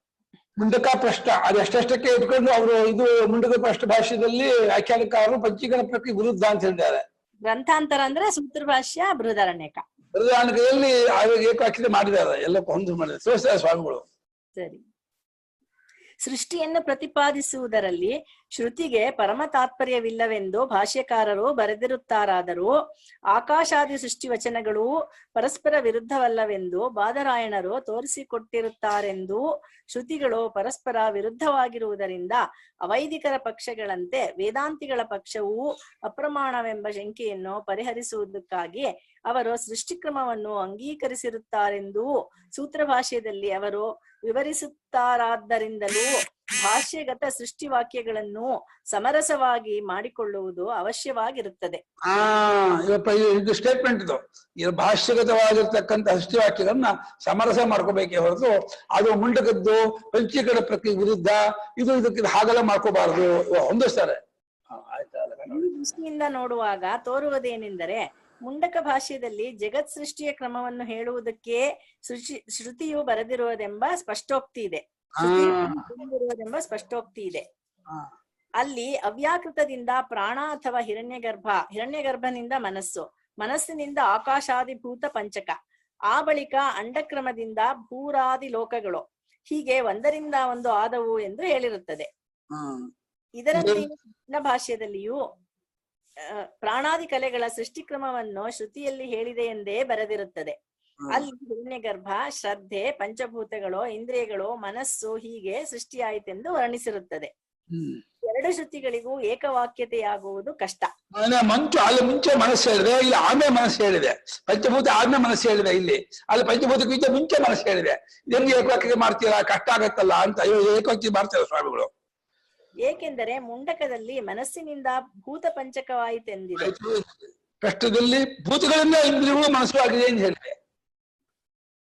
ಮುಂಡಕ ಪ್ರಶ್ನ ಅದು ಎಷ್ಟೆಷ್ಟಕ್ಕೆ ಇಟ್ಕೊಂಡು ಅವರು ಇದು ಮುಂಡಕ ಪ್ರಶ್ನ ಭಾಷ್ಯದಲ್ಲಿ ವ್ಯಾಖ್ಯಾನಕಾರರು ಪಂಚೀಕರಣ ಪ್ರಕ್ರಿಯೆ ವಿರುದ್ಧ ಅಂತ ಹೇಳಿದ್ದಾರೆ. ಗ್ರಂಥಾಂತರ ಅಂದ್ರೆ ಸೂತ್ರ ಭಾಷ್ಯ ಬೃಹದಾರಣ್ಯಕ. ಬೃಹದಾರಣ್ಯಕದಲ್ಲಿ ಏಕವಾಕ್ಯತೆ ಮಾಡಿದ್ದಾರೆ, ಎಲ್ಲ ಹೊಂದು ಮಾಡಿದ್ದಾರೆ ತೋರಿಸ್ತಾರೆ ಸ್ವಾಮಿಗಳು. ಸರಿ. ಸೃಷ್ಟಿಯನ್ನು ಪ್ರತಿಪಾದಿಸುವುದರಲ್ಲಿ ಶ್ರುತಿಗೆ ಪರಮ ತಾತ್ಪರ್ಯವಿಲ್ಲವೆಂದು ಭಾಷ್ಯಕಾರರು ಬರೆದಿರುತ್ತಾರಾದರೂ ಆಕಾಶಾದಿ ಸೃಷ್ಟಿ ವಚನಗಳು ಪರಸ್ಪರ ವಿರುದ್ಧವಲ್ಲವೆಂದು ಬಾದರಾಯಣರು ತೋರಿಸಿಕೊಟ್ಟಿರುತ್ತಾರೆಂದು ಶ್ರುತಿಗಳು ಪರಸ್ಪರ ವಿರುದ್ಧವಾಗಿರುವುದರಿಂದ ಅವೈದಿಕರ ಪಕ್ಷಗಳಂತೆ ವೇದಾಂತಿಗಳ ಪಕ್ಷವೂ ಅಪ್ರಮಾಣವೆಂಬ ಶಂಕೆಯನ್ನು ಪರಿಹರಿಸುವುದಕ್ಕಾಗಿ ಅವರು ಸೃಷ್ಟಿಕ್ರಮವನ್ನು ಅಂಗೀಕರಿಸಿರುತ್ತಾರೆಂದೂ ಸೂತ್ರ ಭಾಷ್ಯದಲ್ಲಿ ಅವರು ವಿವರಿಸುತ್ತಾರಾದ್ದರಿಂದಲೂ ಭಾಷ್ಯಗತ ಸೃಷ್ಟಿ ವಾಕ್ಯಗಳನ್ನು ಸಮರಸವಾಗಿ ಮಾಡಿಕೊಳ್ಳುವುದು ಅವಶ್ಯವಾಗಿರುತ್ತದೆ. ಇದು ಸ್ಟೇಟ್ಮೆಂಟ್ ಇದು. ಭಾಷ್ಯಗತವಾಗಿರ್ತಕ್ಕಂಥ ಸೃಷ್ಟಿ ವಾಕ್ಯಗಳನ್ನ ಸಮರಸ ಮಾಡ್ಕೋಬೇಕೇ ಹೊರತು ಅದು ಮುಂಡಕದ್ದು ಪಂಚೀಕರಣ ಪ್ರಕ್ರಿಯೆ ವಿರುದ್ಧ ಇದು ಇದಕ್ಕೆ ಹಾಗೆಲ್ಲ ಮಾಡ್ಕೋಬಾರದು ಹೊಂದಿಸ್ತಾರೆ. ಈ ದೃಷ್ಟಿಯಿಂದ ನೋಡುವಾಗ ತೋರುವುದೇನೆಂದರೆ ಮುಂಡಕ ಭಾಷ್ಯದಲ್ಲಿ ಜಗತ್ ಸೃಷ್ಟಿಯ ಕ್ರಮವನ್ನು ಹೇಳುವುದಕ್ಕೆ ಶ್ರುತಿಯು ಬರೆದಿರುವುದೆಂಬ ಸ್ಪಷ್ಟೋಕ್ತಿ ಇದೆ. ಅಲ್ಲಿ ಅವ್ಯಾಕೃತದಿಂದ ಪ್ರಾಣ ಅಥವಾ ಹಿರಣ್ಯಗರ್ಭನಿಂದ ಮನಸ್ಸಿನಿಂದ ಆಕಾಶಾದಿಭೂತ ಪಂಚಕ, ಆ ಬಳಿಕ ಅಂಡಕ್ರಮದಿಂದ ಭೂರಾದಿ ಲೋಕಗಳು, ಹೀಗೆ ಒಂದರಿಂದ ಒಂದು ಆದವು ಎಂದು ಹೇಳಿರುತ್ತದೆ. ಇದರಂತೆ ಭಾಷ್ಯದಲ್ಲಿಯೂ ಪ್ರಾಣಾದಿ ಕಲೆಗಳ ಸೃಷ್ಟಿಕ್ರಮವನ್ನು ಶ್ರುತಿಯಲ್ಲಿ ಹೇಳಿದೆ ಎಂದೇ ಬರೆದಿರುತ್ತದೆ. ಅಲ್ಲಿ ಹಿರಣ್ಯಗರ್ಭ, ಶ್ರದ್ಧೆ, ಪಂಚಭೂತಗಳು, ಇಂದ್ರಿಯಗಳು, ಮನಸ್ಸು ಹೀಗೆ ಸೃಷ್ಟಿಯಾಯಿತೆಂದು ವರ್ಣಿಸಿರುತ್ತದೆ. ಎರಡು ಶ್ರುತಿಗಳಿಗೂ ಏಕವಾಕ್ಯತೆಯಾಗುವುದು ಕಷ್ಟ. ಅಲ್ಲಿ ಮುಂಚೆ ಮನಸ್ಸು ಹೇಳಿದೆ, ಇಲ್ಲಿ ಆಮೇಲೆ ಮನಸ್ಸು ಹೇಳಿದೆ. ಪಂಚಭೂತ ಆದ್ಮೇಲೆ ಮನಸ್ಸು ಹೇಳಿದೆ, ಇಲ್ಲಿ ಅಲ್ಲಿ ಪಂಚಭೂತಕ್ಕಿಂತ ಮುಂಚೆ ಮನಸ್ಸು ಹೇಳಿದೆ. ಇದನ್ನು ಏಕವಾಕ್ಯತೆ ಮಾಡ್ತೀರಾ, ಕಷ್ಟ ಆಗತ್ತಲ್ಲ ಅಂತ ಏಕವಾಕ್ಯತೆ ಮಾಡ್ತೀರ ಸ್ವಾಮಿಗಳು. ಏಕೆಂದರೆ ಮುಂಡಕದಲ್ಲಿ ಮನಸ್ಸಿನಿಂದ ಭೂತ ಪಂಚಕವಾಯಿತೆಂದಿದೆ, ಕಷ್ಟದಲ್ಲಿ ಭೂತಗಳಿಂದ ಇಂದ್ರಿಯಗಳು ಮನಸ್ಸು ಆಗಿದೆ ಎಂದು ಹೇಳಿದೆ.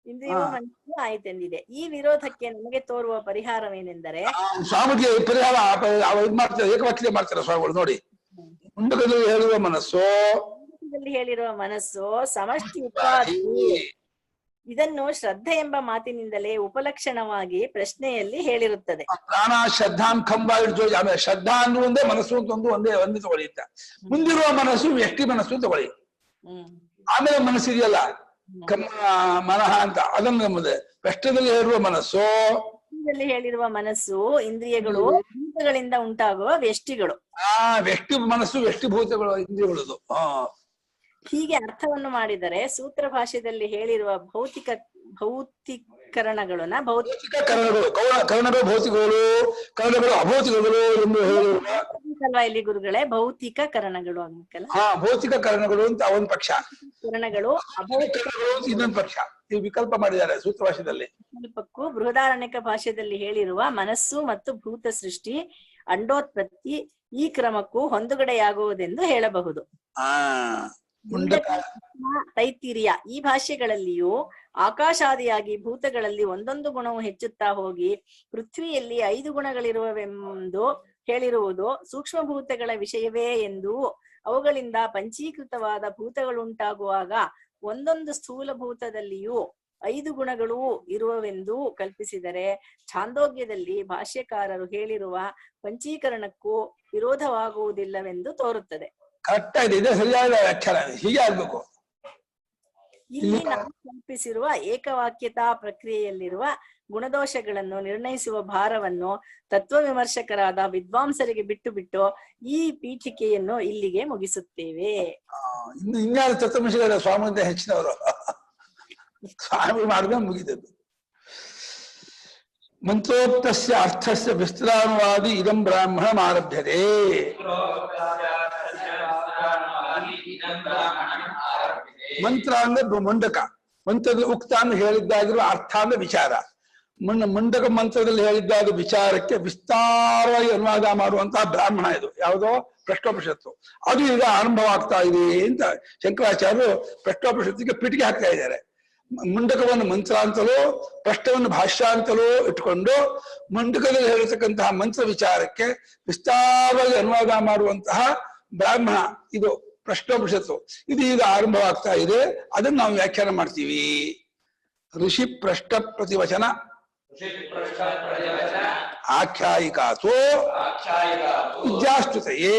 ಇಂದ್ರಿಯವು ಮನಸ್ಸು ಆಯಿತೆಂದಿದೆ. ಈ ವಿರೋಧಕ್ಕೆ ನಮಗೆ ತೋರುವ ಪರಿಹಾರವೇನೆಂದರೆ ಸ್ವಾಮಿಗೆ ಪರಿಹಾರ ಇದು ಮಾಡ್ತಾರೆ, ಏಕವಾಕ್ಯತೆ ಮಾಡ್ತಾರೆ ಸ್ವಾಮಿಗಳು. ನೋಡಿ, ಮುಂಡಕದಲ್ಲಿ ಹೇಳಿರುವ ಮನಸ್ಸು ಸಮಷ್ಟಿ ಉಪಾಧಿ. ಇದನ್ನು ಶ್ರದ್ಧೆ ಎಂಬ ಮಾತಿನಿಂದಲೇ ಉಪಲಕ್ಷಣವಾಗಿ ಪ್ರಶ್ನೆಯಲ್ಲಿ ಹೇಳಿರುತ್ತದೆ. ಪ್ರಾಣ ಶ್ರದ್ಧಾನ್ ಆಮೇಲೆ ಶ್ರದ್ಧಾ ಅನ್ನುವಂದೇ ಮನಸ್ಸು ಅಂತ ಒಂದೇ ತಗೊಳ್ಳಿ ಅಂತ. ಮುಂದಿರುವ ಮನಸ್ಸು ವ್ಯಕ್ತಿ ಮನಸ್ಸು ತಗೊಳ್ಳಿ. ಆಮೇಲೆ ಮನಸ್ಸಿದೆಯಲ್ಲ ಮನಃ ಅಂತ, ಅದನ್ನು ನಮ್ಮದೇ ಕಷ್ಟದಲ್ಲಿ ಹೇಳಿರುವ ಮನಸ್ಸು, ಹೇಳಿರುವ ಮನಸ್ಸು ಇಂದ್ರಿಯಗಳು, ಭೂತಗಳಿಂದ ಉಂಟಾಗುವ ವ್ಯಷ್ಟಿಗಳು. ವ್ಯಕ್ತಿ ಮನಸ್ಸು ವ್ಯಕ್ತಿಭೂತಗಳು ಇಂದ್ರಿಯಗಳದು. ಹೀಗೆ ಅರ್ಥವನ್ನು ಮಾಡಿದರೆ ಸೂತ್ರ ಭಾಷೆಯಲ್ಲಿ ಹೇಳಿರುವ ಭೌತಿಕರಣಗಳು ಅಭೌತಿಕಗಳು ಅಲ್ವಾ ಇಲ್ಲಿ ಗುರುಗಳೇ? ಭೌತಿಕ ಕರಣಗಳು ಆಗ್ಬೇಕಲ್ಲ. ಭೌತಿಕ ಕರಣಗಳು ಅಂತ ಒಂದು ಪಕ್ಷ, ಕರಣಗಳು ಅಭೌತಿಕಗಳು ಇನ್ನೊಂದು ಪಕ್ಷ. ಈ ವಿಕಲ್ಪ ಮಾಡಿದ್ದಾರೆ ಸೂತ್ರ ಭಾಷೆಯಲ್ಲಿ. ವಿಕಲ್ಪಕ್ಕೂ ಬೃಹದಾರಣ್ಯಕ ಭಾಷೆಯಲ್ಲಿ ಹೇಳಿರುವ ಮನಸ್ಸು ಮತ್ತು ಭೂತ ಸೃಷ್ಟಿ, ಅಂಡೋತ್ಪತ್ತಿ ಈ ಕ್ರಮಕ್ಕೂ ಹೊಂದುಗಡೆಯಾಗುವುದೆಂದು ಹೇಳಬಹುದು. ತೈತಿರಿಯ ಈ ಭಾಷೆಗಳಲ್ಲಿಯೂ ಆಕಾಶಾದಿಯಾಗಿ ಭೂತಗಳಲ್ಲಿ ಒಂದೊಂದು ಗುಣವು ಹೆಚ್ಚುತ್ತಾ ಹೋಗಿ ಪೃಥ್ವಿಯಲ್ಲಿ 5 ಗುಣಗಳಿರುವವೆಂದು ಹೇಳಿರುವುದು ಸೂಕ್ಷ್ಮ ಭೂತಗಳ ವಿಷಯವೇ ಎಂದು, ಅವುಗಳಿಂದ ಪಂಚೀಕೃತವಾದ ಭೂತಗಳುಂಟಾಗುವಾಗ ಒಂದೊಂದು ಸ್ಥೂಲ ಭೂತದಲ್ಲಿಯೂ 5 ಗುಣಗಳು ಇರುವವೆಂದು ಕಲ್ಪಿಸಿದರೆ ಛಾಂದೋಗ್ಯದಲ್ಲಿ ಭಾಷ್ಯಕಾರರು ಹೇಳಿರುವ ಪಂಚೀಕರಣಕ್ಕೂ ವಿರೋಧವಾಗುವುದಿಲ್ಲವೆಂದು ತೋರುತ್ತದೆ. ಕರೆಕ್ಟ್ ಆಗಿದೆ, ಇದೇ ಸರಿಯಾದ ವ್ಯಾಖ್ಯಾನ. ಹೀಗೆ ಆಗ್ಬೇಕು. ಇಲ್ಲಿ ನಾವು ಕಲ್ಪಿಸಿರುವ ಏಕವಾಕ್ಯತಾ ಪ್ರಕ್ರಿಯೆಯಲ್ಲಿರುವ ಗುಣದೋಷಗಳನ್ನು ನಿರ್ಣಯಿಸುವ ಭಾರವನ್ನು ತತ್ವ ವಿಮರ್ಶಕರಾದ ವಿದ್ವಾಂಸರಿಗೆ ಬಿಟ್ಟು ಈ ಪೀಠಿಕೆಯನ್ನು ಇಲ್ಲಿಗೆ ಮುಗಿಸುತ್ತೇವೆ. ಇನ್ನು ಇನ್ಯಾರು ತತ್ವಮಸಿಗಳ ಸ್ವಾಮಿ ಹೆಚ್ಚಿನವರು ಸ್ವಾಮಿ ಮಾಡಿದ್ರೆ ಮುಗಿದದ್ದು. ಮಂತ್ರೋಕ್ತಸ್ಯ ಅರ್ಥಸ್ಯ ವಿಸ್ತರಾನುವಾದಿ ಇದಂ ಬ್ರಾಹ್ಮಣ ಆರಭ್ಯತೆ. ಮಂತ್ರ ಅಂದ್ರೆ ಮುಂಡಕ, ಮಂತ್ರದ ಉಕ್ತ ಅಂದ್ರೆ ಹೇಳಿದ್ದಾಗಿರುವ ಅರ್ಥ ಅಂದ್ರೆ ವಿಚಾರ. ಮುಂಡಕ ಮಂತ್ರದಲ್ಲಿ ಹೇಳಿದ್ದಾದ ವಿಚಾರಕ್ಕೆ ವಿಸ್ತಾರವಾಗಿ ಅನುವಾದ ಮಾಡುವಂತಹ ಬ್ರಾಹ್ಮಣ ಇದು ಯಾವುದೋ ಪ್ರಶ್ನೋಪನಿಷತ್ತು. ಅದು ಈಗ ಆರಂಭವಾಗ್ತಾ ಇದೆ ಅಂತ ಶಂಕರಾಚಾರ್ಯರು ಪ್ರಶ್ನೋಪನಿಷತ್ತಿಗೆ ಪೀಠಿಗೆ ಹಾಕ್ತಾ ಇದ್ದಾರೆ. ಮುಂಡಕವನ್ನು ಮಂತ್ರ ಅಂತಲೂ ಪ್ರಶ್ನವನ್ನು ಭಾಷ್ಯ ಅಂತಲೂ ಇಟ್ಕೊಂಡು ಮುಂಡಕದಲ್ಲಿ ಹೇಳಿರ್ತಕ್ಕಂತಹ ಮಂತ್ರ ವಿಚಾರಕ್ಕೆ ವಿಸ್ತಾರವಾಗಿ ಅನುವಾದ ಮಾಡುವಂತಹ ಬ್ರಾಹ್ಮಣ ಇದು ಪ್ರಶ್ನೋಪನಿಷತ್ತು. ಇದು ಈಗ ಆರಂಭವಾಗ್ತಾ ಇದೆ, ಅದನ್ನು ನಾವು ವ್ಯಾಖ್ಯಾನ ಮಾಡ್ತೀವಿ. ಋಷಿ ಪ್ರಶ್ನ ಪ್ರತಿವಚನ ಆಖ್ಯಾಯಿಕಾಸೋ ವಿದ್ಯಾಸ್ತುತೆಯೇ.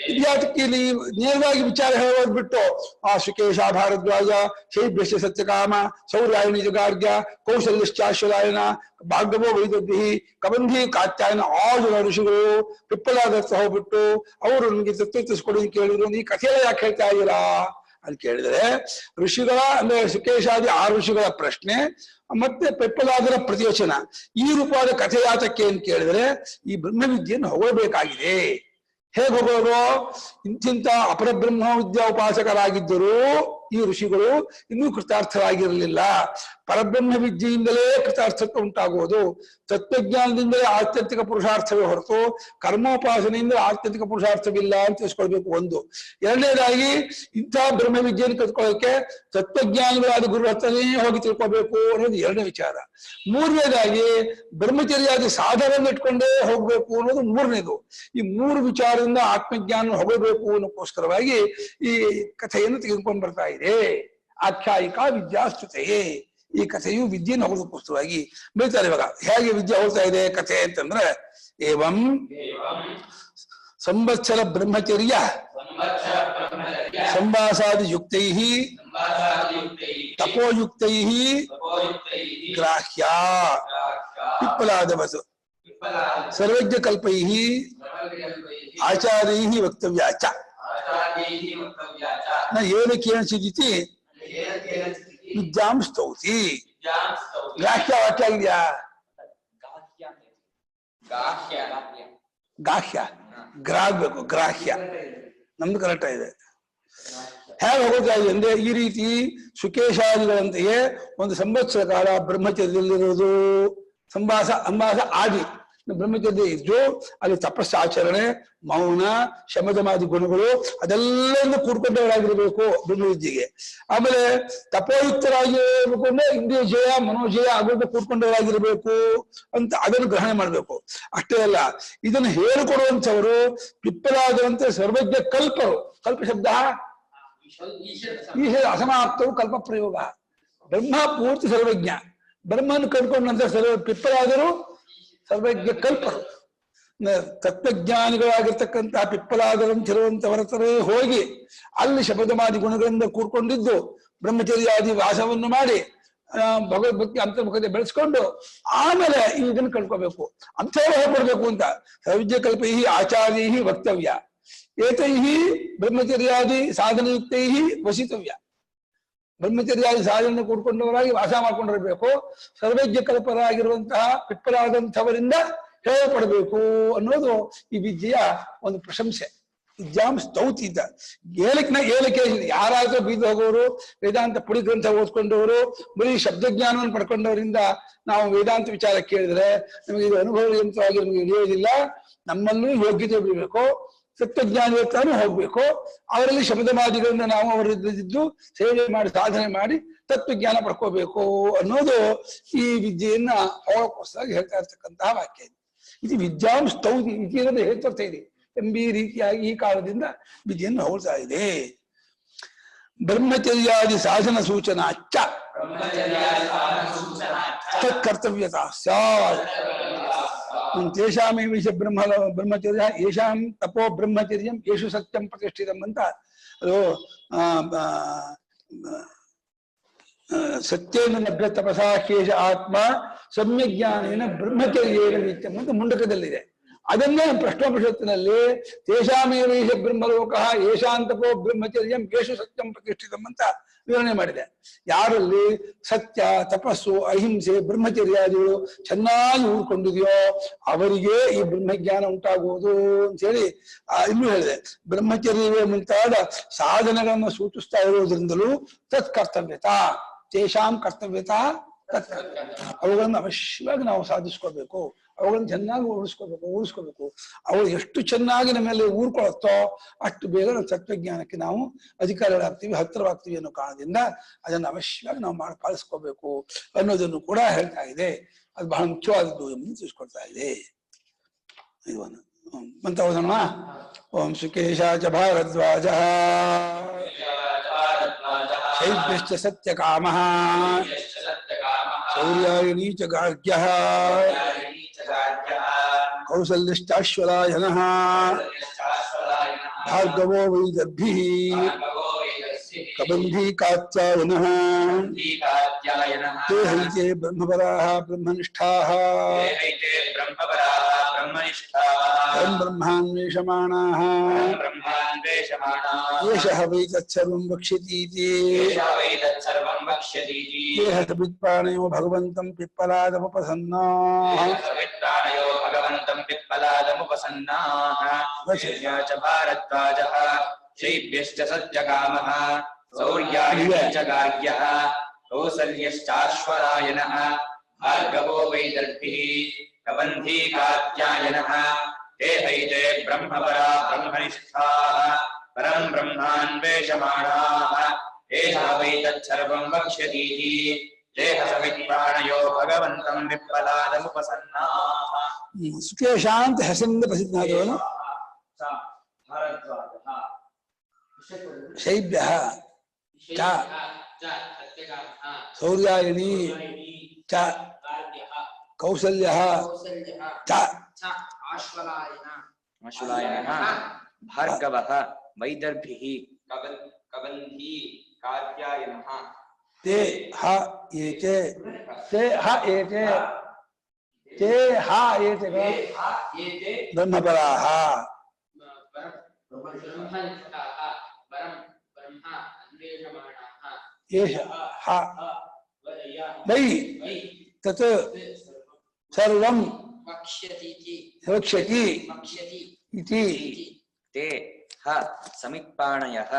ವಿದ್ಯಾರ್ಥಿಗೆ ಇಲ್ಲಿ ನೇರವಾಗಿ ವಿಚಾರ ಹೇಳೋದು ಬಿಟ್ಟು ಆ ಸುಕೇಶ ಭಾರದ್ವಾಜ ಶೈಭ್ಯಶ್ಯ ಸತ್ಯಕಾಮ ಸೌರ್ಯಾಯಣಿ ಜಗಾರ್ಗ್ಯ ಕೌಶಲ್ಯಶ್ಚಾಶ್ವರಾಯಣ ಭಾಗವೋ ವೈದದ್ಭಿ ಕಬಂಧಿ ಕಾತ್ಯಾಯನ 6 ಜನ ಋಷಿಗಳು ಪಿಪ್ಪಲಾದತ್ತ ಹೋಗ್ಬಿಟ್ಟು ಅವರು ನಮ್ಗೆ ತತ್ವ ಕೇಳಿದ್ರು. ಈ ಕಥೆಯಲ್ಲ ಯಾಕೆ ಹೇಳ್ತಾ ಇದ್ದೀರಾ ಅಂತ ಕೇಳಿದ್ರೆ, ಋಷಿಗಳ ಅಂದ್ರೆ ಸುಕೇಶಾದಿ 6 ಋಷಿಗಳ ಪ್ರಶ್ನೆ ಮತ್ತೆ ಪಿಪ್ಪಲಾದರ ಪ್ರತಿವಚನ ಈ ರೂಪವಾದ ಕಥೆ ಯಾತಕ್ಕೆ ಅಂತ ಕೇಳಿದ್ರೆ, ಈ ಬ್ರಹ್ಮವಿದ್ಯೆಯನ್ನು ಹೊಗಳಬೇಕಾಗಿದೆ. ಹೇಗೆ ಹೋಗೋದು? ಇಂತಿಂತ ಅಪರಬ್ರಹ್ಮ ವಿದ್ಯಾ ಉಪಾಸಕರಾಗಿದ್ದರೂ ಈ ಋಷಿಗಳು ಇನ್ನೂ ಕೃತಾರ್ಥರಾಗಿರಲಿಲ್ಲ. ಪರಬ್ರಹ್ಮ ವಿದ್ಯೆಯಿಂದಲೇ ಕೃತಾರ್ಥತ್ವ ಉಂಟಾಗುವುದು. ತತ್ವಜ್ಞಾನದಿಂದಲೇ ಆತ್ಯಂತಿಕ ಪುರುಷಾರ್ಥವೇ ಹೊರತು ಕರ್ಮೋಪಾಸನೆಯಿಂದ ಆತ್ಯಂತಿಕ ಪುರುಷಾರ್ಥವಿಲ್ಲ ಅಂತ ತಿಳಿಸ್ಕೊಳ್ಬೇಕು ಒಂದು. ಎರಡನೇದಾಗಿ ಇಂತಹ ಬ್ರಹ್ಮ ವಿದ್ಯೆಯನ್ನು ಕಲ್ತ್ಕೊಳ್ಳೋಕೆ ತತ್ವಜ್ಞಾನಿಗಳಾದ ಗುರು ಹತ್ರನೇ ಹೋಗಿ ತಿಳ್ಕೊಬೇಕು ಅನ್ನೋದು ಎರಡನೇ ವಿಚಾರ. ಮೂರನೇದಾಗಿ ಬ್ರಹ್ಮಚರ್ಯಾದಿ ಸಾಧನವನ್ನು ಇಟ್ಕೊಂಡೇ ಹೋಗ್ಬೇಕು ಅನ್ನೋದು ಮೂರನೇದು. ಈ 3 ವಿಚಾರದಿಂದ ಆತ್ಮಜ್ಞಾನ ಹೊಗಬೇಕು ಅನ್ನೋಕ್ಕೋಸ್ಕರವಾಗಿ ಈ ಕಥೆಯನ್ನು ತೆಗೆದುಕೊಂಡು ಬರ್ತಾ ಇದೆ. ಆಖ್ಯಾಯಿಕಾ ವಿದ್ಯಾಸ್ತುತೆಯೇ. ಈ ಕಥೆಯು ವಿದ್ಯೆಯನ್ನು ಹೊಗಳೋದಕ್ಕೋಸ್ಕರವಾಗಿ ಬೀಳ್ತಾರೆ. ಇವಾಗ ಹೇಗೆ ವಿದ್ಯೆ ಹೋಗ್ತಾ ಇದೆ ಕಥೆ ಅಂತಂದ್ರೆ, ಏವಂ ಸಂವತ್ಸರ ಬ್ರಹ್ಮಚರ್ಯ ಸಂವಾಸಾದಿ ಯುಕ್ತೈ ತಪೋಯುಕ್ತೈ ಗ್ರಾಹ್ಯ ಪಿಪ್ಪಲಾದವಸು ಸರ್ವಜ್ಞ ಕಲ್ಪೈ ಆಚಾರ್ಯೈ ವಕ್ತವ್ಯಾಚ ನ ಏನ ಕೇಳಿಸಿದಿತಿ ವಿದ್ಯಾಂ ಸ್ತೌತಿ. ಗ್ರಾಹ್ಯ ವಾಕ್ಯ ಆಗಿದೆಯಾ? ಗಾಹ್ಯ ಗ್ರಾಹ್ಬೇಕು, ಗ್ರಾಹ್ಯ ನಮ್ದು ಕರೆಕ್ಟ್ ಇದೆ. ಹೇಗೆ ಹೋಗ್ತಾ ಇದೆ ಅಂದ್ರೆ, ಈ ರೀತಿ ಸುಕೇಶಾದಿಗಳಂತೆಯೇ ಒಂದು ಸಂವತ್ಸರ ಕಾಲ ಬ್ರಹ್ಮಚರ್ಯದಲ್ಲಿರೋದು. ಸಂವಾಸ ಆದಿ ಬ್ರಹ್ಮಚರ್ಯ ಇದ್ದು ಅಲ್ಲಿ ತಪಸ್ಸಾಚರಣೆ, ಮೌನ, ಶಮದಮಾದಿ ಗುಣಗಳು ಅದೆಲ್ಲ ಕೂಡ್ಕೊಂಡವರಾಗಿರ್ಬೇಕು ಬ್ರಹ್ಮವಿದ್ಯೆಗೆ. ಆಮೇಲೆ ತಪೋಯುಕ್ತರಾಗಿರ್ಬೇಕು ಅಂದ್ರೆ ಇಂದ್ರಿಯ ಜಯ ಮನೋಜಯ ಆಗೋದು ಕೂಡ್ಕೊಂಡವರಾಗಿರ್ಬೇಕು ಅಂತ ಅದನ್ನು ಗ್ರಹಣ ಮಾಡ್ಬೇಕು. ಅಷ್ಟೇ ಅಲ್ಲ, ಇದನ್ನು ಹೇಳಿಕೊಡುವಂಥವರು ಪಿಪ್ಪಲಾದಂತೆ ಸರ್ವಜ್ಞ ಕಲ್ಪರು. ಕಲ್ಪ ಶಬ್ದ ಈ ಅಸಮಾಪ್ತವು ಕಲ್ಪ ಪ್ರಯೋಗ. ಬ್ರಹ್ಮ ಪೂರ್ತಿ ಸರ್ವಜ್ಞ, ಬ್ರಹ್ಮನ್ನು ಕಂಡುಕೊಂಡಂತ ಪಿಪ್ಪಲಾದರು ಸರ್ವಜ್ಞ ಕಲ್ಪರು. ತತ್ವಜ್ಞಾನಿಗಳಾಗಿರ್ತಕ್ಕಂತಹ ಪಿಪ್ಪಲಾದರಂತಿರುವಂತವರತರೇ ಹೋಗಿ ಅಲ್ಲಿ ಶಬ್ದಮಾದಿ ಗುಣಗಳಿಂದ ಕೂರ್ಕೊಂಡಿದ್ದು ಬ್ರಹ್ಮಚರ್ಯಾದಿ ವಾಸವನ್ನು ಮಾಡಿ ಭಗವದ್ಭಕ್ತಿ ಅಂತರ್ಮುಖತೆ ಬೆಳೆಸ್ಕೊಂಡು ಆಮೇಲೆ ಇದನ್ನು ಕಳ್ಕೋಬೇಕು. ಅಂಥವ್ರು ಹೇಳ್ಕೊಡ್ಬೇಕು ಅಂತ. ಸರ್ವಜ್ಞ ಕಲ್ಪೈ ಆಚಾರ್ಯೈ ವಕ್ತವ್ಯ, ಏತೈ ಬ್ರಹ್ಮಚರ್ಯಾದಿ ಸಾಧನಯುಕ್ತೈ ವಸಿತವ್ಯ. ಬ್ರಹ್ಮಚರ್ಯಾದಿ ಸಾಧನೆ ಕೂಡ್ಕೊಂಡವರಾಗಿ ವಾಸ ಮಾಡ್ಕೊಂಡಿರ್ಬೇಕು. ಸರ್ವಜ್ಞ ಕಲ್ಪರಾಗಿರುವಂತಹ ಪಿಪ್ಪಲಾದಂಥವರಿಂದ ಹೇಳಪಡಬೇಕು ಅನ್ನೋದು ಈ ವಿದ್ಯೆಯ ಒಂದು ಪ್ರಶಂಸೆ. ವಿದ್ಯಾಂ ಸ್ತೌತಿ ಅಂತ ಏಳಕ್ಕೆ ಯಾರಾದ್ರೂ ಬೀದು ಹೋಗೋರು, ವೇದಾಂತ ಪುಡಿ ಗ್ರಂಥ ಓದ್ಕೊಂಡವರು, ಬರೀ ಶಬ್ದಜ್ಞಾನವನ್ನು ಪಡ್ಕೊಂಡವರಿಂದ ನಾವು ವೇದಾಂತ ವಿಚಾರ ಕೇಳಿದ್ರೆ ನಮಗೆ ಇದು ಅನುಭವಯುಕ್ತವಾಗಿ ನಮಗೆ ನಡೆಯೋದಿಲ್ಲ. ನಮ್ಮಲ್ಲೂ ಯೋಗ್ಯತೆ ಬಿಡಬೇಕು, ತತ್ವಜ್ಞಾನಿಯತ್ತಾನು ಹೋಗ್ಬೇಕು. ಅವರಲ್ಲಿ ಶಬ್ದವಾದಿಗಳಿಂದ ನಾವು ಅವರಿದ್ದು ಸೇವೆ ಮಾಡಿ ಸಾಧನೆ ಮಾಡಿ ತತ್ವಜ್ಞಾನ ಪಡ್ಕೋಬೇಕು ಅನ್ನೋದು ಈ ವಿದ್ಯೆಯನ್ನ ಅವಳಕ್ಕೋಸ್ಕರ ಹೇಳ್ತಾ ಇರ್ತಕ್ಕಂತಹ ವಾಕ್ಯ. ಇದು ವಿದ್ಯಾಂ ಸ್ತೌತಿ ಇತಿರೋದು ಹೇಳ್ತಾ ಇದೆ ಎಂಬ ರೀತಿಯಾಗಿ ಈ ಕಾಲದಿಂದ ವಿದ್ಯೆಯನ್ನು ಹೊಗಳ್ತಾ ಇದೆ. ಬ್ರಹ್ಮಚರ್ಯಾದಿ ಸಾಧನ ಸೂಚನಾ ಚ ತತ್ಕರ್ತವ್ಯತಾ ಸ್ಯಾತ್. ತೇಷಾಮೇವ ಬ್ರಹ್ಮಚರ್ಯ ಯೇಷಾಂ ತಪೋ ಬ್ರಹ್ಮಚರ್ಯಂ ಯೇಷು ಸತ್ಯಂ ಪ್ರತಿಷ್ಠಿತಂ ಅಂತ ಅದು ಸತ್ಯೇನ ಲಭ್ಯ ತಪಸಾ ಕೇಶ ಆತ್ಮ ಸಮ್ಯಜ್ಞಾನೇನ ಬ್ರಹ್ಮಚರ್ಯೇನ ನಿತ್ಯಂ ಅಂತ ಮುಂಡಕದಲ್ಲಿದೆ. ಅದನ್ನೇ ಪ್ರಶ್ನೋಪನಿಷತ್ತಿನಲ್ಲಿ ತೇಷಾಮೇವೈಷ ಬ್ರಹ್ಮಲೋಕ ಏಷಾಂತಪೋ ಬ್ರಹ್ಮಚರ್ಯಂ ಯೇಷು ಸತ್ಯಂ ಪ್ರತಿಷ್ಠಿತಂ ಅಂತ ವಿವರಣೆ ಮಾಡಿದೆ. ಯಾರಲ್ಲಿ ಸತ್ಯ, ತಪಸ್ಸು, ಅಹಿಂಸೆ, ಬ್ರಹ್ಮಚರ್ಯಾದಿಗಳು ಚೆನ್ನಾಗಿ ಉಳ್ಕೊಂಡಿದೆಯೋ ಅವರಿಗೆ ಈ ಬ್ರಹ್ಮಜ್ಞಾನ ಉಂಟಾಗುವುದು ಅಂತ ಹೇಳಿ ಇನ್ನೂ ಹೇಳಿದೆ. ಬ್ರಹ್ಮಚರ್ಯವೇ ಮುಂತಾದ ಸಾಧನೆಗಳನ್ನು ಸೂಚಿಸ್ತಾ ಇರುವುದರಿಂದಲೂ ತತ್ಕರ್ತವ್ಯತಾ ತೇಷಾಂ ಕರ್ತವ್ಯತಾ ಅವುಗಳನ್ನು ಅವಶ್ಯವಾಗಿ ನಾವು ಸಾಧಿಸ್ಕೋಬೇಕು, ಅವುಗಳನ್ನು ಚೆನ್ನಾಗಿ ಉಳಿಸ್ಕೋಬೇಕು. ಅವು ಎಷ್ಟು ಚೆನ್ನಾಗಿ ನಮ್ಮ ಮೇಲೆ ಊರ್ಕೊಳತ್ತೋ ಅಷ್ಟು ಬೇಗ ನಾವು ತತ್ವಜ್ಞಾನಕ್ಕೆ ನಾವು ಅಧಿಕಾರಿಗಳಾಗ್ತೀವಿ, ಹತ್ತಿರವಾಗ್ತೀವಿ ಅನ್ನೋ ಕಾರಣದಿಂದ ಅದನ್ನು ಅವಶ್ಯವಾಗಿ ನಾವು ಪಾಲಿಸ್ಕೋಬೇಕು ಅನ್ನೋದನ್ನು ಕೂಡ ಹೇಳ್ತಾ ಇದೆ. ಅದು ಬಹಳ ಮುಖ್ಯವಾದದ್ದು ಎಂದು ತಿಳಿಸ್ಕೊಡ್ತಾ ಇದೆ. ಇದನ್ನು ಮಂತ್ರ ಓದೋಣ. ಓಂ ಸುಕೇಶಾಚ ಭಾರದ್ವಾಜ ಶೈಭ್ಯಶ್ಚ ಸತ್ಯಕಾಮಃ ಶೌರ್ಯಾಯಿಣೀ ಚ ಗಾರ್ಗ್ಯಃ ಕೌಸಲ್ಯಶ್ಚಾಶ್ವಲಾಯನಃ ಭಾರ್ಗವೋ ವೈದರ್ಭಿಃ ಕಬಂಧೀ ಕಾತ್ಯಾಯನಃ ತೇ ಹೈತೆ ಬ್ರಹ್ಮಪರಾಃ ಬ್ರಹ್ಮನಿಷ್ಠಾಃ तं ब्रह्मान्वेषमाणाः एषः वै तत्सर्वं वक्ष्यतीति येह सवित्प्राणयो भगवन्तं पिप्पलादमुपसन्नाः भारद्वाजः शैभ्यश्च सत्यकामः शौर्यायिणी च गार्ग्यः कौसल्यश्चाश्वलायनः भार्गवो वैदर्भिः कबन्धी कात्यायनः ते हैते ब्रह्मपरा ब्रह्मनिष्ठाः परं ब्रह्मान्वेषमाणाः एषः वै तत्सर्वं वक्ष्यतीति येह सवित्प्राणयो भगवन्तं पिप्पलादमुपसन्नाः. ಸುಕೇಶಾಂತ ಹೆಸರಿಂದ ಪ್ರಸಿದ್ಧನಾದವನು ಶೈಭ್ಯಃ ಚ ಶೌರ್ಯಾಯಿಣೀ ಚ ಕೌಸಲ್ಯಃ ಚ ಆಶ್ವಲಾಯನಃ ಭಾರ್ಗವಃ ವೈದರ್ಭಿಃ ಕಬಂಧೀ ಕಾತ್ಯಾಯನಃ ते ह एते ते ह एते ते ह एते ब्रह्मपराः एष ह वै तत् सर्वं वक्ष्यति इति ते ह समित्पाणयः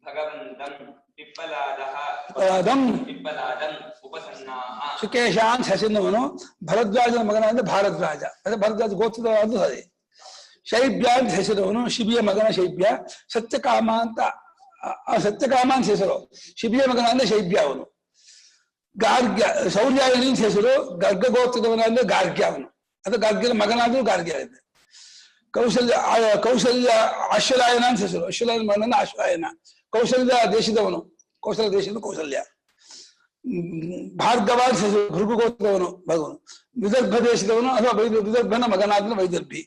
भगवन्तं पिप्पलादं उपसन्नाः. ಸುಕೇಶಾಂತ್ ಹೆಸರಿನವನು ಭರದ್ವಾಜನ ಮಗನಾದ ಭಾರದ್ವಾಜ, ಅದೇ ಭರದ್ವಾಜ ಗೋತ್ರವಾದ ಅದೇ. ಶೈಬ್ಯ ಅಂತ ಹೆಸರವನು ಶಿಬಿಯ ಮಗನ ಶೈಬ್ಯ. ಸತ್ಯಕಾಮ ಅಂತ ಸತ್ಯಕಾಮ ಅಂತ ಹೆಸರು, ಶಿಬಿಯ ಮಗನ ಅಂದ್ರೆ ಶೈಬ್ಯ ಅವನು. ಗಾರ್ಗ್ಯ ಶೌರ್ಯಾಯಿಣಿ ಅಂತ ಹೆಸರು, ಗರ್ಗ ಗೋತ್ರದವನಾದ್ರೆ ಗಾರ್ಗ್ಯ ಅವನು. ಅದು ಗಾರ್ಗ್ಯನ ಮಗನಾದ್ರೂ ಗಾರ್ಗ್ಯ ಇದೆ. ಕೌಸಲ್ಯ ಅಶ್ವಲಾಯನ ಅಂತ ಹೆಸರು, ಅಶ್ವಲಾಯನ ಮಗನ ಅಶ್ವಲಾಯನ. ಕೌಸಲ್ಯ ದೇಶದವನು, ಕೌಸಲ್ಯ ದೇಶದ ಕೌಸಲ್ಯ. ಭಾರ್ಗವ ಅಂತ ಹೆಸರು, ಭೃಗು ಗೋತ್ರದವನು ಭಗವನು. ವಿದರ್ಭ ದೇಶದವನು ಅಥವಾ ವಿದರ್ಭನ ಮಗನಾದ್ರೂ ವೈದರ್ಭಿ.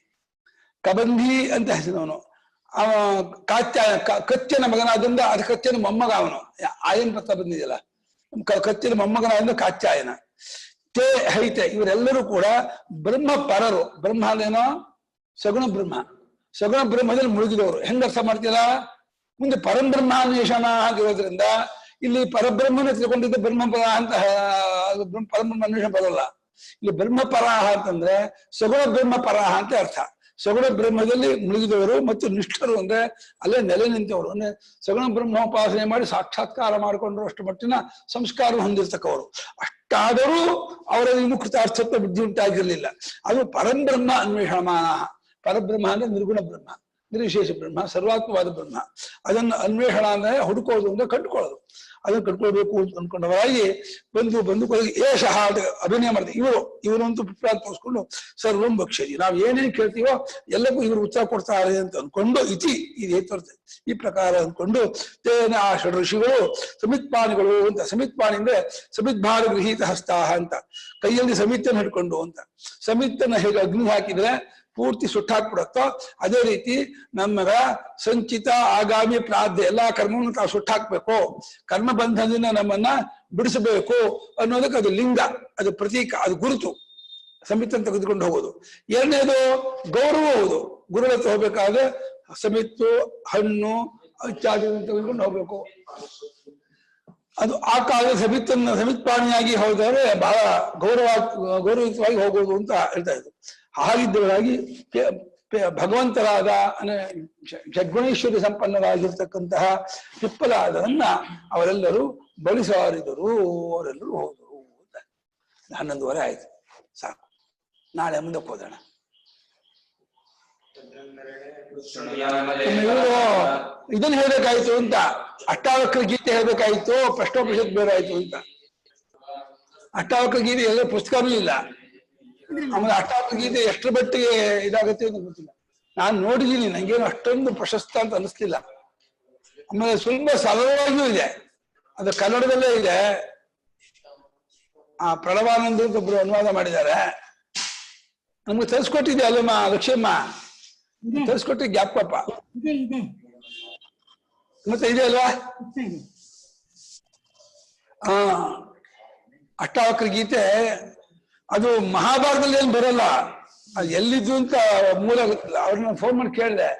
ಕಬಂಧಿ ಅಂತ ಹೆಸರವನು. ಅವ ಕಾತ್ಯಾಯ ಕತ್ಯನ ಮಗನಾದ್ರಿಂದ ಅದು ಕತ್ಯನ ಮೊಮ್ಮಗ ಅವನು. ಆಯನ್ ಪತ್ರ ಬಂದಿದೆಯಲ್ಲ, ಕತ್ಯನ ಮೊಮ್ಮಗನಾದ್ರಿಂದ ಕಾತ್ಯಾಯನ. ತೇ ಹೈತೆ ಇವರೆಲ್ಲರೂ ಕೂಡ ಬ್ರಹ್ಮ ಪರರು. ಬ್ರಹ್ಮ ಅಂದೇನೋ ಸಗುಣ ಬ್ರಹ್ಮ, ಸಗುಣ ಬ್ರಹ್ಮದಲ್ಲಿ ಮುಳುಗಿದವರು. ಹೆಂಗ ಅರ್ಥ ಮಾಡ್ತೀರಾ? ಮುಂದೆ ಪರಬ್ರಹ್ಮಾನ್ವೇಷಣ ಆಗಿರೋದ್ರಿಂದ ಇಲ್ಲಿ ಪರಬ್ರಹ್ಮನ ತಿಳ್ಕೊಂಡಿದ್ದ ಬ್ರಹ್ಮಪರ ಅಂತ ಪರಬ್ರಹ್ಮ ಅನ್ವೇಷಣೆ ಬರೋಲ್ಲ. ಇಲ್ಲಿ ಬ್ರಹ್ಮಪರಾಹ ಅಂತಂದ್ರೆ ಸಗುಣ ಬ್ರಹ್ಮಪರಾಹ ಅಂತ ಅರ್ಥ. ಸಗುಣ ಬ್ರಹ್ಮದಲ್ಲಿ ಮುಳುಗಿದವರು ಮತ್ತು ನಿಷ್ಠರು ಅಂದ್ರೆ ಅಲ್ಲೇ ನೆಲೆ ನಿಂತವರು, ಅಂದ್ರೆ ಸಗುಣ ಬ್ರಹ್ಮೋಪಾಸನೆ ಮಾಡಿ ಸಾಕ್ಷಾತ್ಕಾರ ಮಾಡಿಕೊಂಡ್ರು ಅಷ್ಟು ಮಟ್ಟಿನ ಸಂಸ್ಕಾರ ಹೊಂದಿರ್ತಕ್ಕವರು. ಅಷ್ಟಾದರೂ ಅವರಲ್ಲಿ ಇನ್ನೂ ಕೃತಾರ್ಥತ್ವ ಬುದ್ಧಿ ಉಂಟಾಗಿರ್ಲಿಲ್ಲ. ಅದು ಪರಬ್ರಹ್ಮ ಅನ್ವೇಷಣಮಾನ. ಪರಬ್ರಹ್ಮ ಅಂದ್ರೆ ನಿರ್ಗುಣ ಬ್ರಹ್ಮ, ನಿರ್ವಿಶೇಷ ಬ್ರಹ್ಮ, ಸರ್ವಾತ್ಮವಾದ ಬ್ರಹ್ಮ. ಅದನ್ನು ಅನ್ವೇಷಣ ಅಂದ್ರೆ ಹುಡುಕೋದು ಅಂದ್ರೆ ಕಂಡುಕೊಳ್ಳೋದು. ಅದನ್ನು ಕಟ್ಕೊಳ್ಬೇಕು ಅನ್ಕೊಂಡವರಾಗಿ ಬಂದು ಏಷ ಅಭಿನಯ ಮಾಡಿದೆ. ಇವರಂತೂ ಪಿಪ್ರಾತ್ ತೋರಿಸ್ಕೊಂಡು ಸರ್ವಂ ಭಕ್ಷ್ಯತಿ, ನಾವು ಏನೇನು ಕೇಳ್ತೀವೋ ಎಲ್ಲಕ್ಕೂ ಇವರು ಉತ್ತರ ಕೊಡ್ತಾರೆ ಅಂತ ಅನ್ಕೊಂಡು ಇತಿ ಇದು ತೋರ್ತದೆ. ಈ ಪ್ರಕಾರ ಅನ್ಕೊಂಡು ತೇನ ಆ ಷಡ್ ಋಷಿಗಳು ಸಮಿತ್ಪಾಣಿಗಳು ಅಂತ. ಸಮಿತ್ಪಾಣಿ ಅಂದ್ರೆ ಸಮಿತ್ಭಾರ ಗೃಹೀತ ಹಸ್ತಾಹ ಅಂತ, ಕೈಯಲ್ಲಿ ಸಮಿತ್ತನ್ನು ಹಿಡ್ಕೊಂಡು ಅಂತ. ಸಮಿತ್ತನ್ನ ಹೇಗೆ ಅಗ್ನಿ ಹಾಕಿದ್ರೆ ಪೂರ್ತಿ ಸುಟ್ಟಾಕ್ಬಿಡುತ್ತೋ ಅದೇ ರೀತಿ ನಮ್ಮರ ಸಂಚಿತ ಆಗಾಮಿ ಪ್ರಾರ್ಥ ಎಲ್ಲಾ ಕರ್ಮವನ್ನು ತಾವು ಸುಟ್ಟಾಕ್ಬೇಕು, ಕರ್ಮ ಬಂಧನದಿಂದ ನಮ್ಮನ್ನ ಬಿಡಿಸಬೇಕು ಅನ್ನೋದಕ್ಕೆ ಅದು ಲಿಂಗ, ಅದು ಪ್ರತೀಕ, ಅದು ಗುರುತು, ಸಮಿತನ್ನು ತೆಗೆದುಕೊಂಡು ಹೋಗೋದು. ಎರಡನೇದು ಗೌರವ ಹೌದು, ಗುರುಗಳ ಹತ್ರ ಹೋಗ್ಬೇಕಾದ್ರೆ ಸಮಿತ್ತು ಹಣ್ಣು ಇತ್ಯಾದಿ ತೆಗೆದುಕೊಂಡು ಹೋಗ್ಬೇಕು. ಅದು ಆ ಕಾಲದ ಸಮಿತ್ಪಾಣಿಯಾಗಿ ಹೋದರೆ ಬಹಳ ಗೌರವಯುತವಾಗಿ ಹೋಗೋದು ಅಂತ ಹೇಳ್ತಾ ಇದ್ರು. ಹಾಗಿದ್ದವರಾಗಿ ಭಗವಂತರಾದ ಷಡ್ಗುಣೇಶ್ವರಿ ಸಂಪನ್ನರಾಗಿರ್ತಕ್ಕಂತಹ ಪಿಪ್ಪಲಾದರನ್ನ ಅವರೆಲ್ಲರೂ ಬಳಿಸಾರಿದರು, ಅವರೆಲ್ಲರೂ ಹೋದರು ಅಂತ. 11:30 ಆಯ್ತು, ಸಾಕು, ನಾಳೆ ಮುಂದಕ್ಕೆ ಹೋಗೋಣ. ಇದನ್ನ ಹೇಳ್ಬೇಕಾಯ್ತು ಅಂತ, ಅಷ್ಟಾವಕ್ರ ಗೀತೆ ಹೇಳ್ಬೇಕಾಯ್ತು, ಪ್ರಶ್ನೋಪನಿಷತ್ ಬೇರೆ ಆಯ್ತು ಅಂತ. ಅಷ್ಟಾವಕ್ರ ಗೀತೆ ಎಲ್ಲ ಪುಸ್ತಕನೂ ಇಲ್ಲ. ಆಮೇಲೆ ಅಷ್ಟಾವಕ್ರ ಗೀತೆ ಎಷ್ಟರ ಮಟ್ಟಿಗೆ ಇದಾಗುತ್ತೆ ಅಂತ ಗೊತ್ತಿಲ್ಲ. ನಾನು ನೋಡಿದ್ದೀನಿ, ನಂಗೇನು ಅಷ್ಟೊಂದು ಪ್ರಶಸ್ತ ಅಂತ ಅನಿಸ್ತಿಲ್ಲ. ಆಮೇಲೆ ಸ್ವಲ್ಪ ಸರಳವಾಗಿಯೂ ಇದೆ, ಅದು ಕನ್ನಡದಲ್ಲೇ ಇದೆ. ಆ ಪ್ರಣವಾನಂದ ಅಂತ ಒಬ್ರು ಅನುವಾದ ಮಾಡಿದ್ದಾರೆ, ನಮ್ಗೆ ತರಿಸ್ಕೊಟ್ಟಿದೆ ಅಲ್ಲಮ್ಮ ಲಕ್ಷ್ಮಮ್ಮ, ತರಿಸ್ಕೊಟ್ಟಿ ಜ್ಞಾಪಕಪ್ಪ ಮತ್ತೆ ಇದೆ ಅಲ್ವಾ? ಅಷ್ಟಾವಕ್ರ ಗೀತೆ ಅದು ಮಹಾಭಾರತದಲ್ಲಿ ಏನು ಬರಲ್ಲ, ಅದು ಎಲ್ಲಿದ್ದು ಅಂತ ಮೂಲ ಗೊತ್ತಿಲ್ಲ. ಅವ್ರನ್ನ ಫೋನ್ ಮಾಡಿ ಕೇಳಿದೆ,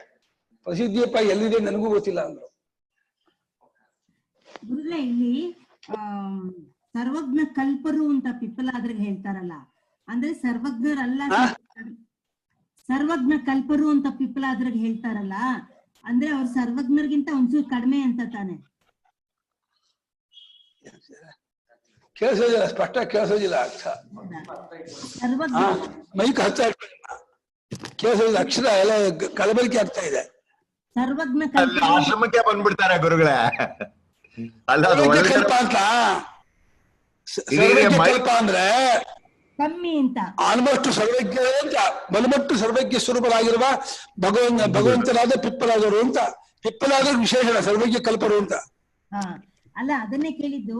ಪ್ರಸಿದ್ಧಿಯಪ್ಪ ಎಲ್ಲಿದೆ ನನಗೂ ಗೊತ್ತಿಲ್ಲ ಅಂದ್ರು. ಇಲ್ಲಿ ಸರ್ವಜ್ಞ ಕಲ್ಪರು ಅಂತ ಪಿಪ್ಪಲಾದ್ರಿಗೆ ಹೇಳ್ತಾರಲ್ಲ, ಅಂದ್ರೆ ಸರ್ವಜ್ಞರಲ್ಲ, ಸರ್ವಜ್ಞ ಕಲ್ಪರು ಅಂತ ಪಿಪ್ಪಲಾದ್ರಿಗೆ ಹೇಳ್ತಾರಲ್ಲ, ಅಂದ್ರೆ ಅವ್ರು ಸರ್ವಜ್ಞರಿಗಿಂತ ಒಂಚೂರು ಕಡಿಮೆ ಅಂತ ತಾನೆ. ಕೇಳಿಸೋದಿಲ್ಲ, ಸ್ಪಷ್ಟ ಕೇಳಿಸೋದಿಲ್ಲ ಅರ್ಥ. ಮೈಕ್ ಹಚ್ಚ ಕೇಳಿಸೋದಿಲ್ಲ, ಅಕ್ಷರ ಎಲ್ಲ ಕಲಬೆರಕೆ ಆಗ್ತಾ ಇದೆ. ಸರ್ವಜ್ಞ ಆಶ್ರಮಕ್ಕೆ ಬಂದ್ಬಿಡ್ತಾರೆ ಗುರುಗಳೇ. ಅಲ್ಲ ಕಲ್ಪ ಅಂತ, ಕಲ್ಪ ಅಂದ್ರೆ ಕಮ್ಮಿ ಅಂತ, ಆಲ್ಮೋಸ್ಟ್ ಸರ್ವಜ್ಞ ಅಂತ, ಬಲಮಟ್ಟು ಸರ್ವಜ್ಞ ಸ್ವರೂಪರಾಗಿರುವ ಭಗವಂತರಾದ ಪಿಪ್ಪಲಾದರು ಅಂತ. ಪಿಪ್ಪಲಾದ ವಿಶೇಷಣ, ಸರ್ವಜ್ಞ ಕಲ್ಪರು ಅಂತ. ಅಲ್ಲ ಅದನ್ನೇ ಕೇಳಿದ್ದು.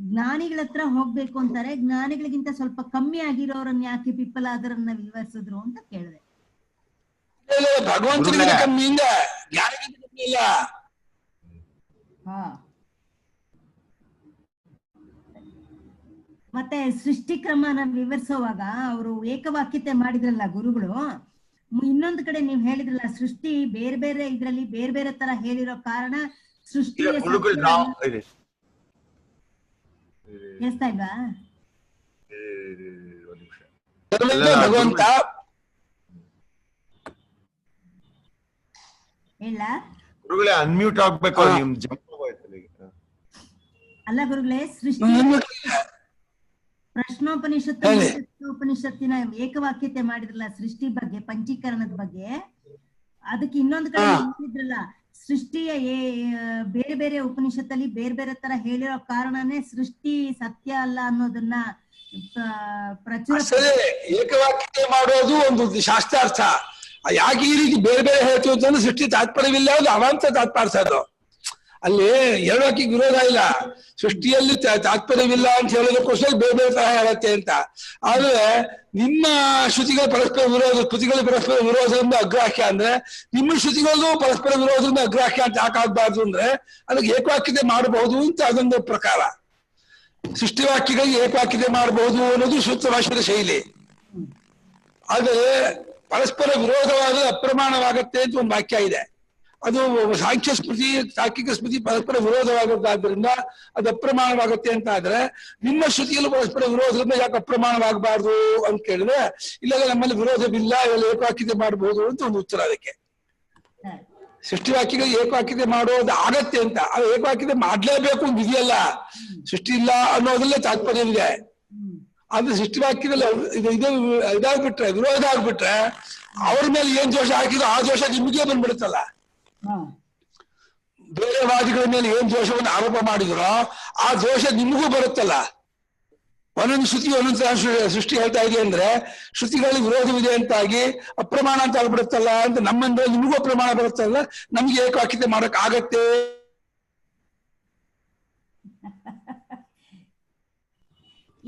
ಜ್ಞಾನಿಗಳ ಹತ್ರ ಹೋಗ್ಬೇಕು ಅಂತಾರೆ, ಜ್ಞಾನಿಗಳಿಗಿಂತ ಸ್ವಲ್ಪ ಕಮ್ಮಿ ಆಗಿರೋರನ್ನ ಯಾಕೆ ಪಿಪ್ಪಲಾದರನ್ನ ವಿವರಿಸಿದ್ರು ಅಂತ ಕೇಳಿದೆ. ಭಗವಂತನಿಗಿಂತ ಕಮ್ಮಿಯಿಂದ ಜ್ಞಾನಿಗಿಂತ ಕಮ್ಮಿ ಇಲ್ಲ. ಮತ್ತೆ ಸೃಷ್ಟಿ ಕ್ರಮನ ವಿವರಿಸುವಾಗ ಅವರು ಏಕವಾಕ್ಯತೆ ಮಾಡಿದ್ರಲ್ಲ ಗುರುಗಳು. ಇನ್ನೊಂದು ಕಡೆ ನೀವು ಹೇಳಿದ್ರಲ್ಲ, ಸೃಷ್ಟಿ ಬೇರೆ ಬೇರೆ ಇದ್ರಲ್ಲಿ ಬೇರೆ ಬೇರೆ ತರ ಹೇಳಿರೋ ಕಾರಣ ಸೃಷ್ಟಿ ಕೇಳಿಸ್ತಾ ಇಲ್ವಾ? ಭಗವಂತ ಹೇಳ ಗುರುಗಳೇ ಅನ್ಮ್ಯೂಟ್ ಆಗ್ಬೇಕು. ಅಲ್ಲ ಗುರುಗಳೇ, ಸೃಷ್ಟಿ ಉಪನಿಷತ್ತಿನ ಏಕವಾಕ್ಯತೆ ಮಾಡಿದ್ರಲ್ಲ ಸೃಷ್ಟಿ ಬಗ್ಗೆ, ಪಂಚೀಕರಣದ ಬಗ್ಗೆ. ಅದಕ್ಕೆ ಇನ್ನೊಂದು ಕಡೆ ಹೇಳಿದ್ರಲ್ಲ, ಸೃಷ್ಟಿಯ ಬೇರೆ ಬೇರೆ ಉಪನಿಷತ್ತಲ್ಲಿ ಬೇರೆ ಬೇರೆ ತರ ಹೇಳಿರೋ ಕಾರಣನೇ ಸೃಷ್ಟಿ ಸತ್ಯ ಅಲ್ಲ ಅನ್ನೋದನ್ನ ಪ್ರಚುರ. ಏಕವಾಕ್ಯತೆ ಮಾಡೋದು ಒಂದು ಶಾಸ್ತ್ರಾರ್ಥ. ಯಾಕೆ ಈ ರೀತಿ ಬೇರೆ ಬೇರೆ ಹೇಳ್ತೀವಿ ಅಂತಂದ್ರೆ ಸೃಷ್ಟಿ ತಾತ್ಪರ್ಯವಿಲ್ಲ, ಅದು ಅವಾಂತ ತಾತ್ಪರ್ಯ. ಅದು ಅಲ್ಲಿ ಎರಡು ವಾಕ್ಯಕ್ಕೆ ವಿರೋಧ ಇಲ್ಲ. ಸೃಷ್ಟಿಯಲ್ಲಿ ತಾತ್ಪರ್ಯವಿಲ್ಲ ಅಂತ ಹೇಳೋದಕ್ಕೋಸ್ಕರ ಬೇರೆ ಬೇರೆ ತರ ಹೇಳುತ್ತೆ ಅಂತ. ಆದ್ರೆ ನಿಮ್ಮ ಶ್ರುತಿಗಳ ಪರಸ್ಪರ ವಿರೋಧ, ಕೃತಿಗಳ ಪರಸ್ಪರ ವಿರೋಧದಿಂದ ಅಗ್ರಾಹ್ಯ ಅಂದ್ರೆ ನಿಮ್ಮ ಶ್ರುತಿಗಳಲ್ಲೂ ಪರಸ್ಪರ ವಿರೋಧದಿಂದ ಅಗ್ರಾಹ್ಯ ಅಂತ ಯಾಕಾಗಬಾರ್ದು ಅಂದ್ರೆ ಅದಕ್ಕೆ ಏಕವಾಕ್ಯತೆ ಮಾಡಬಹುದು ಅಂತ ಅದೊಂದು ಪ್ರಕಾರ. ಸೃಷ್ಟಿವಾಕ್ಯಗಳಿಗೆ ಏಕವಾಕ್ಯತೆ ಮಾಡಬಹುದು ಅನ್ನೋದು ಸೂತ್ರ ಭಾಷೆಯ ಶೈಲಿ. ಆದರೆ ಪರಸ್ಪರ ವಿರೋಧವಾದ ಅಪ್ರಮಾಣವಾಗತ್ತೆ ಅಂತ ಒಂದು ವಾಕ್ಯ ಇದೆ. ಅದು ಸಾಂಖ್ಯ ಸ್ಮೃತಿ, ತಾರ್ಕಿಕ ಸ್ಮೃತಿ ಪರಸ್ಪರ ವಿರೋಧವಾಗುತ್ತಾದ್ರಿಂದ ಅದು ಅಪ್ರಮಾಣವಾಗುತ್ತೆ ಅಂತ ಆದ್ರೆ ನಿಮ್ಮ ಶ್ರುತಿಯಲ್ಲೂ ಪರಸ್ಪರ ವಿರೋಧದಿಂದ ಯಾಕೆ ಅಪ್ರಮಾಣವಾಗಬಾರ್ದು ಅಂತ ಕೇಳಿದ್ರೆ, ಇಲ್ಲೆಲ್ಲ ನಮ್ಮಲ್ಲಿ ವಿರೋಧವಿಲ್ಲ, ಇವೆಲ್ಲ ಏಕವಾಕ್ಯತೆ ಮಾಡಬಹುದು ಅಂತ ಒಂದು ಉತ್ತರ ಅದಕ್ಕೆ. ಸೃಷ್ಟಿವಾಕ್ಯಗಳಿಗೆ ಏಕವಾಕ್ಯತೆ ಮಾಡೋದು ಆಗತ್ತೆ ಅಂತ, ಅದು ಏಕವಾಕ್ಯತೆ ಮಾಡ್ಲೇಬೇಕು ಅಂತ ಇದೆಯಲ್ಲ, ಸೃಷ್ಟಿ ಇಲ್ಲ ಅನ್ನೋದಲ್ಲೇ ತಾತ್ಪರ್ಯವಿದೆ. ಆದ್ರೆ ಸೃಷ್ಟಿವಾಕ್ಯದಲ್ಲಿ ಇದಾಗ್ಬಿಟ್ರೆ, ವಿರೋಧ ಆಗ್ಬಿಟ್ರೆ ಅವ್ರ ಮೇಲೆ ಏನ್ ದೋಷ ಹಾಕಿದ್ರು ಆ ದೋಷ ನಿಮಗೆ ಬಂದ್ಬಿಡುತ್ತಲ್ಲ. ಬೇರೆ ವಾದಿಗಳ ಮೇಲೆ ಏನ್ ದೋಷವನ್ನು ಆರೋಪ ಮಾಡಿದ್ರೋ ಆ ದೋಷ ನಿಮಗೂ ಬರುತ್ತಲ್ಲ. ಒಂದೊಂದು ಶ್ರುತಿ ಒಂದೊಂದು ಸೃಷ್ಟಿ ಹೇಳ್ತಾ ಇದೆ ಅಂದ್ರೆ ಶ್ರುತಿಗಳಲ್ಲಿ ವಿರೋಧವಿದೆ ಅಂತಾಗಿ ಅಪ್ರಮಾಣ ಅಂತ ಆಗ್ಬಿಡುತ್ತಲ್ಲ ಅಂತ ನಮ್ಮಂದ್ರೆ ನಿಮಗೂ ಅಪ್ರಮಾಣ ಬರುತ್ತಲ್ಲ, ನಮ್ಗೆ ಏಕವಾಕ್ಯತೆ ಮಾಡಕ್ ಆಗತ್ತೆ.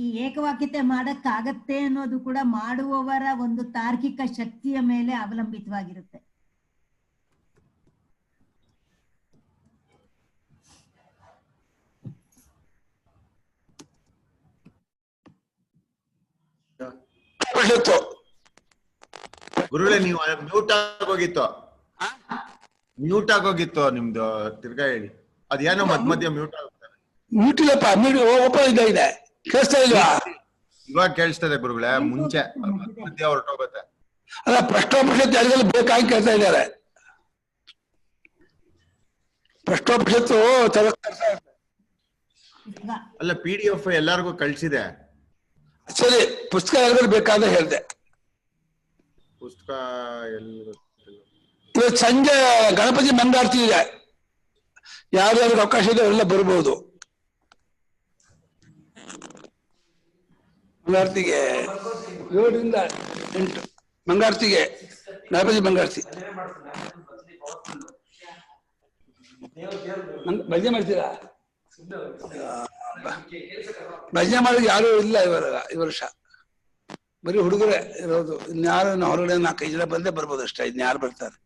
ಈ ಏಕವಾಕ್ಯತೆ ಮಾಡಕ್ಕಾಗತ್ತೆ ಅನ್ನೋದು ಕೂಡ ಮಾಡುವವರ ಒಂದು ತಾರ್ಕಿಕ ಶಕ್ತಿಯ ಮೇಲೆ ಅವಲಂಬಿತವಾಗಿರುತ್ತೆ. ಗುರುಗಳೇ ನೀವು ಮ್ಯೂಟ್ ಆಗೋಗಿತ್ತು, ಮ್ಯೂಟ್ ಆಗೋಗಿತ್ತು ನಿಮ್ದು, ತಿರ್ಗಾ ಹೇಳಿ. ಅದೇನೋ ಮಧ್ಯ ಮ್ಯೂಟ್ ಆಗುತ್ತೆ. ಮ್ಯೂಟ್ ಇಲ್ಲಪ್ಪ, ಮ್ಯೂಟ್ ಓಪನ್ ಇದೆ, ಕೇಳಿಸ್ತಾ ಇಲ್ವಾ? ಇವಾಗ ಕೇಳಿಸ್ತದೆ ಗುರುಗಳೇ, ಮುಂಚೆ ಮಧ್ಯ ಹೊರಟೋಗುತ್ತೆ. ಅಲ್ಲ, ಪ್ರಶ್ನೋಪನಿಷತ್ತು ಯಾರಿಗೆಲ್ಲ ಬೇಕಾಗಿ ಕೇಳ್ತಾ ಇದ್ದಾರೆ. ಪ್ರಶ್ನೋಪನಿಷತ್ತು ಅಲ್ಲ, PDF ಎಲ್ಲಾರ್ಗು ಕಳ್ಸಿದೆ. ಸರಿ, ಪುಸ್ತಕ ಯಾರಿಗಾದ್ರು ಬೇಕಾದ್ರೆ ಹೇಳ್ದೆ. ಪುಸ್ತಕ ಇವತ್ತು ಸಂಜೆ ಗಣಪತಿ ಮಂಗಳಾರತಿ ಇದೆ, ಯಾರ್ಯಾರಿಗೆ ಅವಕಾಶ ಇದೆ ಅವರೆಲ್ಲ ಬರ್ಬೋದು. ಮಂಗಳಾರತಿಗೆ 7 ರಿಂದ 8 ಮಂಗಳಾರತಿಗೆ, ಗಣಪತಿ ಮಂಗಳಾರತಿ. ಭಜನೆ ಮಾಡ್ತೀರಾ? ಭಜನೆ ಮಾಡೋದು ಯಾರು ಇಲ್ಲ ಈ ವರ್ಷ, ಬರೀ ಹುಡುಗರೇ ಇರೋದು. ಇನ್ಯಾರು ಹೊರಗಡೆ 4-5 ಜನ ಬಂದೇ ಬರ್ಬೋದು ಅಷ್ಟೇ, ಇನ್ಯಾರು ಬರ್ತಾರೆ?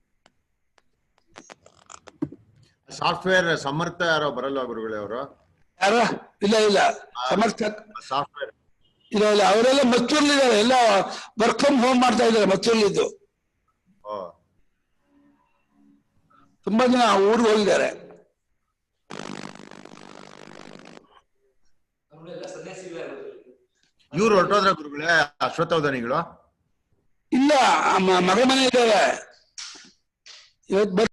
ಸಾಫ್ಟ್ವೇರ್ ಸಮರ್ಥ ಯಾರೋ ಬರಲ್ಲ ಗುರುಗಳೇ ಅವರು? ಯಾರ? ಇಲ್ಲ ಸಮರ್ಥ ಸಾಫ್ಟ್ವೇರ್ ಇಲ್ಲ, ಅವರೆಲ್ಲ ಮತ್ತೂರ್ಲಿದ್ದಾರೆ, ಎಲ್ಲ ವರ್ಕ್ ಫ್ರಮ್ ಹೋಮ್ ಮಾಡ್ತಾ ಇದ್ದಾರೆ ಮತ್ತೂರ್ಲಿದ್ದು. ತುಂಬಾ ಜನ ಊರಿಗೆ ಹೋಗಿದ್ದಾರೆ. ಇವ್ರು ಹೊರಟೋದ್ರ ಗುರುಗಳೇ ಅಶ್ವತ್ಥವಧಾನಿಗಳು? ಇಲ್ಲ, ಮಗ ಮನೆ ಇದ್ದಾರೆ ಇವತ್ತು.